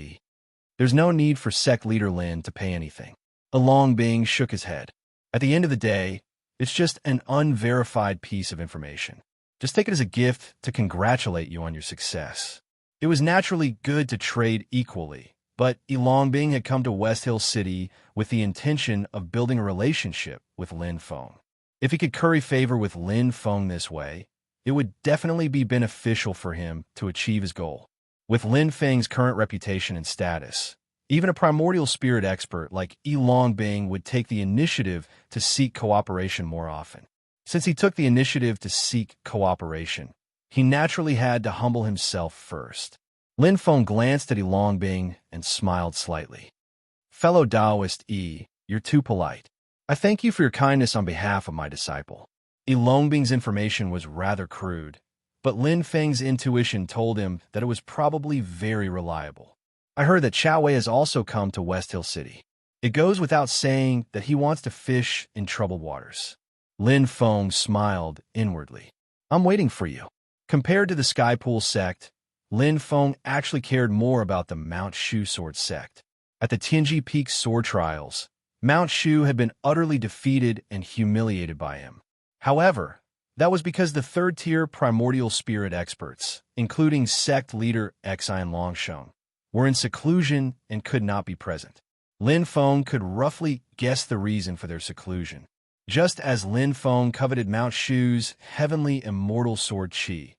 There's no need for sect leader Lin to pay anything." Ilong Bing shook his head. "At the end of the day, it's just an unverified piece of information. Just take it as a gift to congratulate you on your success." It was naturally good to trade equally, but Ilong Bing had come to West Hill City with the intention of building a relationship with Lin Feng. If he could curry favor with Lin Feng this way, it would definitely be beneficial for him to achieve his goal. With Lin Feng's current reputation and status, even a primordial spirit expert like Ilong Bing would take the initiative to seek cooperation more often. Since he took the initiative to seek cooperation, he naturally had to humble himself first. Lin Feng glanced at Ilong Bing and smiled slightly. "Fellow Taoist you're too polite. I thank you for your kindness on behalf of my disciple." Ilong Bing's information was rather crude, but Lin Feng's intuition told him that it was probably very reliable. "I heard that Chao Wei has also come to West Hill City. It goes without saying that he wants to fish in troubled waters." Lin Feng smiled inwardly. "I'm waiting for you." Compared to the Sky Pool sect, Lin Feng actually cared more about the Mount Shu sword sect. At the Tianji Peak sword trials, Mount Shu had been utterly defeated and humiliated by him. However, that was because the third-tier primordial spirit experts, including sect leader Xian Longsheng, were in seclusion and could not be present. Lin Feng could roughly guess the reason for their seclusion. Just as Lin Feng coveted Mount Shu's heavenly immortal sword Qi,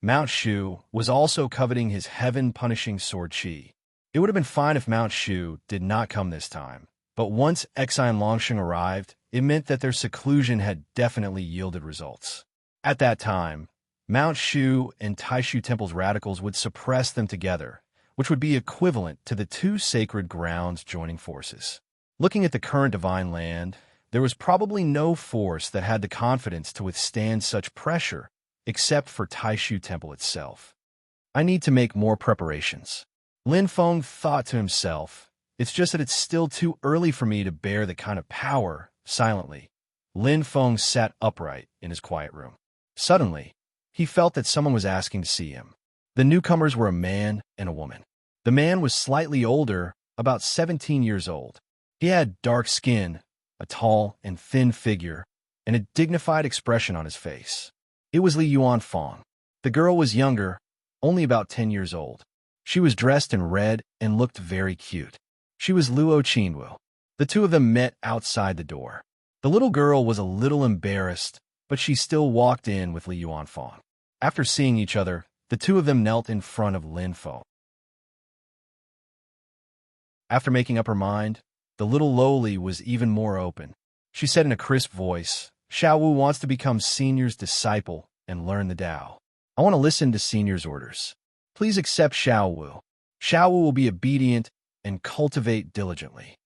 Mount Shu was also coveting his heaven-punishing sword Qi. It would have been fine if Mount Shu did not come this time, but once Xian Longsheng arrived, it meant that their seclusion had definitely yielded results. At that time, Mount Shu and Taishu Temple's radicals would suppress them together, which would be equivalent to the 2 sacred grounds joining forces. Looking at the current divine land, there was probably no force that had the confidence to withstand such pressure, except for Taishu Temple itself. "I need to make more preparations." Lin Feng thought to himself, "It's just that it's still too early for me to bear the kind of power." Silently, Lin Feng sat upright in his quiet room. Suddenly, he felt that someone was asking to see him. The newcomers were a man and a woman. The man was slightly older, about 17 years old. He had dark skin, a tall and thin figure, and a dignified expression on his face. It was Li Yuanfang. The girl was younger, only about 10 years old. She was dressed in red and looked very cute. She was Luo Qinwu. The two of them met outside the door. The little girl was a little embarrassed, but she still walked in with Li Yuanfang. After seeing each other, the two of them knelt in front of Lin Feng. After making up her mind, the little lowly was even more open. she said in a crisp voice. Xiao Wu wants to become Senior's disciple and learn the Tao. I want to listen to Senior's orders. Please accept Xiao Wu. Xiao Wu will be obedient and cultivate diligently.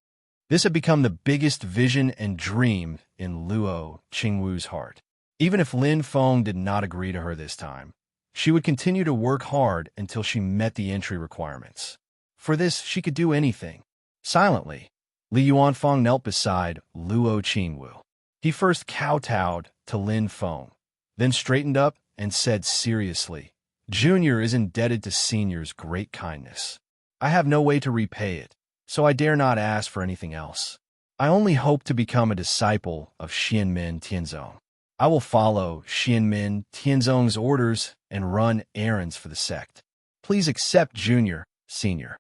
This had become the biggest vision and dream in Luo Qingwu's heart. Even if Lin Feng did not agree to her this time, she would continue to work hard until she met the entry requirements. For this, she could do anything. Silently, Li Yuanfeng knelt beside Luo Qingwu. He first kowtowed to Lin Feng, then straightened up and said seriously, Junior is indebted to Senior's great kindness. I have no way to repay it, so I dare not ask for anything else. I only hope to become a disciple of Xianmin Tianzong. I will follow Xianmin Tianzong's orders and run errands for the sect. Please accept Junior, Senior.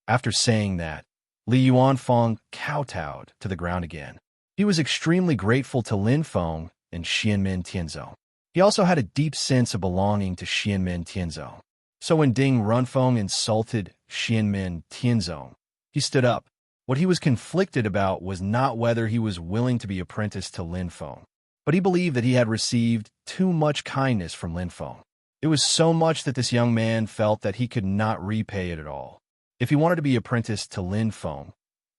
After saying that, Li Yuanfeng kowtowed to the ground again. He was extremely grateful to Lin Feng and Xianmin Tianzong. He also had a deep sense of belonging to Xianmin Tianzong. So when Ding Runfeng insulted Xianmin Tianzong, he stood up. What he was conflicted about was not whether he was willing to be apprenticed to Lin Feng, but he believed that he had received too much kindness from Lin Feng. It was so much that this young man felt that he could not repay it at all. If he wanted to be apprenticed to Lin Feng,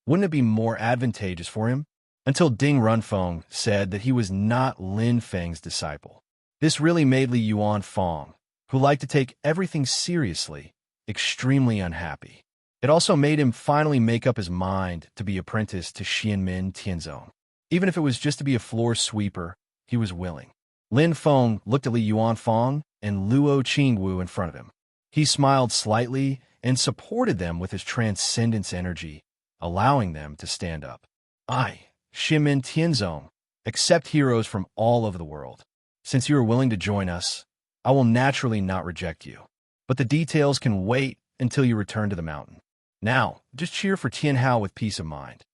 wouldn't it be more advantageous for him? Until Ding Runfeng said that he was not Lin Feng's disciple. This really made Li Yuanfeng, who liked to take everything seriously, extremely unhappy. It also made him finally make up his mind to be apprenticed to Xianmin Tianzong. Even if it was just to be a floor sweeper, he was willing. Lin Feng looked at Li Yuanfeng and Luo Qingwu in front of him. He smiled slightly and supported them with his transcendence energy, allowing them to stand up. I, Xianmin Tianzong, accept heroes from all over the world. Since you are willing to join us, I will naturally not reject you. But the details can wait until you return to the mountain. Now, just cheer for Tianhao with peace of mind.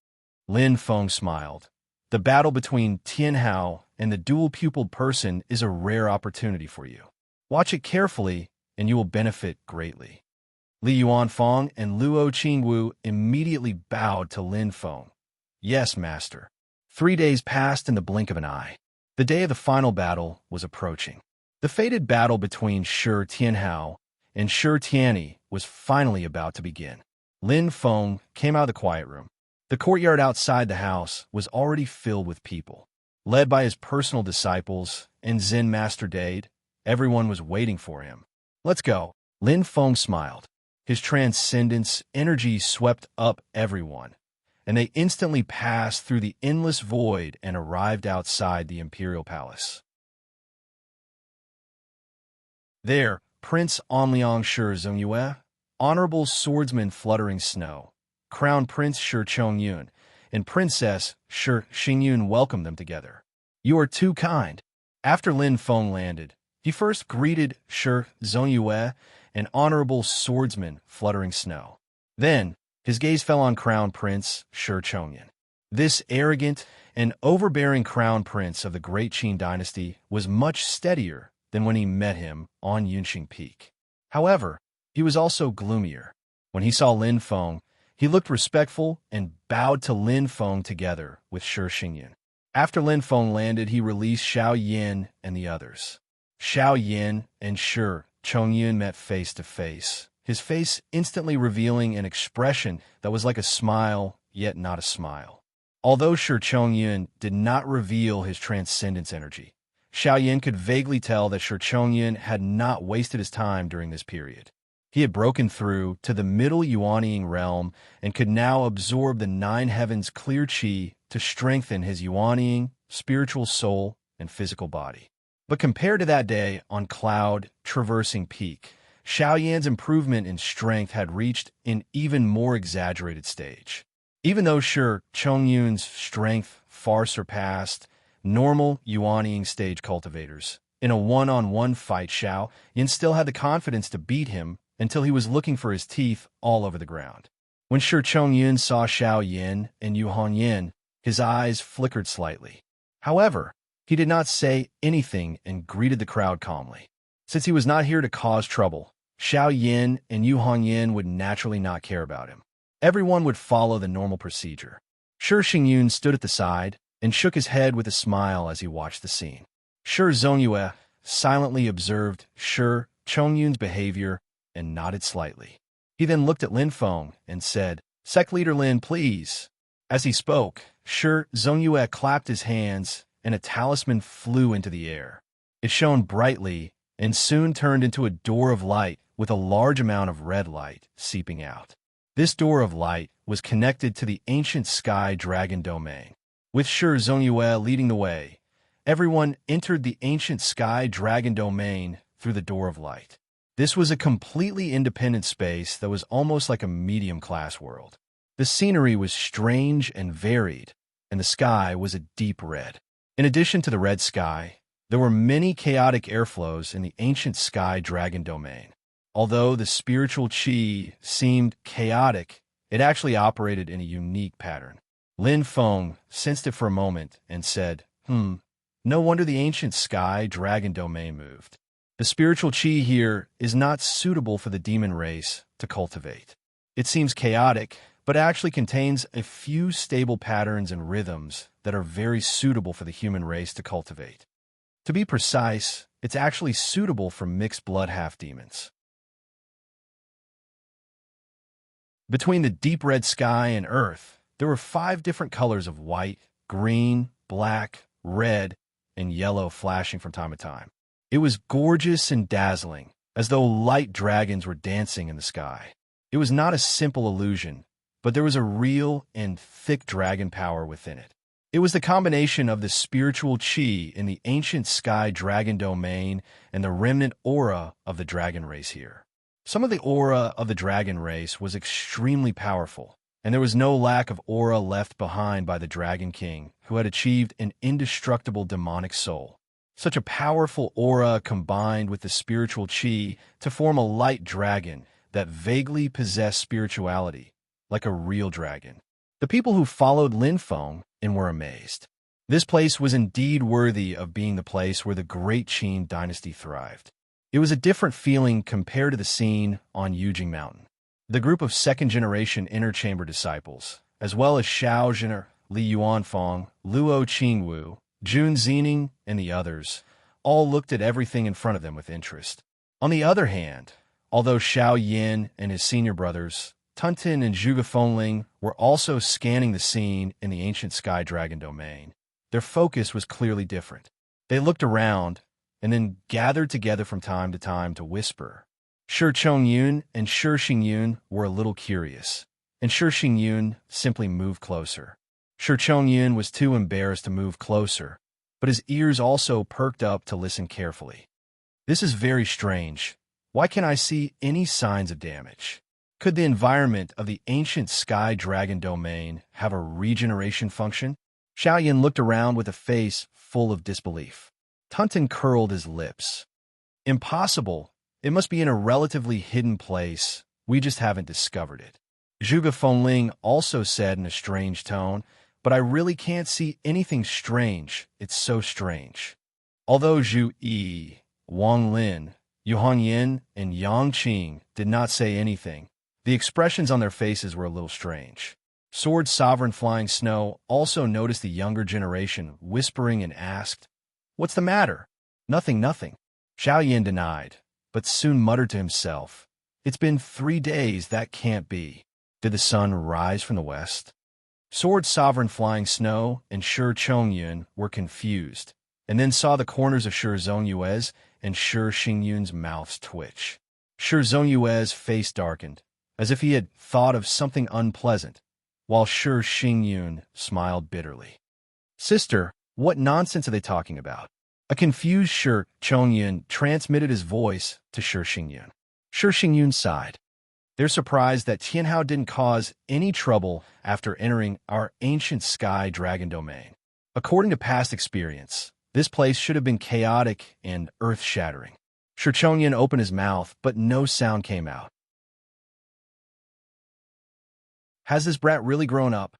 Lin Feng smiled. The battle between Tianhao and the dual-pupiled person is a rare opportunity for you. Watch it carefully, and you will benefit greatly. Li Yuanfeng and Luo Qingwu immediately bowed to Lin Feng. Yes, master. 3 days passed in the blink of an eye. The day of the final battle was approaching. The fated battle between Shi Tianhao and Shi Tianyi was finally about to begin. Lin Feng came out of the quiet room. The courtyard outside the house was already filled with people. Led by his personal disciples and Zen Master Dade, everyone was waiting for him. Let's go. Lin Feng smiled. His transcendence energy swept up everyone, and they instantly passed through the endless void and arrived outside the imperial palace. There, Prince Anliang Shi Zhengyue, Honorable Swordsman Fluttering Snow, Crown Prince Shi Chongyun, and Princess Shi Xingyun welcomed them together. You are too kind. After Lin Feng landed, he first greeted Shi Zhengyue and Honorable Swordsman Fluttering Snow. Then, his gaze fell on Crown Prince Shi Chongyun. This arrogant and overbearing Crown Prince of the Great Qin dynasty was much steadier than when he met him on Yunqing Peak. However, he was also gloomier. When he saw Lin Feng, he looked respectful and bowed to Lin Feng together with Shi Xingyun. After Lin Feng landed, he released Xiao Yin and the others. Xiao Yin and Shi Chongyun met face to face, his face instantly revealing an expression that was like a smile, yet not a smile. Although Shi Chongyun did not reveal his transcendence energy, Xiao Yin could vaguely tell that Shi Chongyun had not wasted his time during this period. He had broken through to the middle Yuanying realm and could now absorb the nine heavens' clear qi to strengthen his Yuanying, spiritual soul, and physical body. But compared to that day on Cloud Traversing Peak, Xiao Yan's improvement in strength had reached an even more exaggerated stage. Even though Shi Chongyun's strength far surpassed normal Yuanying stage cultivators, in a one-on-one fight Xiao Yan still had the confidence to beat him until he was looking for his teeth all over the ground. When Shi Chongyun saw Xiao Yan and Yu Hongyan, his eyes flickered slightly. However, he did not say anything and greeted the crowd calmly. Since he was not here to cause trouble, Xiao Yan and Yu Hongyan would naturally not care about him. Everyone would follow the normal procedure. Shi Xingyun stood at the side and shook his head with a smile as he watched the scene. Shi Zongyue silently observed Shi Chongyun's behavior and nodded slightly. He then looked at Lin Feng and said, "Sect Leader Lin, please." As he spoke, Shi Zongyue clapped his hands and a talisman flew into the air. It shone brightly and soon turned into a door of light with a large amount of red light seeping out. This door of light was connected to the ancient sky dragon domain. With Shi Zongyue leading the way, everyone entered the ancient sky dragon domain through the door of light. This was a completely independent space that was almost like a medium-class world. The scenery was strange and varied, and the sky was a deep red. In addition to the red sky, there were many chaotic airflows in the ancient sky dragon domain. Although the spiritual qi seemed chaotic, it actually operated in a unique pattern. Lin Feng sensed it for a moment and said, no wonder the ancient sky dragon domain moved. The spiritual qi here is not suitable for the demon race to cultivate. It seems chaotic, but actually contains a few stable patterns and rhythms that are very suitable for the human race to cultivate. To be precise, it's actually suitable for mixed blood half-demons. Between the deep red sky and earth, there were 5 different colors of white, green, black, red, and yellow flashing from time to time. It was gorgeous and dazzling, as though light dragons were dancing in the sky. It was not a simple illusion, but there was a real and thick dragon power within it. It was the combination of the spiritual qi in the ancient sky dragon domain and the remnant aura of the dragon race here. Some of the aura of the dragon race was extremely powerful, and there was no lack of aura left behind by the Dragon King, who had achieved an indestructible demonic soul. Such a powerful aura combined with the spiritual qi to form a light dragon that vaguely possessed spirituality, like a real dragon. The people who followed Lin Feng and were amazed. This place was indeed worthy of being the place where the great Qin dynasty thrived. It was a different feeling compared to the scene on Yujing Mountain. The group of second-generation inner chamber disciples, as well as Xiao Zhener, Li Yuanfang, Luo Qingwu, Jun Zining, and the others, all looked at everything in front of them with interest. On the other hand, although Xiao Yin and his senior brothers, Tuntin and Zhuge Fengling, were also scanning the scene in the ancient sky dragon domain, their focus was clearly different. They looked around and then gathered together from time to time to whisper. Shi Chongyun and Shi Xingyun were a little curious, and Shi Xingyun simply moved closer. Shi Chongyun was too embarrassed to move closer, but his ears also perked up to listen carefully. This is very strange. Why can't I see any signs of damage? Could the environment of the ancient sky dragon domain have a regeneration function? Xiaoyan looked around with a face full of disbelief. Tuntin curled his lips. Impossible. It must be in a relatively hidden place. We just haven't discovered it. Zhuge Fengling also said in a strange tone, but I really can't see anything strange. It's so strange. Although Zhu Yi, Wang Lin, Yuan Yin, and Yang Qing did not say anything, the expressions on their faces were a little strange. Sword Sovereign Flying Snow also noticed the younger generation whispering and asked, "What's the matter?" Nothing. Xiao Yin denied, but soon muttered to himself, "It's been 3 days, that can't be. Did the sun rise from the west?" Sword Sovereign Flying Snow and Shi Chongyun were confused, and then saw the corners of Shi Zongyue's and Shi Xingyun's mouths twitch. Shi Zongyue's face darkened, as if he had thought of something unpleasant, while Shi Xingyun smiled bitterly. "Sister, what nonsense are they talking about?" A confused Shi Chongyun transmitted his voice to Shi Xingyun. Shi Xingyun sighed. They're surprised that Tianhao didn't cause any trouble after entering our ancient sky dragon domain. According to past experience, this place should have been chaotic and earth-shattering. Shi Chongyun opened his mouth, but no sound came out. Has this brat really grown up?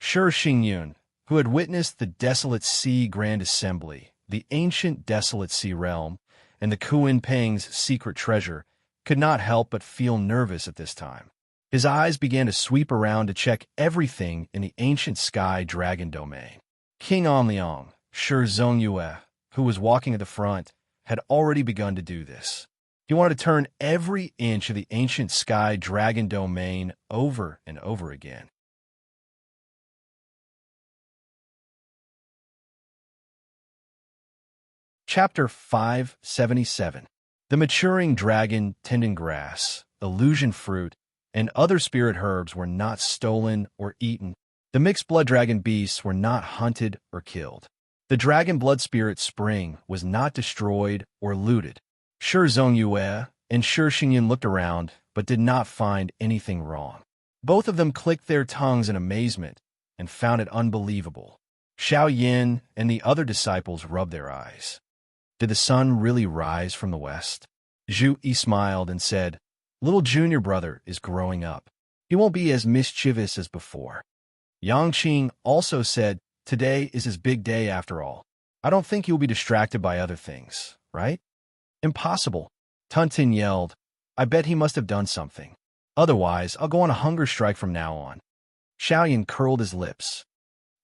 Shi Xingyun, who had witnessed the Desolate Sea Grand Assembly, the ancient Desolate Sea Realm, and the Kuan Peng's secret treasure, could not help but feel nervous at this time. His eyes began to sweep around to check everything in the ancient sky dragon domain. King Anliang, Shi Zhongyue, who was walking at the front, had already begun to do this. He wanted to turn every inch of the ancient sky dragon domain over and over again. Chapter 577. The maturing dragon tending grass, illusion fruit, and other spirit herbs were not stolen or eaten. The mixed blood dragon beasts were not hunted or killed. The dragon blood spirit spring was not destroyed or looted. Shi Zhongyue and Shi Xingyin looked around, but did not find anything wrong. Both of them clicked their tongues in amazement and found it unbelievable. Xiao Yin and the other disciples rubbed their eyes. Did the sun really rise from the west? Zhu Yi smiled and said, "Little junior brother is growing up. He won't be as mischievous as before." Yang Qing also said, "Today is his big day after all. I don't think he'll be distracted by other things, right?" "Impossible," Tun Tin yelled. "I bet he must have done something. Otherwise, I'll go on a hunger strike from now on." Xiaoyan curled his lips.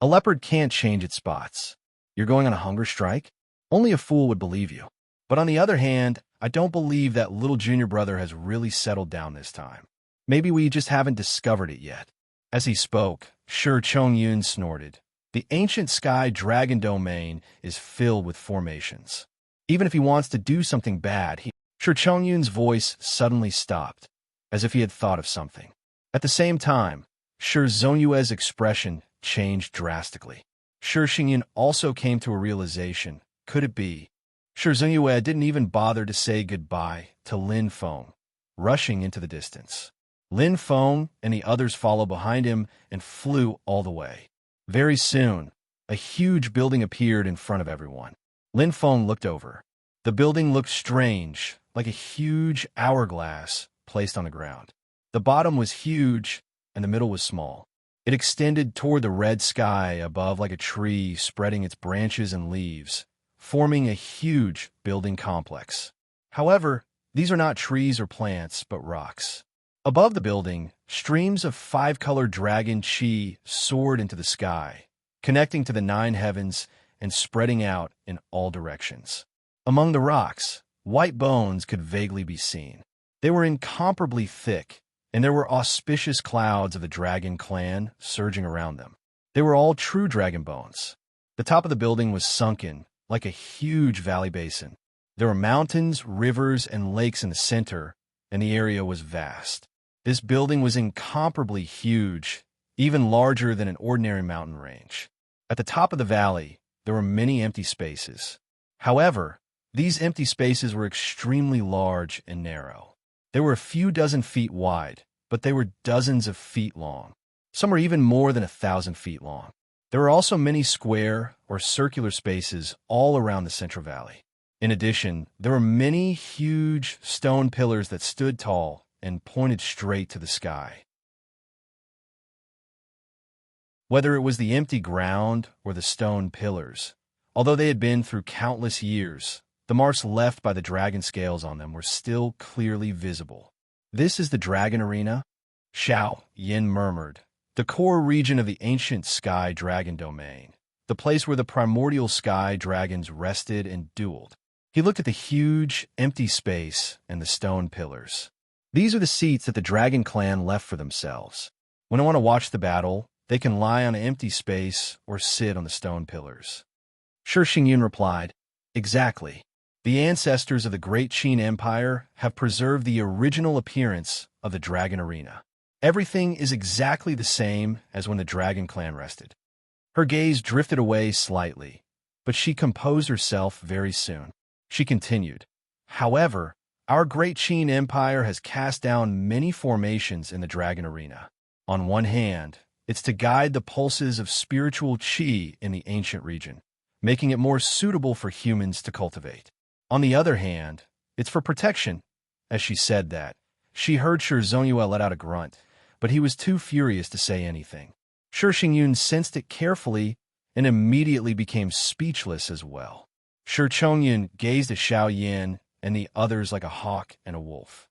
"A leopard can't change its spots. You're going on a hunger strike? Only a fool would believe you. But on the other hand, I don't believe that little junior brother has really settled down this time. Maybe we just haven't discovered it yet." As he spoke, Shi Chongyun snorted. The ancient sky dragon domain is filled with formations. Even if he wants to do something bad, Shi Chongyun's voice suddenly stopped, as if he had thought of something. At the same time, Shi Zhonyue's expression changed drastically. Shi Xingyin also came to a realization. Could it be? Shi Zhonyue didn't even bother to say goodbye to Lin Feng, rushing into the distance. Lin Feng and the others followed behind him and flew all the way. Very soon, a huge building appeared in front of everyone. Lin Feng looked over. The building looked strange, like a huge hourglass placed on the ground. The bottom was huge, and the middle was small. It extended toward the red sky above like a tree spreading its branches and leaves, forming a huge building complex. However, these are not trees or plants, but rocks. Above the building, streams of five-colored dragon chi soared into the sky, connecting to the nine heavens and spreading out in all directions. Among the rocks, white bones could vaguely be seen. They were incomparably thick, and there were auspicious clouds of the dragon clan surging around them. They were all true dragon bones. The top of the building was sunken, like a huge valley basin. There were mountains, rivers, and lakes in the center, and the area was vast. This building was incomparably huge, even larger than an ordinary mountain range. At the top of the valley, there were many empty spaces. However, these empty spaces were extremely large and narrow. They were a few dozen feet wide, but they were dozens of feet long. Some were even more than 1,000 feet long. There were also many square or circular spaces all around the central valley. In addition, there were many huge stone pillars that stood tall and pointed straight to the sky. Whether it was the empty ground or the stone pillars, although they had been through countless years, the marks left by the dragon scales on them were still clearly visible. "This is the dragon arena?" Xiao Yin murmured. The core region of the ancient sky dragon domain, the place where the primordial sky dragons rested and dueled. He looked at the huge, empty space and the stone pillars. These are the seats that the dragon clan left for themselves. When they want to watch the battle, they can lie on an empty space or sit on the stone pillars. Shi Xingyin replied, "Exactly. The ancestors of the great Qin Empire have preserved the original appearance of the dragon arena. Everything is exactly the same as when the dragon clan rested." Her gaze drifted away slightly, but she composed herself very soon. She continued, "However, our great Qin Empire has cast down many formations in the dragon arena. On one hand, it's to guide the pulses of spiritual qi in the ancient region, making it more suitable for humans to cultivate. On the other hand, it's for protection." As she said that, she heard Shi Zhonyue let out a grunt, but he was too furious to say anything. Shi Xingyun sensed it carefully and immediately became speechless as well. Shi Chongyun gazed at Xiao Yin and the others like a hawk and a wolf.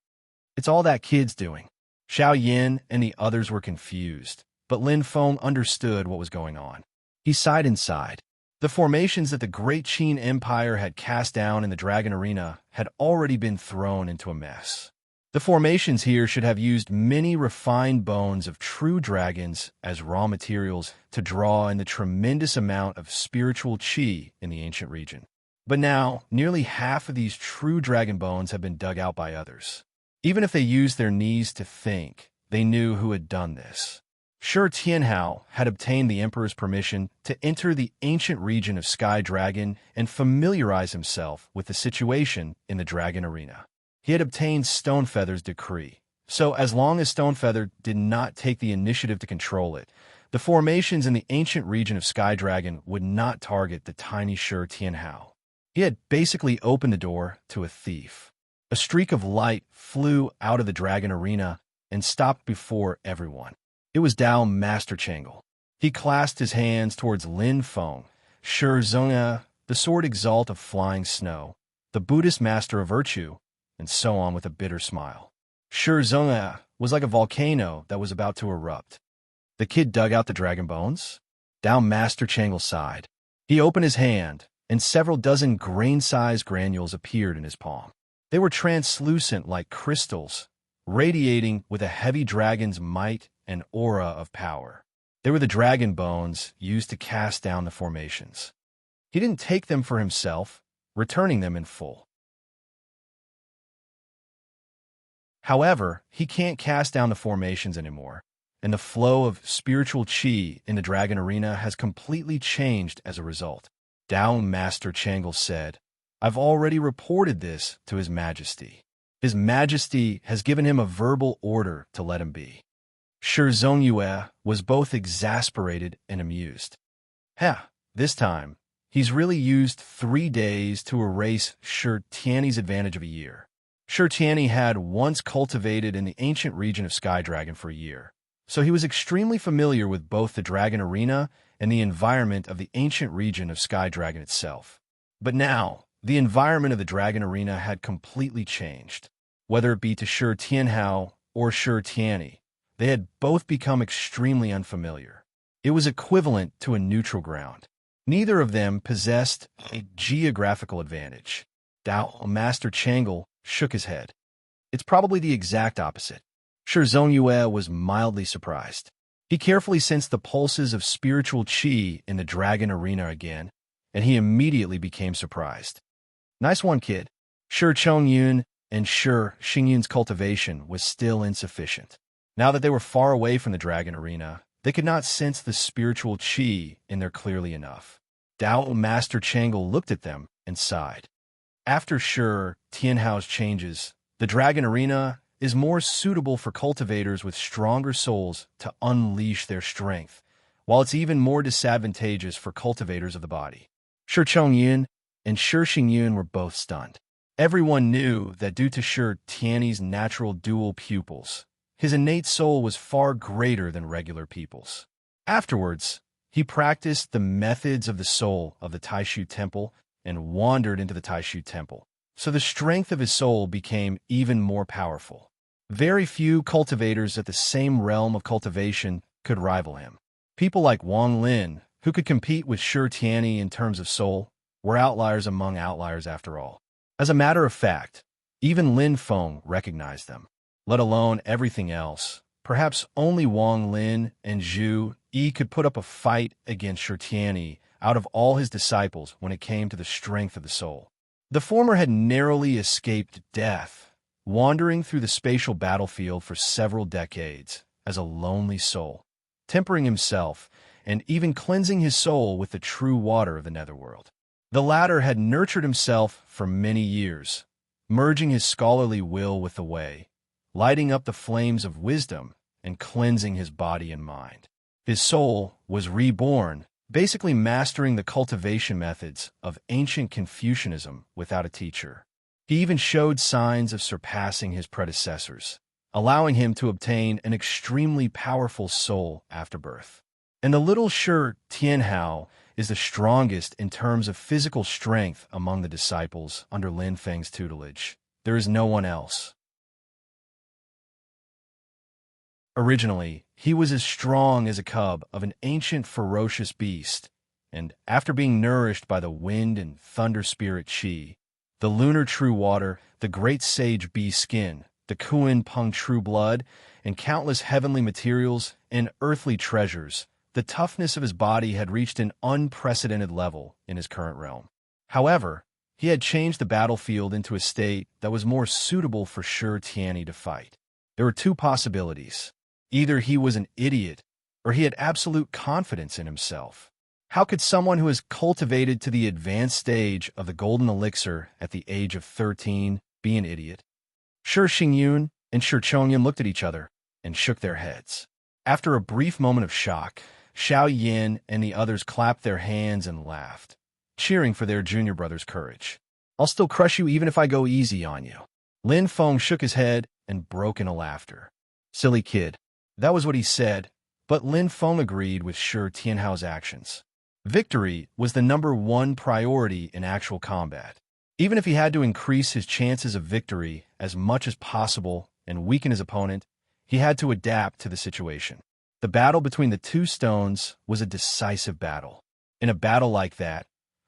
"It's all that kid's doing." Xiao Yin and the others were confused, but Lin Feng understood what was going on. He sighed inside. The formations that the great Qin Empire had cast down in the Dragon Arena had already been thrown into a mess. The formations here should have used many refined bones of true dragons as raw materials to draw in the tremendous amount of spiritual qi in the ancient region. But now, nearly half of these true dragon bones have been dug out by others. Even if they used their knees to think, they knew who had done this. Shi Tianhao had obtained the Emperor's permission to enter the ancient region of Sky Dragon and familiarize himself with the situation in the Dragon Arena. He had obtained Stonefeather's decree, so as long as Stonefeather did not take the initiative to control it, the formations in the ancient region of Sky Dragon would not target the tiny Shi Tianhao. He had basically opened the door to a thief. A streak of light flew out of the Dragon Arena and stopped before everyone. It was Dao Master Changle. He clasped his hands towards Lin Feng, Shi Zhongya, the sword exalt of flying snow, the Buddhist master of virtue, and so on with a bitter smile. Shi Zhongya was like a volcano that was about to erupt. The kid dug out the dragon bones. Dao Master Changle sighed. He opened his hand, and several dozen grain-sized granules appeared in his palm. They were translucent like crystals, radiating with a heavy dragon's might and aura of power. They were the dragon bones used to cast down the formations. He didn't take them for himself, returning them in full. However, he can't cast down the formations anymore, and the flow of spiritual qi in the Dragon Arena has completely changed as a result. Dao Master Changle said, "I've already reported this to His Majesty. His Majesty has given him a verbal order to let him be." Shi Zhongyue was both exasperated and amused. This time, he's really used 3 days to erase Shi Tianyi's advantage of a year. Shi Tianyi had once cultivated in the ancient region of Sky Dragon for a year, so he was extremely familiar with both the Dragon Arena and the environment of the ancient region of Sky Dragon itself. But now, the environment of the Dragon Arena had completely changed. Whether it be to Shi Tianhao or Shi Tianyi, they had both become extremely unfamiliar. It was equivalent to a neutral ground. Neither of them possessed a geographical advantage. Dao Master Changle shook his head. It's probably the exact opposite. Shi Zhongyue was mildly surprised. He carefully sensed the pulses of spiritual qi in the Dragon Arena again, and he immediately became surprised. Nice one, kid. Shi Chongyun and Shi Xingyun's cultivation was still insufficient. Now that they were far away from the Dragon Arena, they could not sense the spiritual qi in there clearly enough. Dao Master Changle looked at them and sighed. After Shi Tianhao's changes, the Dragon Arena is more suitable for cultivators with stronger souls to unleash their strength, while it's even more disadvantageous for cultivators of the body. Shi Chongyun and Shi Xingyun were both stunned. Everyone knew that due to Shi Tianyi's natural dual pupils, his innate soul was far greater than regular people's. Afterwards, he practiced the methods of the soul of the Taishu Temple and wandered into the Taishu Temple, so the strength of his soul became even more powerful. Very few cultivators at the same realm of cultivation could rival him. People like Wang Lin, who could compete with Shi Tianyi in terms of soul, were outliers among outliers after all. As a matter of fact, even Lin Feng recognized them, let alone everything else. Perhaps only Wang Lin and Zhu Yi could put up a fight against Shi Tianyi out of all his disciples when it came to the strength of the soul. The former had narrowly escaped death, wandering through the spatial battlefield for several decades as a lonely soul, tempering himself and even cleansing his soul with the true water of the netherworld. The latter had nurtured himself for many years, merging his scholarly will with the way, lighting up the flames of wisdom and cleansing his body and mind. His soul was reborn, basically mastering the cultivation methods of ancient Confucianism without a teacher. He even showed signs of surpassing his predecessors, allowing him to obtain an extremely powerful soul after birth. And the little Shi Tianhao is the strongest in terms of physical strength among the disciples under Lin Feng's tutelage. There is no one else. Originally, he was as strong as a cub of an ancient ferocious beast, and after being nourished by the wind and thunder spirit Qi, the lunar true water, the great sage bee skin, the Kuan Peng true blood, and countless heavenly materials and earthly treasures, the toughness of his body had reached an unprecedented level in his current realm. However, he had changed the battlefield into a state that was more suitable for Shi Tianyi to fight. There were two possibilities. Either he was an idiot, or he had absolute confidence in himself. How could someone who has cultivated to the advanced stage of the golden elixir at the age of 13 be an idiot? Shi Xingyun and Shi Chongyun looked at each other and shook their heads. After a brief moment of shock, Xiao Yin and the others clapped their hands and laughed, cheering for their junior brother's courage. "I'll still crush you even if I go easy on you." Lin Feng shook his head and broke into laughter. "Silly kid." That was what he said, but Lin Feng agreed with Shi Tianhao's actions. Victory was the #1 priority in actual combat. Even if he had to increase his chances of victory as much as possible and weaken his opponent, he had to adapt to the situation. The battle between the two stones was a decisive battle. In a battle like that,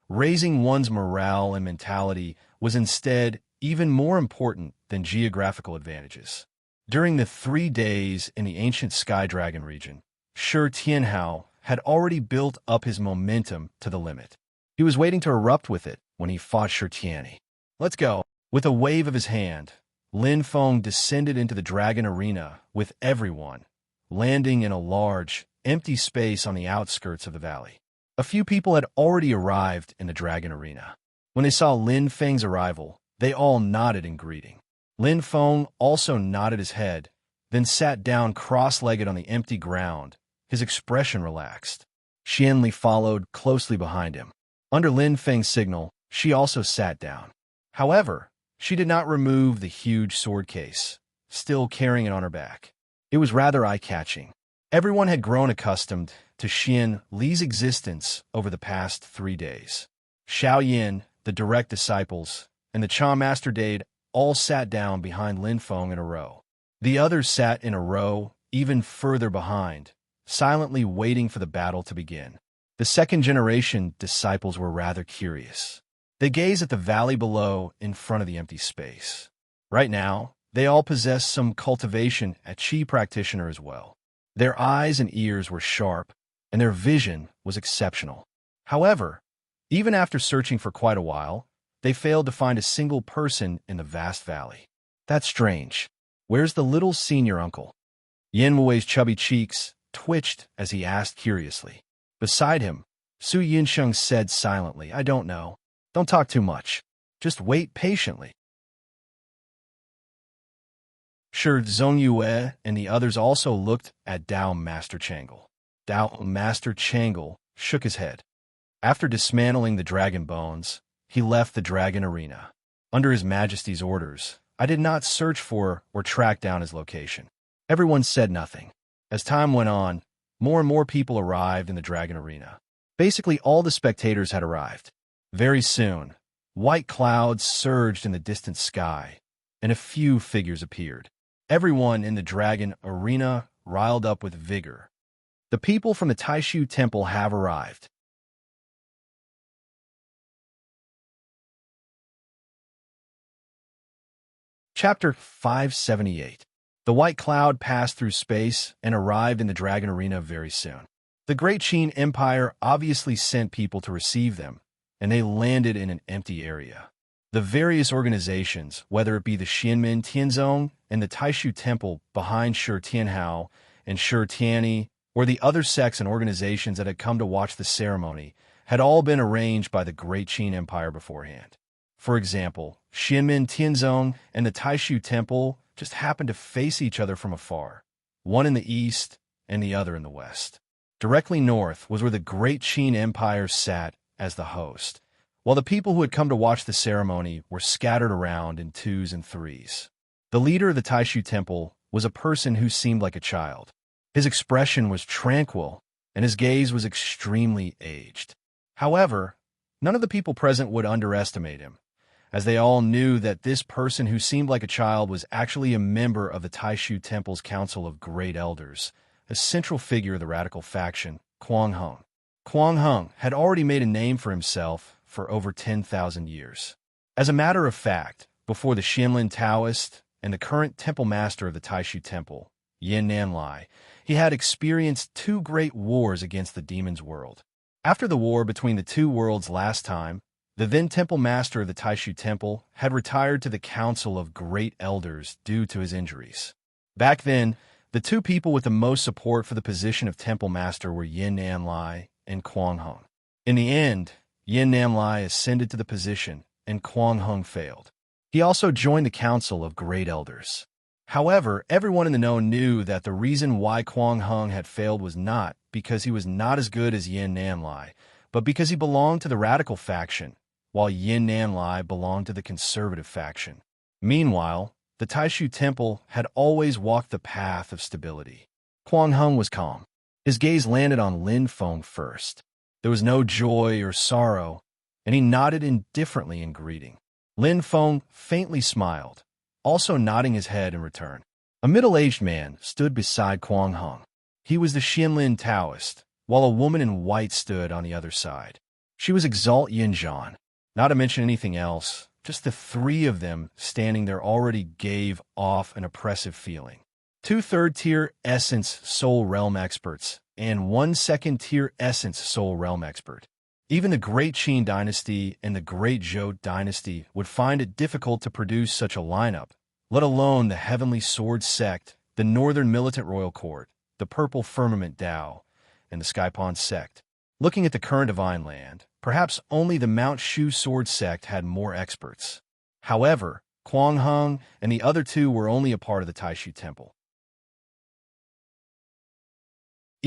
raising one's morale and mentality was instead even more important than geographical advantages. During the 3 days in the ancient Sky Dragon region, Shi Tianhao had already built up his momentum to the limit. He was waiting to erupt with it when he fought Shi Tianyi. "Let's go." With a wave of his hand, Lin Feng descended into the dragon arena with everyone, landing in a large, empty space on the outskirts of the valley. A few people had already arrived in the dragon arena. When they saw Lin Feng's arrival, they all nodded in greeting. Lin Feng also nodded his head, then sat down cross-legged on the empty ground, his expression relaxed. Xianli followed closely behind him. Under Lin Feng's signal, she also sat down. However, she did not remove the huge sword case, still carrying it on her back. It was rather eye-catching. Everyone had grown accustomed to Xian Li's existence over the past 3 days. Xiao Yin, the direct disciples, and the Cha Master Dade all sat down behind Lin Feng in a row. The others sat in a row even further behind, silently waiting for the battle to begin. The second-generation disciples were rather curious. They gazed at the valley below in front of the empty space. Right now, they all possessed some cultivation at Qi practitioner as well. Their eyes and ears were sharp, and their vision was exceptional. However, even after searching for quite a while, they failed to find a single person in the vast valley. "That's strange. Where's the little senior uncle?" Yin Wui's chubby cheeks twitched as he asked curiously. Beside him, Su Yinsheng said silently, "I don't know. Don't talk too much. Just wait patiently." Shi Zongyue and the others also looked at Dao Master Changle. Dao Master Changle shook his head. After dismantling the dragon bones, he left the dragon arena. Under His Majesty's orders, I did not search for or track down his location. Everyone said nothing. As time went on, more and more people arrived in the dragon arena. Basically, all the spectators had arrived. Very soon, white clouds surged in the distant sky, and a few figures appeared. Everyone in the dragon arena riled up with vigor. The people from the Taishu Temple have arrived. Chapter 578. The white cloud passed through space and arrived in the dragon arena very soon. The Great Qin Empire obviously sent people to receive them, and they landed in an empty area. The various organizations, whether it be the Xianmen Tianzong and the Taishu Temple behind Shi Tianhao and Shi Tianyi, or the other sects and organizations that had come to watch the ceremony, had all been arranged by the Great Qin Empire beforehand. For example, Xianmen Tianzong and the Taishu Temple just happened to face each other from afar, one in the east and the other in the west. Directly north was where the Great Qin Empire sat as the host, while the people who had come to watch the ceremony were scattered around in 2s and 3s. The leader of the Taishu Temple was a person who seemed like a child. His expression was tranquil, and his gaze was extremely aged. However, none of the people present would underestimate him, as they all knew that this person who seemed like a child was actually a member of the Taishu Temple's Council of Great Elders, a central figure of the radical faction, Kuang Hong. Kwang Hung had already made a name for himself for over 10,000 years. As a matter of fact, before the Xianlin Taoist and the current temple master of the Taishu Temple, Yin Nanlai, he had experienced two great wars against the demon's world. After the war between the two worlds last time, the then temple master of the Taishu Temple had retired to the Council of Great Elders due to his injuries. Back then, the two people with the most support for the position of temple master were Yin Nanlai and Kwang Hung. In the end, Yin Nanlai ascended to the position, and Kwang Hung failed. He also joined the Council of Great Elders. However, everyone in the know knew that the reason why Kwang Hung had failed was not because he was not as good as Yin Nanlai, but because he belonged to the radical faction, while Yin Nanlai belonged to the conservative faction. Meanwhile, the Taishu Temple had always walked the path of stability. Kwang Hung was calm. His gaze landed on Lin Feng first. There was no joy or sorrow, and he nodded indifferently in greeting. Lin Feng faintly smiled, also nodding his head in return. A middle-aged man stood beside Kwang Hung. He was the Xianlin Taoist, while a woman in white stood on the other side. She was Exalt Yinzhan. Not to mention anything else, just the three of them standing there already gave off an oppressive feeling. Two third-tier Essence Soul Realm experts and one second-tier Essence Soul Realm expert. Even the Great Qin Dynasty and the Great Zhou Dynasty would find it difficult to produce such a lineup, let alone the Heavenly Sword Sect, the Northern Militant Royal Court, the Purple Firmament Dao, and the Skypon Sect. Looking at the current Divine Land, perhaps only the Mount Shu Sword Sect had more experts. However, Kwang Hung and the other two were only a part of the Taishu Temple.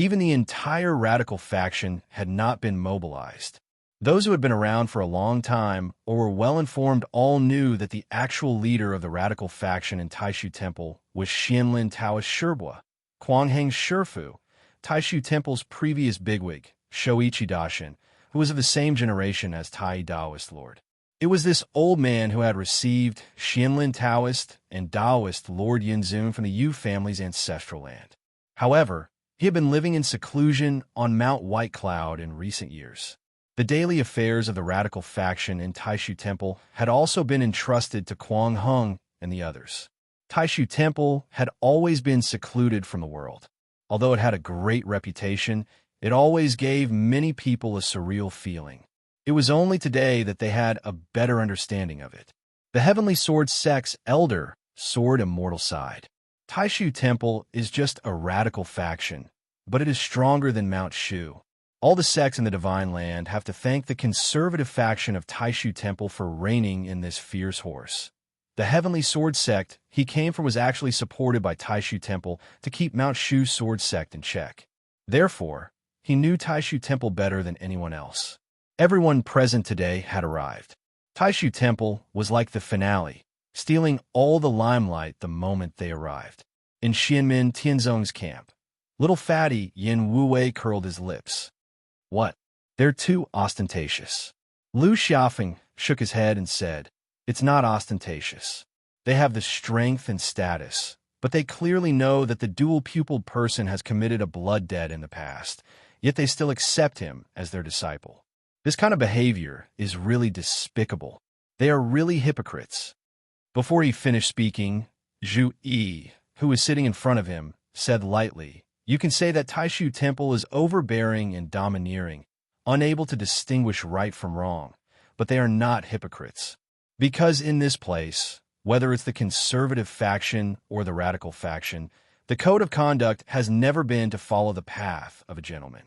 Even the entire radical faction had not been mobilized. Those who had been around for a long time or were well-informed all knew that the actual leader of the radical faction in Taishu Temple was Xianlin Taoist Shibua, Kwang Heng's Shifu, Taishu Temple's previous bigwig, Shoichi Dashin, who was of the same generation as Tai Daoist Lord. It was this old man who had received Xianlin Taoist and Daoist Lord Yinzun from the Yu family's ancestral land. However, he had been living in seclusion on Mount White Cloud in recent years. The daily affairs of the radical faction in Taishu Temple had also been entrusted to Kwang Hung and the others. Taishu Temple had always been secluded from the world. Although it had a great reputation, it always gave many people a surreal feeling. It was only today that they had a better understanding of it. The Heavenly Sword Sect's elder, Sword Immortal side. Taishu Temple is just a radical faction, but it is stronger than Mount Shu. All the sects in the Divine Land have to thank the conservative faction of Taishu Temple for reigning in this fierce horse. The Heavenly Sword Sect he came from was actually supported by Taishu Temple to keep Mount Shu Sword Sect in check. Therefore, he knew Taishu Temple better than anyone else. Everyone present today had arrived. Taishu Temple was like the finale, stealing all the limelight the moment they arrived. In Xianmin Tianzong's camp, little fatty Yin Wuwei curled his lips. What? They're too ostentatious. Lu Xiaofeng shook his head and said, It's not ostentatious. They have the strength and status, but they clearly know that the dual-pupiled person has committed a blood debt in the past, yet they still accept him as their disciple. This kind of behavior is really despicable. They are really hypocrites. Before he finished speaking, Zhu Yi, who was sitting in front of him, said lightly, You can say that Taishu Temple is overbearing and domineering, unable to distinguish right from wrong, but they are not hypocrites. Because in this place, whether it's the conservative faction or the radical faction, the code of conduct has never been to follow the path of a gentleman.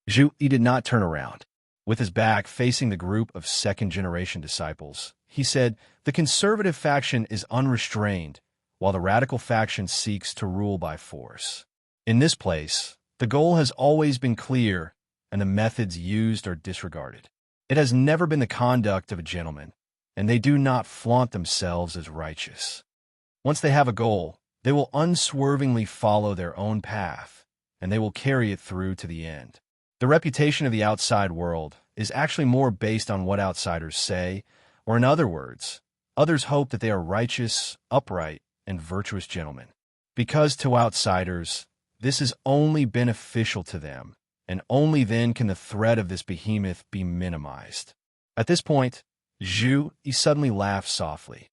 Zhu Yi did not turn around. With his back facing the group of second-generation disciples, he said, The conservative faction is unrestrained, while the radical faction seeks to rule by force. In this place, the goal has always been clear, and the methods used are disregarded. It has never been the conduct of a gentleman, and they do not flaunt themselves as righteous. Once they have a goal, they will unswervingly follow their own path, and they will carry it through to the end. The reputation of the outside world is actually more based on what outsiders say, or in other words, others hope that they are righteous, upright, and virtuous gentlemen. Because to outsiders, this is only beneficial to them, and only then can the threat of this behemoth be minimized. At this point, Zhu Yi suddenly laughed softly.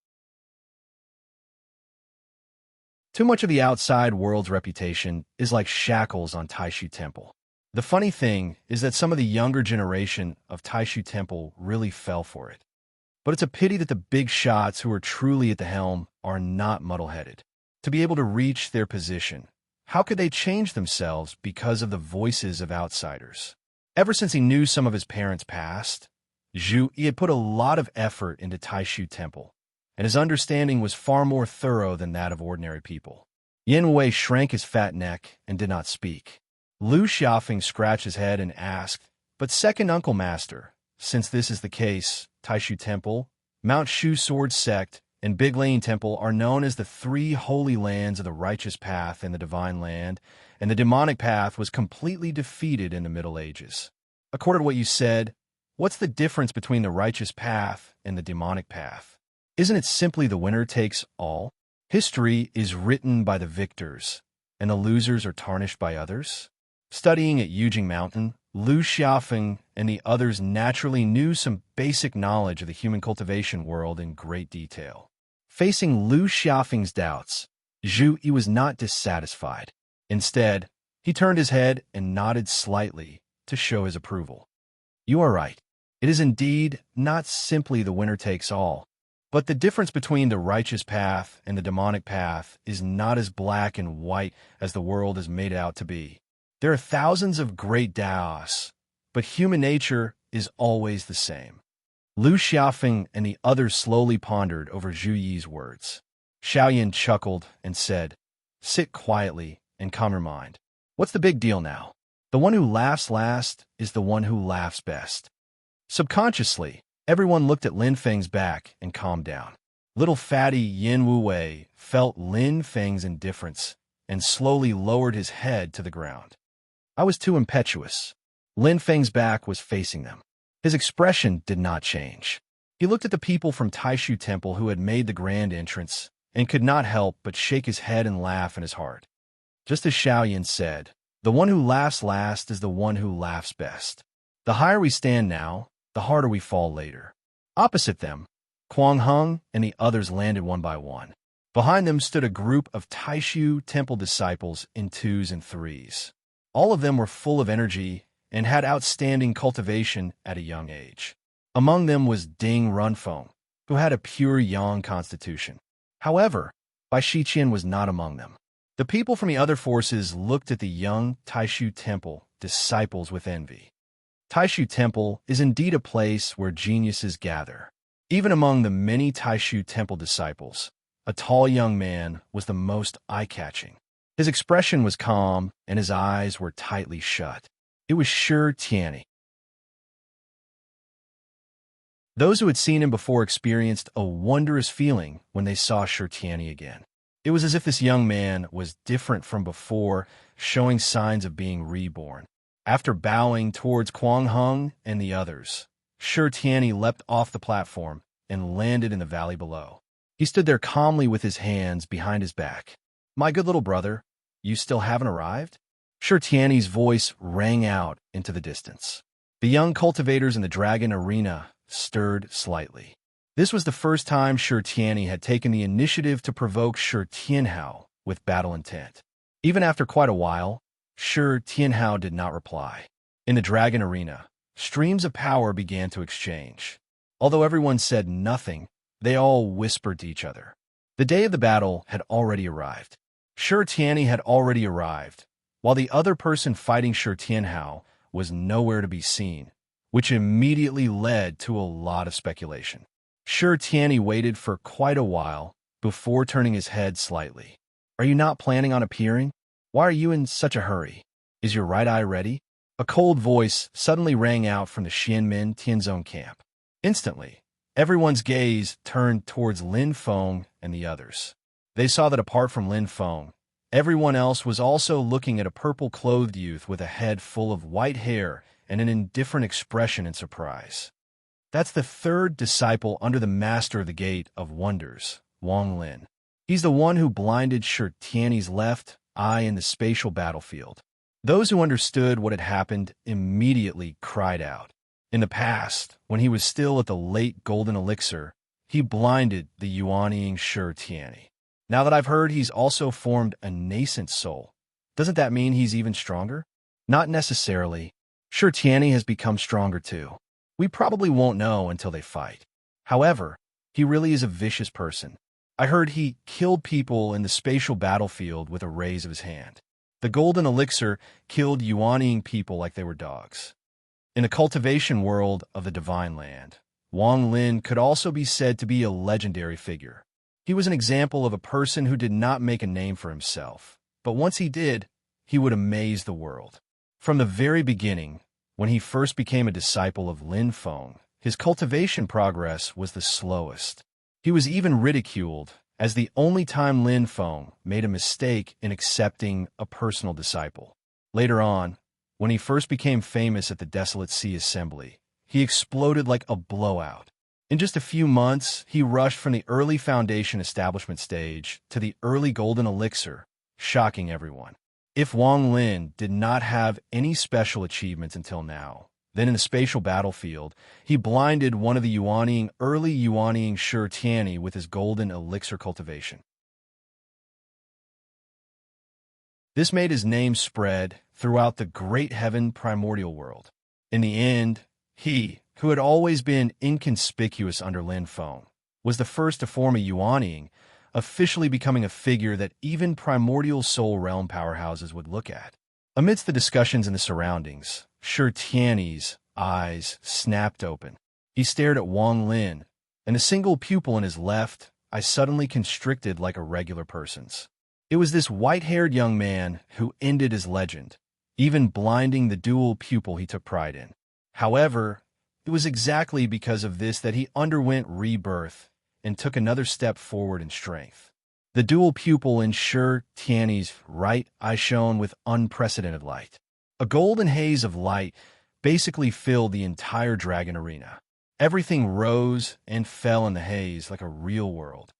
Too much of the outside world's reputation is like shackles on Taishu Temple. The funny thing is that some of the younger generation of Taishu Temple really fell for it. But it's a pity that the big shots who are truly at the helm are not muddle-headed. To be able to reach their position, how could they change themselves because of the voices of outsiders? Ever since he knew some of his parents' past, Zhu Yi had put a lot of effort into Taishu Temple, and his understanding was far more thorough than that of ordinary people. Yin Wei shrank his fat neck and did not speak. Lu Xiaofeng scratched his head and asked, "But second uncle master, since this is the case, Taishu Temple, Mount Shu Sword Sect, and Big Lane Temple are known as the three holy lands of the righteous path and the divine land, and the demonic path was completely defeated in the Middle Ages. According to what you said, what's the difference between the righteous path and the demonic path? Isn't it simply the winner takes all? History is written by the victors, and the losers are tarnished by others?" Studying at Yujing Mountain, Lu Xiaofeng and the others naturally knew some basic knowledge of the human cultivation world in great detail. Facing Lu Xiaofeng's doubts, Zhu Yi was not dissatisfied. Instead, he turned his head and nodded slightly to show his approval. "You are right. It is indeed not simply the winner takes all, but the difference between the righteous path and the demonic path is not as black and white as the world is made out to be. There are thousands of great Daos, but human nature is always the same." Lu Xiaofeng and the others slowly pondered over Zhu Yi's words. Xiaoyan chuckled and said, "Sit quietly and calm your mind. What's the big deal now? The one who laughs last is the one who laughs best." Subconsciously, everyone looked at Lin Feng's back and calmed down. Little fatty Yin Wu Wei felt Lin Feng's indifference and slowly lowered his head to the ground. "I was too impetuous." Lin Feng's back was facing them. His expression did not change. He looked at the people from Taishu Temple who had made the grand entrance and could not help but shake his head and laugh in his heart. Just as Xiaoyan said, the one who laughs last is the one who laughs best. The higher we stand now, the harder we fall later. Opposite them, Kuang Heng and the others landed one by one. Behind them stood a group of Taishu Temple disciples in twos and threes. All of them were full of energy and had outstanding cultivation at a young age. Among them was Ding Runfeng, who had a pure yang constitution. However, Bai Shiqian was not among them. The people from the other forces looked at the young Taishu Temple disciples with envy. Taishu Temple is indeed a place where geniuses gather. Even among the many Taishu Temple disciples, a tall young man was the most eye-catching. His expression was calm, and his eyes were tightly shut. It was Shi Tianyi. Those who had seen him before experienced a wondrous feeling when they saw Shi Tianyi again. It was as if this young man was different from before, showing signs of being reborn. After bowing towards Kuang Heng and the others, Shi Tianyi leapt off the platform and landed in the valley below. He stood there calmly with his hands behind his back. "My good little brother, you still haven't arrived?" Shi Tianyi's voice rang out into the distance. The young cultivators in the dragon arena stirred slightly. This was the first time Shi Tianyi had taken the initiative to provoke Shi Tianhao with battle intent. Even after quite a while, Shi Tianhao did not reply. In the dragon arena, streams of power began to exchange. Although everyone said nothing, they all whispered to each other. The day of the battle had already arrived. Shi Tianyi had already arrived, while the other person fighting Shi Tianhao was nowhere to be seen, which immediately led to a lot of speculation. Shi Tianyi waited for quite a while before turning his head slightly. "Are you not planning on appearing? Why are you in such a hurry? Is your right eye ready?" A cold voice suddenly rang out from the Xianmen Tianzong camp. Instantly, everyone's gaze turned towards Lin Feng and the others. They saw that apart from Lin Feng, everyone else was also looking at a purple-clothed youth with a head full of white hair and an indifferent expression in surprise. That's the third disciple under the Master of the Gate of Wonders, Wang Lin. He's the one who blinded Shi Tianyi's left eye in the spatial battlefield. Those who understood what had happened immediately cried out. In the past, when he was still at the late golden elixir, he blinded the Yuanying Shi Tianyi. Now that I've heard he's also formed a nascent soul, doesn't that mean he's even stronger? Not necessarily. Shi Tianyi has become stronger too. We probably won't know until they fight. However, he really is a vicious person. I heard he killed people in the spatial battlefield with a raise of his hand. The golden elixir killed Yuanying people like they were dogs. In the cultivation world of the Divine Land, Wang Lin could also be said to be a legendary figure. He was an example of a person who did not make a name for himself, but once he did, he would amaze the world. From the very beginning, when he first became a disciple of Lin Feng, his cultivation progress was the slowest. He was even ridiculed as the only time Lin Feng made a mistake in accepting a personal disciple. Later on, when he first became famous at the Desolate Sea Assembly, he exploded like a blowout. In just a few months, he rushed from the early foundation establishment stage to the early golden elixir, shocking everyone. If Wang Lin did not have any special achievements until now, then in the spatial battlefield, he blinded one of the early Yuanying Shi Tianyi with his golden elixir cultivation. This made his name spread throughout the great heaven primordial world. In the end, he, who had always been inconspicuous under Lin Feng, was the first to form a Yuanying, officially becoming a figure that even primordial soul realm powerhouses would look at. Amidst the discussions in the surroundings, Shi Tianyi's eyes snapped open. He stared at Wang Lin, and a single pupil in his left eye suddenly constricted like a regular person's. It was this white-haired young man who ended his legend, even blinding the dual pupil he took pride in. However, it was exactly because of this that he underwent rebirth and took another step forward in strength. The dual pupil in Shi Tianyi's right eye shone with unprecedented light. A golden haze of light basically filled the entire dragon arena. Everything rose and fell in the haze like a real world.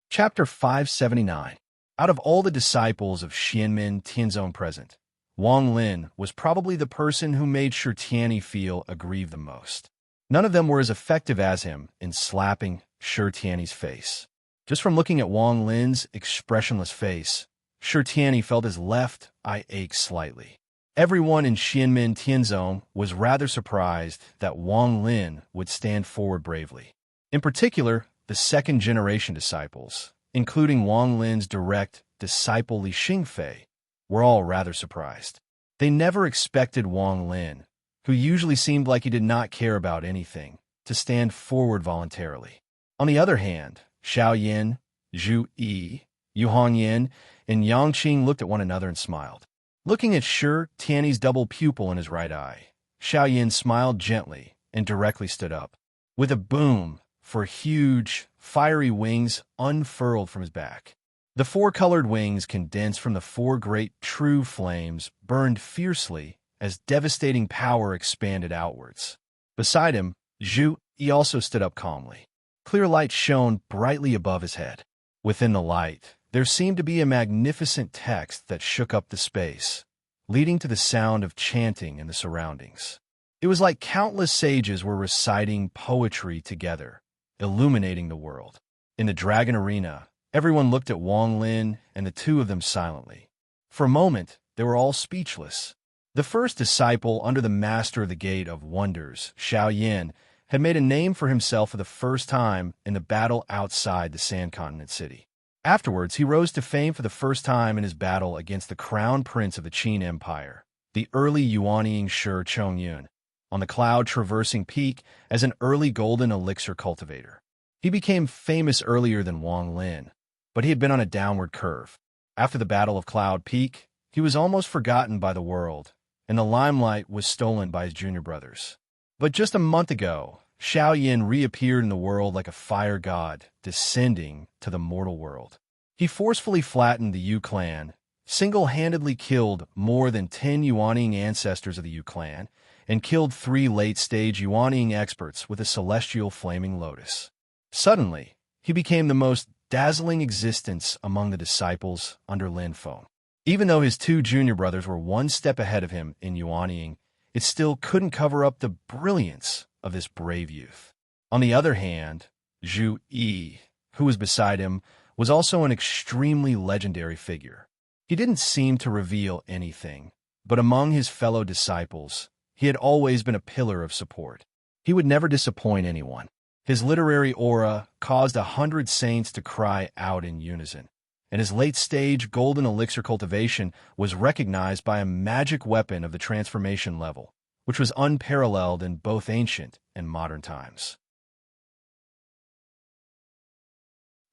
Chapter 579. Out of all the disciples of Xianmin Tianzong present, Wang Lin was probably the person who made Shi Tianyi feel aggrieved the most. None of them were as effective as him in slapping Shi Tianyi's face. Just from looking at Wang Lin's expressionless face, Shi Tianyi felt his left eye ache slightly. Everyone in Xianmin Tianzong was rather surprised that Wang Lin would stand forward bravely. In particular, the second-generation disciples, including Wang Lin's direct disciple Li Xingfei, were all rather surprised. They never expected Wang Lin, who usually seemed like he did not care about anything, to stand forward voluntarily. On the other hand, Xiao Yin, Zhu Yi, Yu Hongyan, and Yang Qing looked at one another and smiled. Looking at Shi Tianyi's double pupil in his right eye, Xiao Yin smiled gently and directly stood up. With a boom, for huge, fiery wings unfurled from his back. The four-colored wings condensed from the four great true flames burned fiercely as devastating power expanded outwards. Beside him, Zhu Yi also stood up calmly. Clear light shone brightly above his head. Within the light, there seemed to be a magnificent text that shook up the space, leading to the sound of chanting in the surroundings. It was like countless sages were reciting poetry together, illuminating the world. In the dragon arena, everyone looked at Wang Lin and the two of them silently. For a moment, they were all speechless. The first disciple under the master of the Gate of Wonders, Xiao Yin, had made a name for himself for the first time in the battle outside the Sand Continent City. Afterwards, he rose to fame for the first time in his battle against the crown prince of the Qin Empire, the early Yuanying Shi Chongyun, on the cloud-traversing peak as an early golden elixir cultivator. He became famous earlier than Wang Lin, but he had been on a downward curve. After the Battle of Cloud Peak, he was almost forgotten by the world, and the limelight was stolen by his junior brothers. But just a month ago, Xiao Yin reappeared in the world like a fire god, descending to the mortal world. He forcefully flattened the Yu clan, single-handedly killed more than 10 Yuanying ancestors of the Yu clan, and killed 3 late-stage Yuanying experts with a celestial flaming lotus. Suddenly, he became the most dazzling existence among the disciples under Lin Feng. Even though his two junior brothers were one step ahead of him in yuanying, it still couldn't cover up the brilliance of this brave youth. On the other hand, Zhu Yi, who was beside him, was also an extremely legendary figure. He didn't seem to reveal anything, but among his fellow disciples, he had always been a pillar of support. He would never disappoint anyone. His literary aura caused 100 saints to cry out in unison, and his late-stage golden elixir cultivation was recognized by a magic weapon of the transformation level, which was unparalleled in both ancient and modern times.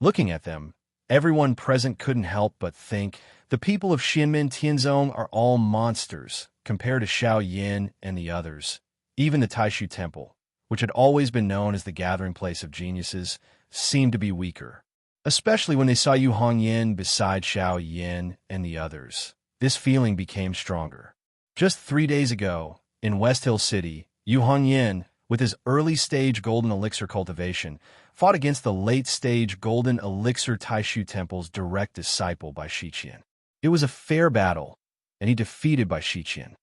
Looking at them, everyone present couldn't help but think, the people of Xianmen Tianzong are all monsters compared to Xiao Yin and the others. Even the Taishu Temple, which had always been known as the gathering place of geniuses, seemed to be weaker, especially when they saw Yu Hongyin beside Xiao Yin and the others. This feeling became stronger. Just 3 days ago, in West Hill City, Yu Hongyin, with his early-stage golden elixir cultivation, fought against the late-stage golden elixir Taishu Temple's direct disciple by Shiqian. It was a fair battle, and he defeated by Shiqian.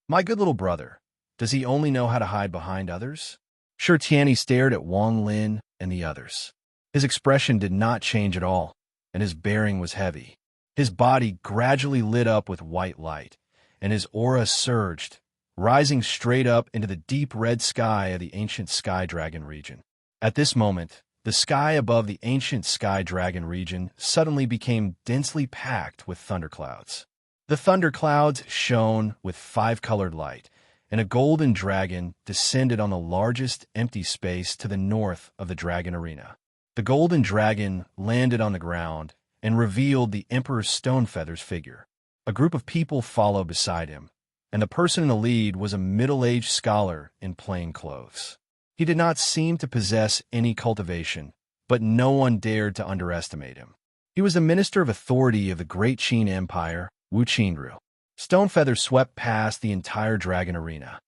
My good little brother, does he only know how to hide behind others? Shi Tianyi stared at Wang Lin and the others. His expression did not change at all, and his bearing was heavy. His body gradually lit up with white light, and his aura surged, rising straight up into the deep red sky of the ancient Sky Dragon region. At this moment, the sky above the ancient Sky Dragon region suddenly became densely packed with thunderclouds. The thunderclouds shone with 5-colored light, and a golden dragon descended on the largest empty space to the north of the dragon arena. The golden dragon landed on the ground and revealed the Emperor Stonefeather's figure. A group of people followed beside him, and the person in the lead was a middle-aged scholar in plain clothes. He did not seem to possess any cultivation, but no one dared to underestimate him. He was the minister of authority of the Great Qin Empire, Wu Qinru. Stonefeather swept past the entire dragon arena.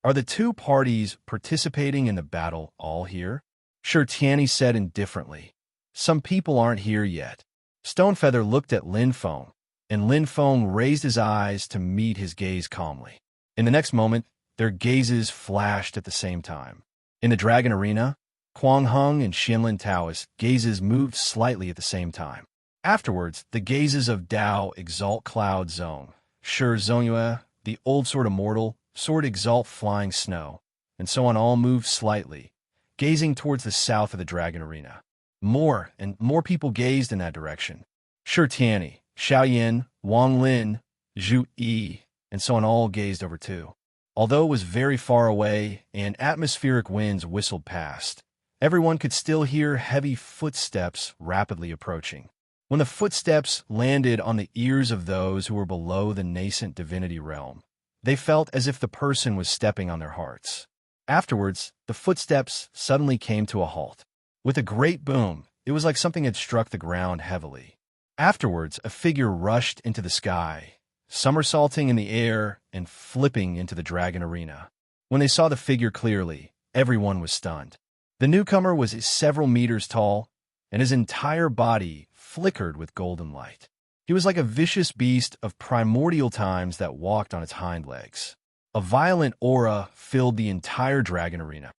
Are the two parties participating in the battle all here? Shi Tianyi said indifferently. Some people aren't here yet. Stonefeather looked at Lin Feng, and Lin Feng raised his eyes to meet his gaze calmly. In the next moment, their gazes flashed at the same time. In the dragon arena, Kuang Heng and Xianlin Taoist gazes moved slightly at the same time. Afterwards, the gazes of Dao Exalt Cloud Zong, Shi Zongyue, the old sword immortal, Sword Exalt Flying Snow, and so on all moved slightly, gazing towards the south of the dragon arena. More and more people gazed in that direction. Shi Tianyi, Xiao Yin, Wang Lin, Zhu Yi, and so on all gazed over too. Although it was very far away and atmospheric winds whistled past, everyone could still hear heavy footsteps rapidly approaching. When the footsteps landed on the ears of those who were below the nascent divinity realm, they felt as if the person was stepping on their hearts. Afterwards, the footsteps suddenly came to a halt. With a great boom, it was like something had struck the ground heavily. Afterwards, a figure rushed into the sky, somersaulting in the air and flipping into the dragon arena. When they saw the figure clearly, everyone was stunned. The newcomer was several meters tall, and his entire body flickered with golden light. He was like a vicious beast of primordial times that walked on its hind legs. A violent aura filled the entire dragon arena.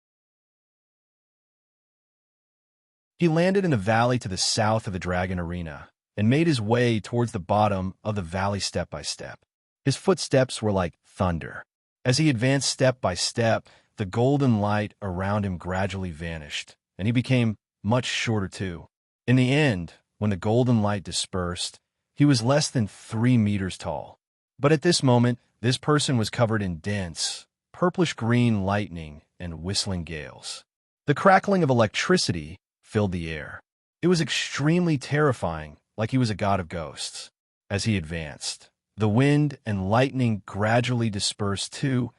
He landed in the valley to the south of the dragon arena and made his way towards the bottom of the valley step by step. His footsteps were like thunder. As he advanced step by step, the golden light around him gradually vanished, and he became much shorter too. In the end, when the golden light dispersed, he was less than 3 meters tall. But at this moment, this person was covered in dense, purplish-green lightning and whistling gales. The crackling of electricity filled the air. It was extremely terrifying, like he was a god of ghosts. As he advanced, the wind and lightning gradually dispersed too,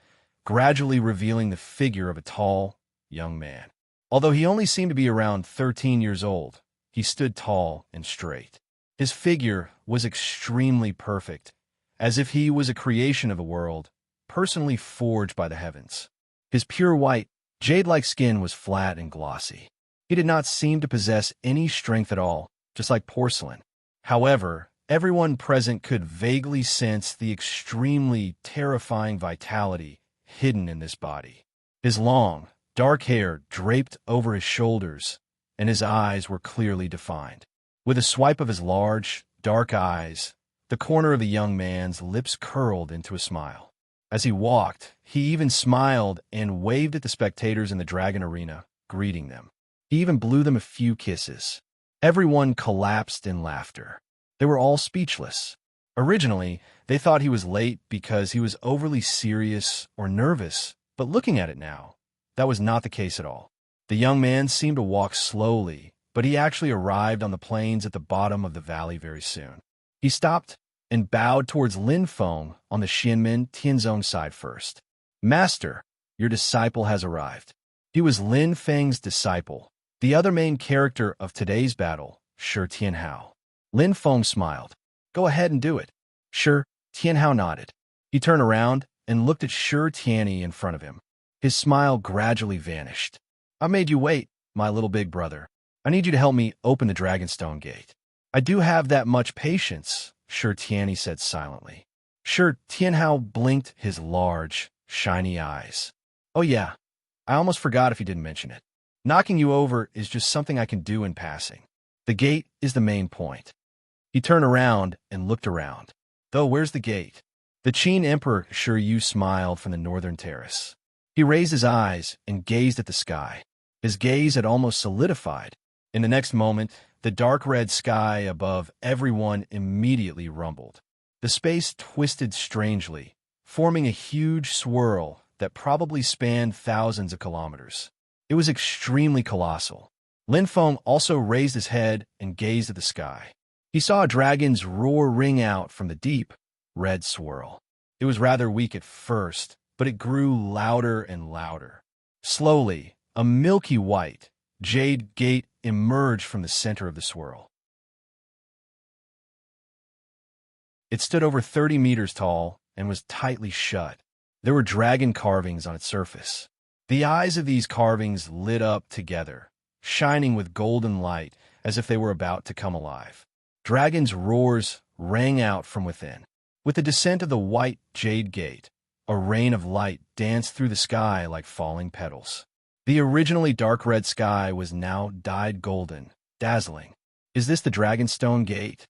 gradually revealing the figure of a tall, young man. Although he only seemed to be around 13 years old, he stood tall and straight. His figure was extremely perfect, as if he was a creation of a world, personally forged by the heavens. His pure white, jade-like skin was flat and glossy. He did not seem to possess any strength at all, just like porcelain. However, everyone present could vaguely sense the extremely terrifying vitality hidden in this body. His long, dark hair draped over his shoulders, and his eyes were clearly defined. With a swipe of his large, dark eyes, the corner of the young man's lips curled into a smile. As he walked, he even smiled and waved at the spectators in the dragon arena, greeting them. He even blew them a few kisses. Everyone collapsed in laughter. They were all speechless. Originally, they thought he was late because he was overly serious or nervous, but looking at it now, that was not the case at all. The young man seemed to walk slowly, but he actually arrived on the plains at the bottom of the valley very soon. He stopped and bowed towards Lin Feng on the Xianmen Tianzong side first. Master, your disciple has arrived. He was Lin Feng's disciple, the other main character of today's battle, Shi Tianhao. Lin Feng smiled. Go ahead and do it. Shi Tianhao nodded. He turned around and looked at Shi Tianyi in front of him. His smile gradually vanished. I made you wait, my little big brother. I need you to help me open the Dragonstone Gate. I do have that much patience, Shi Tianyi said silently. Shi Tianhao blinked his large, shiny eyes. Oh yeah, I almost forgot if you didn't mention it. Knocking you over is just something I can do in passing. The gate is the main point. He turned around and looked around. Though, where's the gate? The Qin Emperor Shi Yu smiled from the northern terrace. He raised his eyes and gazed at the sky. His gaze had almost solidified. In the next moment, the dark red sky above everyone immediately rumbled. The space twisted strangely, forming a huge swirl that probably spanned thousands of kilometers. It was extremely colossal. Lin Feng also raised his head and gazed at the sky. He saw a dragon's roar ring out from the deep, red swirl. It was rather weak at first, but it grew louder and louder. Slowly, a milky white, jade gate emerged from the center of the swirl. It stood over 30 meters tall and was tightly shut. There were dragon carvings on its surface. The eyes of these carvings lit up together, shining with golden light as if they were about to come alive. Dragons' roars rang out from within. With the descent of the white jade gate, a rain of light danced through the sky like falling petals. The originally dark red sky was now dyed golden, dazzling. Is this the Dragonstone Gate?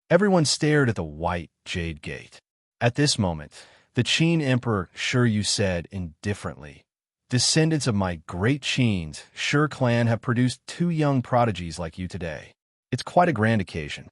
Everyone stared at the white jade gate. At this moment, the Qin Emperor Shi Yu said indifferently, Descendants of my great Qins, Shi clan have produced 2 young prodigies like you today. It's quite a grand occasion.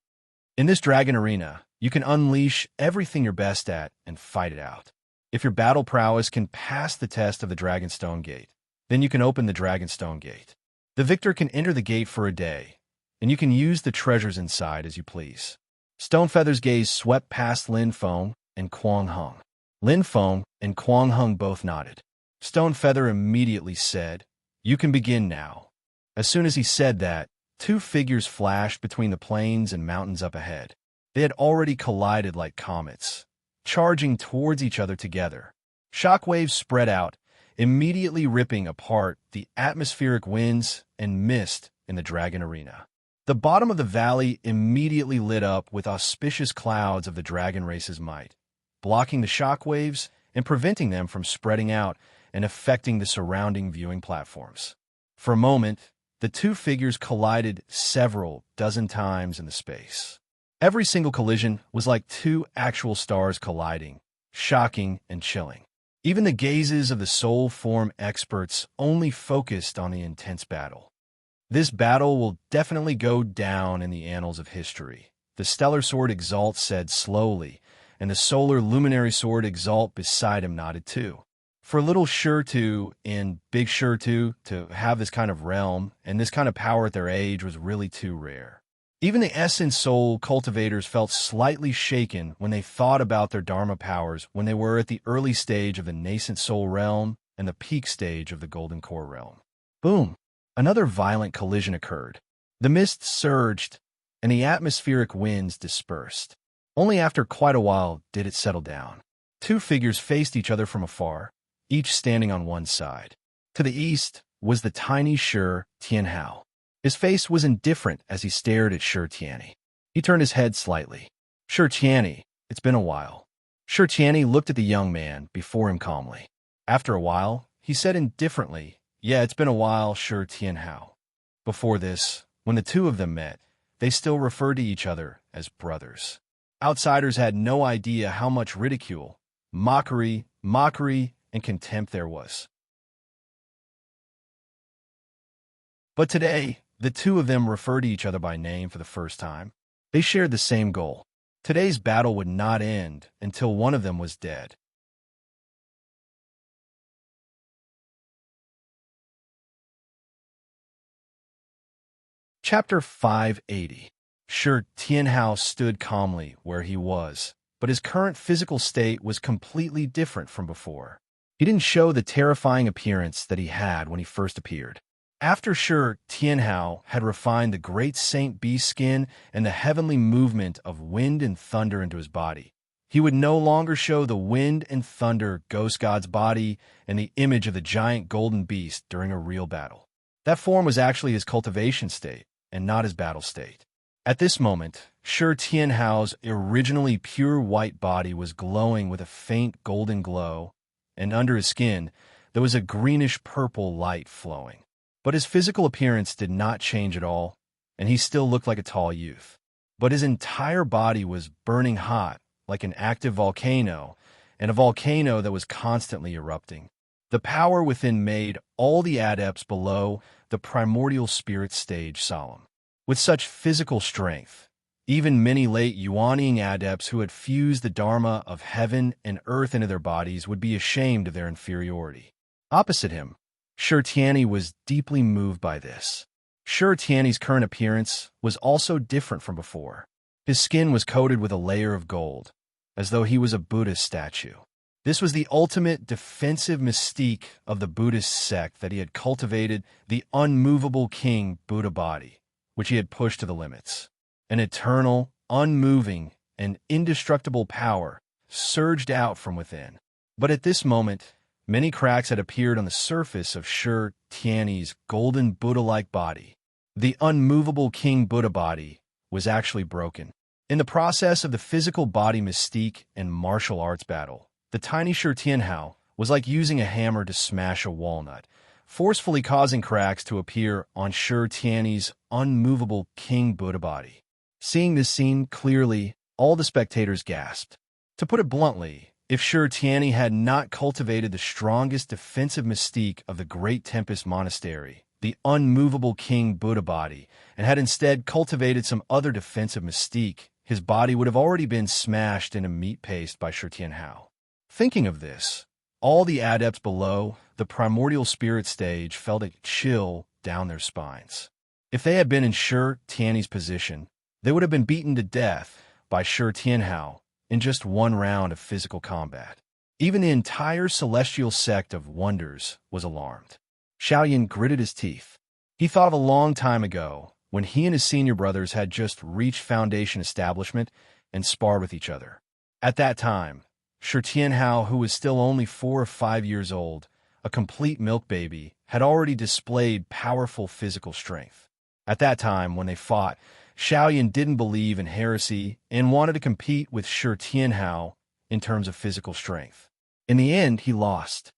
In this dragon arena, you can unleash everything you're best at and fight it out. If your battle prowess can pass the test of the Dragonstone Gate, then you can open the Dragonstone Gate. The victor can enter the gate for a day, and you can use the treasures inside as you please. Stonefeather's gaze swept past Lin Feng and Quang Hung. Lin Feng and Quang Hung both nodded. Stonefeather immediately said, You can begin now. As soon as he said that, 2 figures flashed between the plains and mountains up ahead. They had already collided like comets, charging towards each other together. Shockwaves spread out, immediately ripping apart the atmospheric winds and mist in the dragon arena. The bottom of the valley immediately lit up with auspicious clouds of the dragon race's might, blocking the shockwaves and preventing them from spreading out and affecting the surrounding viewing platforms. For a moment, the 2 figures collided several dozen times in the space. Every single collision was like 2 actual stars colliding, shocking and chilling. Even the gazes of the soul form experts only focused on the intense battle. This battle will definitely go down in the annals of history, the Stellar Sword Exalt said slowly, and the Solar Luminary Sword Exalt beside him nodded too. For little Shurtu and Big Shurtu to have this kind of realm and this kind of power at their age was really too rare. Even the Essence Soul cultivators felt slightly shaken when they thought about their Dharma powers when they were at the early stage of the Nascent Soul realm and the peak stage of the Golden Core realm. Boom! Another violent collision occurred. The mist surged, and the atmospheric winds dispersed. Only after quite a while did it settle down. 2 figures faced each other from afar, each standing on one side. To the east was the tiny Shi Tianhao. His face was indifferent as he stared at Shi Tianyi. He turned his head slightly. Shi Tianyi, it's been a while. Shi Tianyi looked at the young man before him calmly. After a while, he said indifferently, yeah, it's been a while, Shi Tianhao. Before this, when the two of them met, they still referred to each other as brothers. Outsiders had no idea how much ridicule, mockery, and contempt there was. But today, the two of them referred to each other by name for the first time. They shared the same goal. Today's battle would not end until one of them was dead. Chapter 580. Shi Tianhao stood calmly where he was, but his current physical state was completely different from before. He didn't show the terrifying appearance that he had when he first appeared. After Shi Tianhao had refined the great Saint Bee skin and the heavenly movement of wind and thunder into his body, he would no longer show the wind and thunder ghost god's body and the image of the giant golden beast during a real battle. That form was actually his cultivation state and not his battle state. At this moment, Shi Tianhao's originally pure white body was glowing with a faint golden glow, and under his skin, there was a greenish-purple light flowing. But his physical appearance did not change at all, and he still looked like a tall youth. But his entire body was burning hot, like an active volcano, and a volcano that was constantly erupting. The power within made all the adepts below the primordial spirit stage solemn. With such physical strength, even many late Yuaniing adepts who had fused the dharma of heaven and earth into their bodies would be ashamed of their inferiority. Opposite him, Shi Tianyi was deeply moved by this. Shi Tianyi's current appearance was also different from before. His skin was coated with a layer of gold, as though he was a Buddhist statue. This was the ultimate defensive mystique of the Buddhist sect that he had cultivated, the unmovable king Buddha body, which he had pushed to the limits. An eternal, unmoving, and indestructible power surged out from within. But at this moment, many cracks had appeared on the surface of Shi Tianyi's golden Buddha-like body. The unmovable king Buddha body was actually broken. In the process of the physical body mystique and martial arts battle, the tiny Shi Tianhao was like using a hammer to smash a walnut, forcefully causing cracks to appear on Shi Tianyi's unmovable king Buddha body. Seeing this scene clearly, all the spectators gasped. To put it bluntly, if Shi Tianyi had not cultivated the strongest defensive mystique of the Great Tempest Monastery, the unmovable king Buddha body, and had instead cultivated some other defensive mystique, his body would have already been smashed into meat paste by Shi Tianhao. Thinking of this, all the adepts below the primordial spirit stage felt a chill down their spines. If they had been in Shi Tianyi's position, they would have been beaten to death by Shi Tianhao in just one round of physical combat. Even the entire celestial sect of wonders was alarmed. Xiaoyan gritted his teeth. He thought of a long time ago when he and his senior brothers had just reached foundation establishment and sparred with each other. At that time, Shi Tianhao, who was still only 4 or 5 years old, a complete milk baby, had already displayed powerful physical strength. At that time, when they fought, Xiaoyan didn't believe in heresy and wanted to compete with Shi Tianhao in terms of physical strength. In the end, he lost.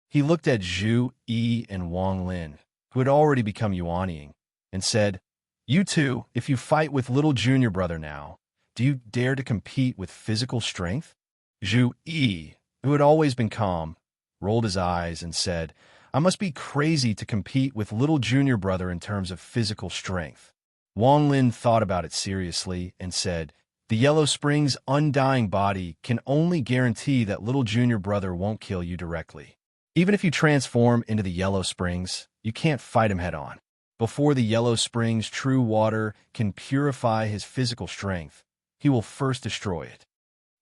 He looked at Zhu Yi and Wang Lin, who had already become Yuaniing, and said, "You two, if you fight with little junior brother now, do you dare to compete with physical strength?" Zhu Yi, who had always been calm, rolled his eyes and said, "I must be crazy to compete with little junior brother in terms of physical strength." Wang Lin thought about it seriously and said, "The Yellow Spring's undying body can only guarantee that little junior brother won't kill you directly. Even if you transform into the Yellow Springs, you can't fight him head-on. Before the Yellow Spring's true water can purify his physical strength, he will first destroy it."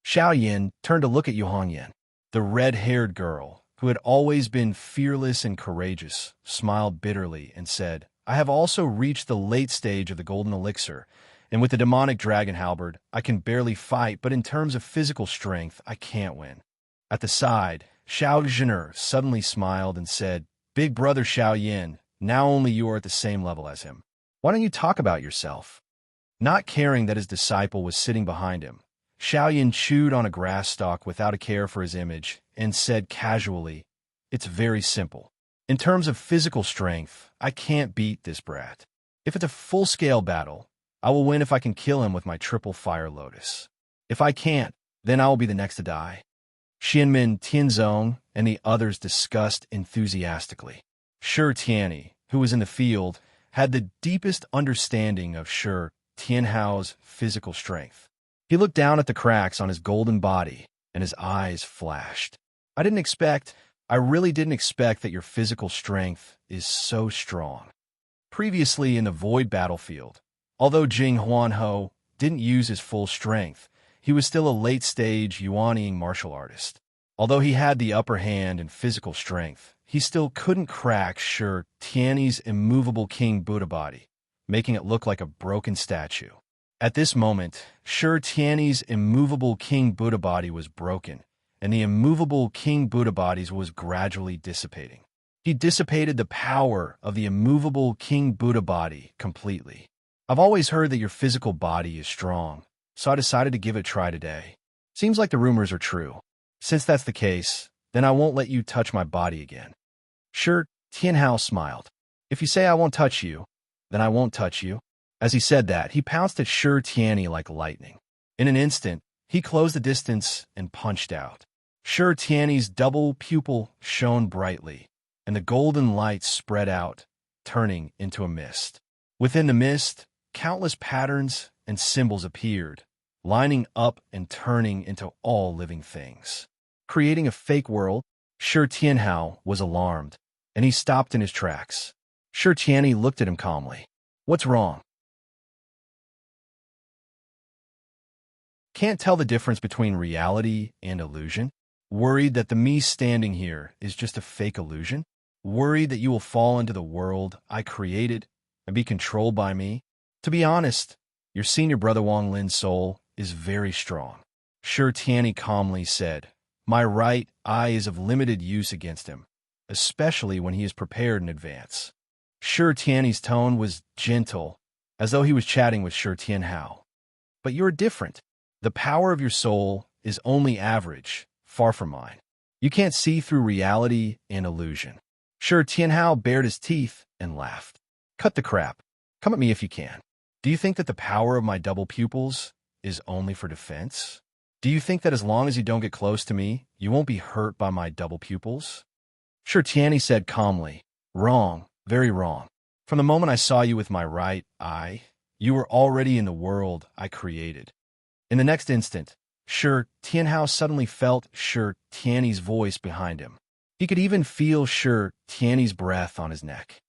Xiaoyan turned to look at Yuhongyan. The red-haired girl, who had always been fearless and courageous, smiled bitterly and said, "I have also reached the late stage of the golden elixir, and with the demonic dragon halberd, I can barely fight, but in terms of physical strength, I can't win." At the side, Xiao Zhener suddenly smiled and said, Big brother Xiao Yin, now only you are at the same level as him. Why don't you talk about yourself? Not caring that his disciple was sitting behind him, Xiao Yin chewed on a grass stalk without a care for his image and said casually, "It's very simple. In terms of physical strength, I can't beat this brat. If it's a full-scale battle, I will win if I can kill him with my triple fire lotus. If I can't, then I will be the next to die." Xianmin, Tianzong, and the others discussed enthusiastically. Shi Tianyi, who was in the field, had the deepest understanding of Shi Tianhao's physical strength. He looked down at the cracks on his golden body, and his eyes flashed. I really didn't expect that your physical strength is so strong." Previously in the Void battlefield, although Jing Huanho didn't use his full strength, he was still a late-stage Yuanying martial artist. Although he had the upper hand in physical strength, he still couldn't crack Shi Tianyi's immovable King Buddha body, making it look like a broken statue. At this moment, Shi Tianyi's immovable King Buddha body was broken, and the immovable King Buddha bodies was gradually dissipating. He dissipated the power of the immovable King Buddha body completely. "I've always heard that your physical body is strong, so I decided to give it a try today. Seems like the rumors are true. Since that's the case, then I won't let you touch my body again." Shi Tianhao smiled. "If you say I won't touch you, then I won't touch you." As he said that, he pounced at Shi Tianyi like lightning. In an instant, he closed the distance and punched out. Shi Tianyi's double pupil shone brightly, and the golden light spread out, turning into a mist. Within the mist, countless patterns and symbols appeared, lining up and turning into all living things. Creating a fake world, Shi Tianhao was alarmed, and he stopped in his tracks. Shi Tianyi looked at him calmly. "What's wrong? Can't tell the difference between reality and illusion? Worried that the me standing here is just a fake illusion? Worried that you will fall into the world I created and be controlled by me? To be honest, your senior brother Wang Lin's soul is very strong." Shi Tianyi calmly said, "My right eye is of limited use against him, especially when he is prepared in advance." Shi Tianyi's tone was gentle, as though he was chatting with Shi Tianhao. "But you're different. The power of your soul is only average, far from mine. You can't see through reality and illusion." Shi Tianhao bared his teeth and laughed. "Cut the crap. Come at me if you can. Do you think that the power of my double pupils is only for defense? Do you think that as long as you don't get close to me, you won't be hurt by my double pupils?" Shi Tianyi said calmly, "Wrong, very wrong. From the moment I saw you with my right eye, you were already in the world I created." In the next instant, Shi Tianhao suddenly felt Shi Tianyi's voice behind him. He could even feel Shi Tianyi's breath on his neck.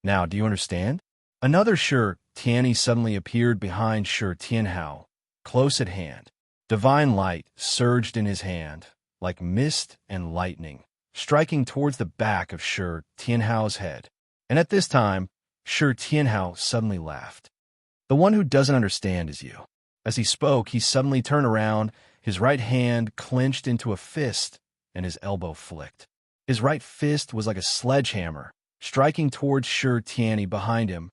"Now, do you understand?" Another Shi Tianyi suddenly appeared behind Shi Tianhao, close at hand. Divine light surged in his hand, like mist and lightning, striking towards the back of Shi Tianhao's head. And at this time, Shi Tianhao suddenly laughed. "The one who doesn't understand is you." As he spoke, he suddenly turned around, his right hand clenched into a fist, and his elbow flicked. His right fist was like a sledgehammer, striking towards Shi Tianyi behind him.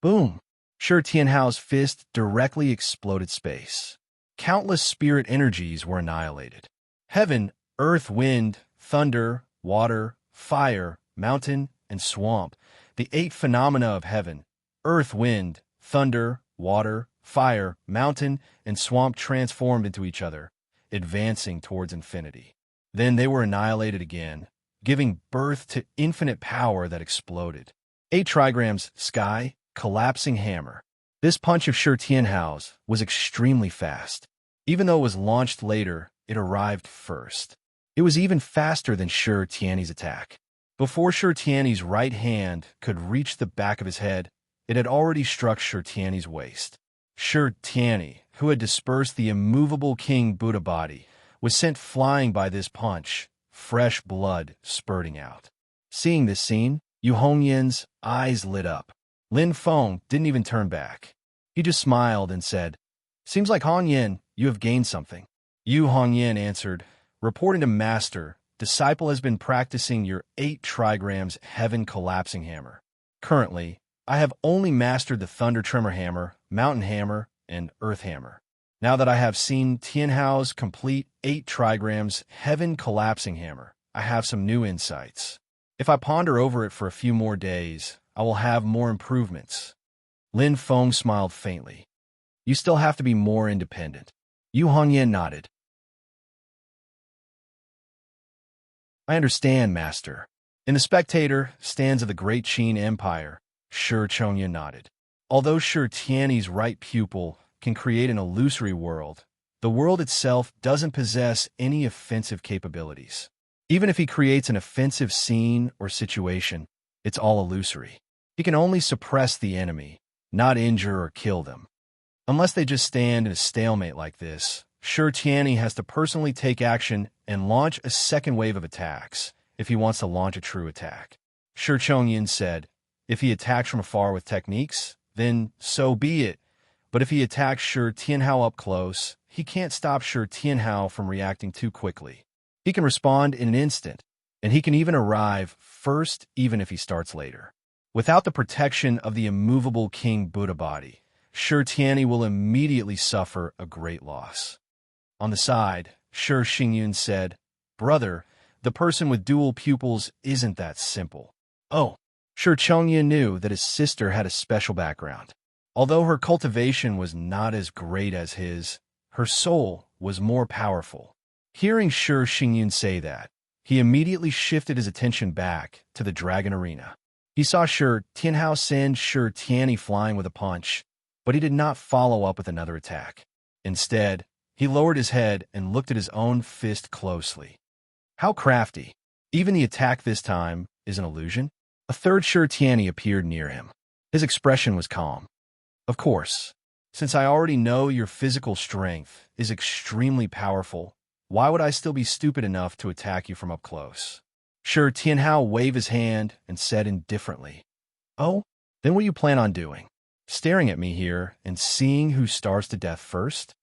Boom! Shi Tianhao's fist directly exploded space. Countless spirit energies were annihilated. Heaven, earth, wind, thunder, water, fire, mountain, and swamp, the 8 phenomena of heaven, earth, wind, thunder, water, fire, mountain, and swamp transformed into each other, advancing towards infinity. Then they were annihilated again, giving birth to infinite power that exploded. 8 trigrams, sky, collapsing hammer. This punch of Shi Tianhao's was extremely fast. Even though it was launched later, it arrived first. It was even faster than Shi Tianyi's attack. Before Shi Tianyi's right hand could reach the back of his head, it had already struck Shi Tianyi's waist. Shi Tianyi, who had dispersed the immovable King Buddha body, was sent flying by this punch, fresh blood spurting out. Seeing this scene, Yu Hongyin's eyes lit up. Lin Feng didn't even turn back. He just smiled and said, "Seems like Hongyin, you have gained something." Yu Hongyin answered, "Reporting to Master, disciple has been practicing your 8 trigrams heaven collapsing hammer. Currently, I have only mastered the thunder tremor hammer, mountain hammer, and earth hammer. Now that I have seen Tianhao's complete 8 trigrams heaven collapsing hammer, I have some new insights. If I ponder over it for a few more days, I will have more improvements. Lin Feng smiled faintly. You still have to be more independent. Yu Hongyan nodded. I understand, Master. In The Spectator, stands of the Great Qin Empire, Shi Chongyan nodded. Although Shi Tianyi's right pupil can create an illusory world, the world itself doesn't possess any offensive capabilities. Even if he creates an offensive scene or situation, it's all illusory. He can only suppress the enemy, not injure or kill them. Unless they just stand in a stalemate like this, Shi Tianyi has to personally take action and launch a second wave of attacks if he wants to launch a true attack. Shi Chongyan said, if he attacks from afar with techniques, then so be it. But if he attacks Shi Tianhao up close, he can't stop Shi Tianhao from reacting too quickly. He can respond in an instant, and he can even arrive first even if he starts later. Without the protection of the immovable King Buddha body, Shi Tianyi will immediately suffer a great loss. On the side, Shi Xingyun said, Brother, the person with dual pupils isn't that simple. Oh, Shi Chongyan knew that his sister had a special background. Although her cultivation was not as great as his, her soul was more powerful. Hearing Shi Xingyun say that, he immediately shifted his attention back to the dragon arena. He saw Shi Tianhao send Shi Tianyi flying with a punch, but he did not follow up with another attack. Instead, he lowered his head and looked at his own fist closely. How crafty. Even the attack this time is an illusion. A third Shi Tianyi appeared near him. His expression was calm. Of course, since I already know your physical strength is extremely powerful, why would I still be stupid enough to attack you from up close? Shi Tianhao waved his hand and said indifferently, Oh, then what do you plan on doing? Staring at me here and seeing who starves to death first?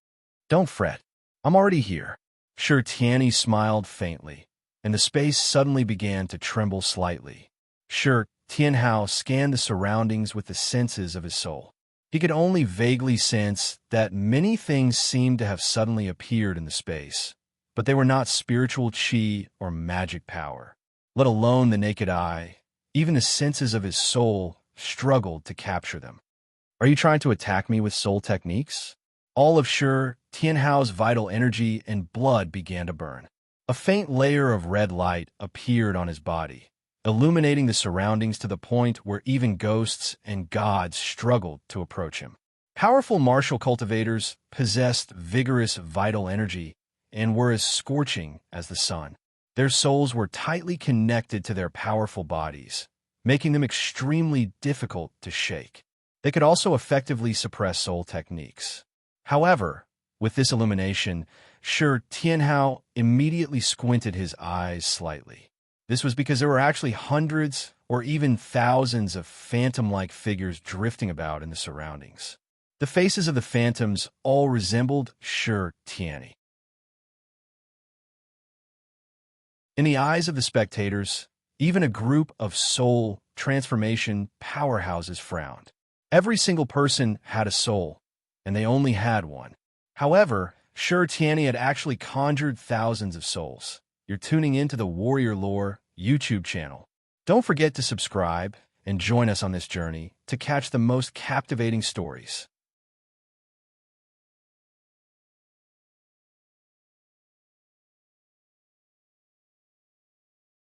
Don't fret. I'm already here. Shi Tianyi smiled faintly, and the space suddenly began to tremble slightly. Shi Tianhao scanned the surroundings with the senses of his soul. He could only vaguely sense that many things seemed to have suddenly appeared in the space, but they were not spiritual qi or magic power, let alone the naked eye. Even the senses of his soul struggled to capture them. Are you trying to attack me with soul techniques? All of Shi Tianhao's vital energy and blood began to burn. A faint layer of red light appeared on his body, illuminating the surroundings to the point where even ghosts and gods struggled to approach him. Powerful martial cultivators possessed vigorous vital energy and were as scorching as the sun. Their souls were tightly connected to their powerful bodies, making them extremely difficult to shake. They could also effectively suppress soul techniques. However, with this illumination, Shi Tianhao immediately squinted his eyes slightly. This was because there were actually hundreds or even thousands of phantom-like figures drifting about in the surroundings. The faces of the phantoms all resembled Shi Tianyi. In the eyes of the spectators, even a group of soul transformation powerhouses frowned. Every single person had a soul, and they only had one. However, Shi Tianyi had actually conjured thousands of souls. You're tuning into the Warrior Lore YouTube channel. Don't forget to subscribe and join us on this journey to catch the most captivating stories.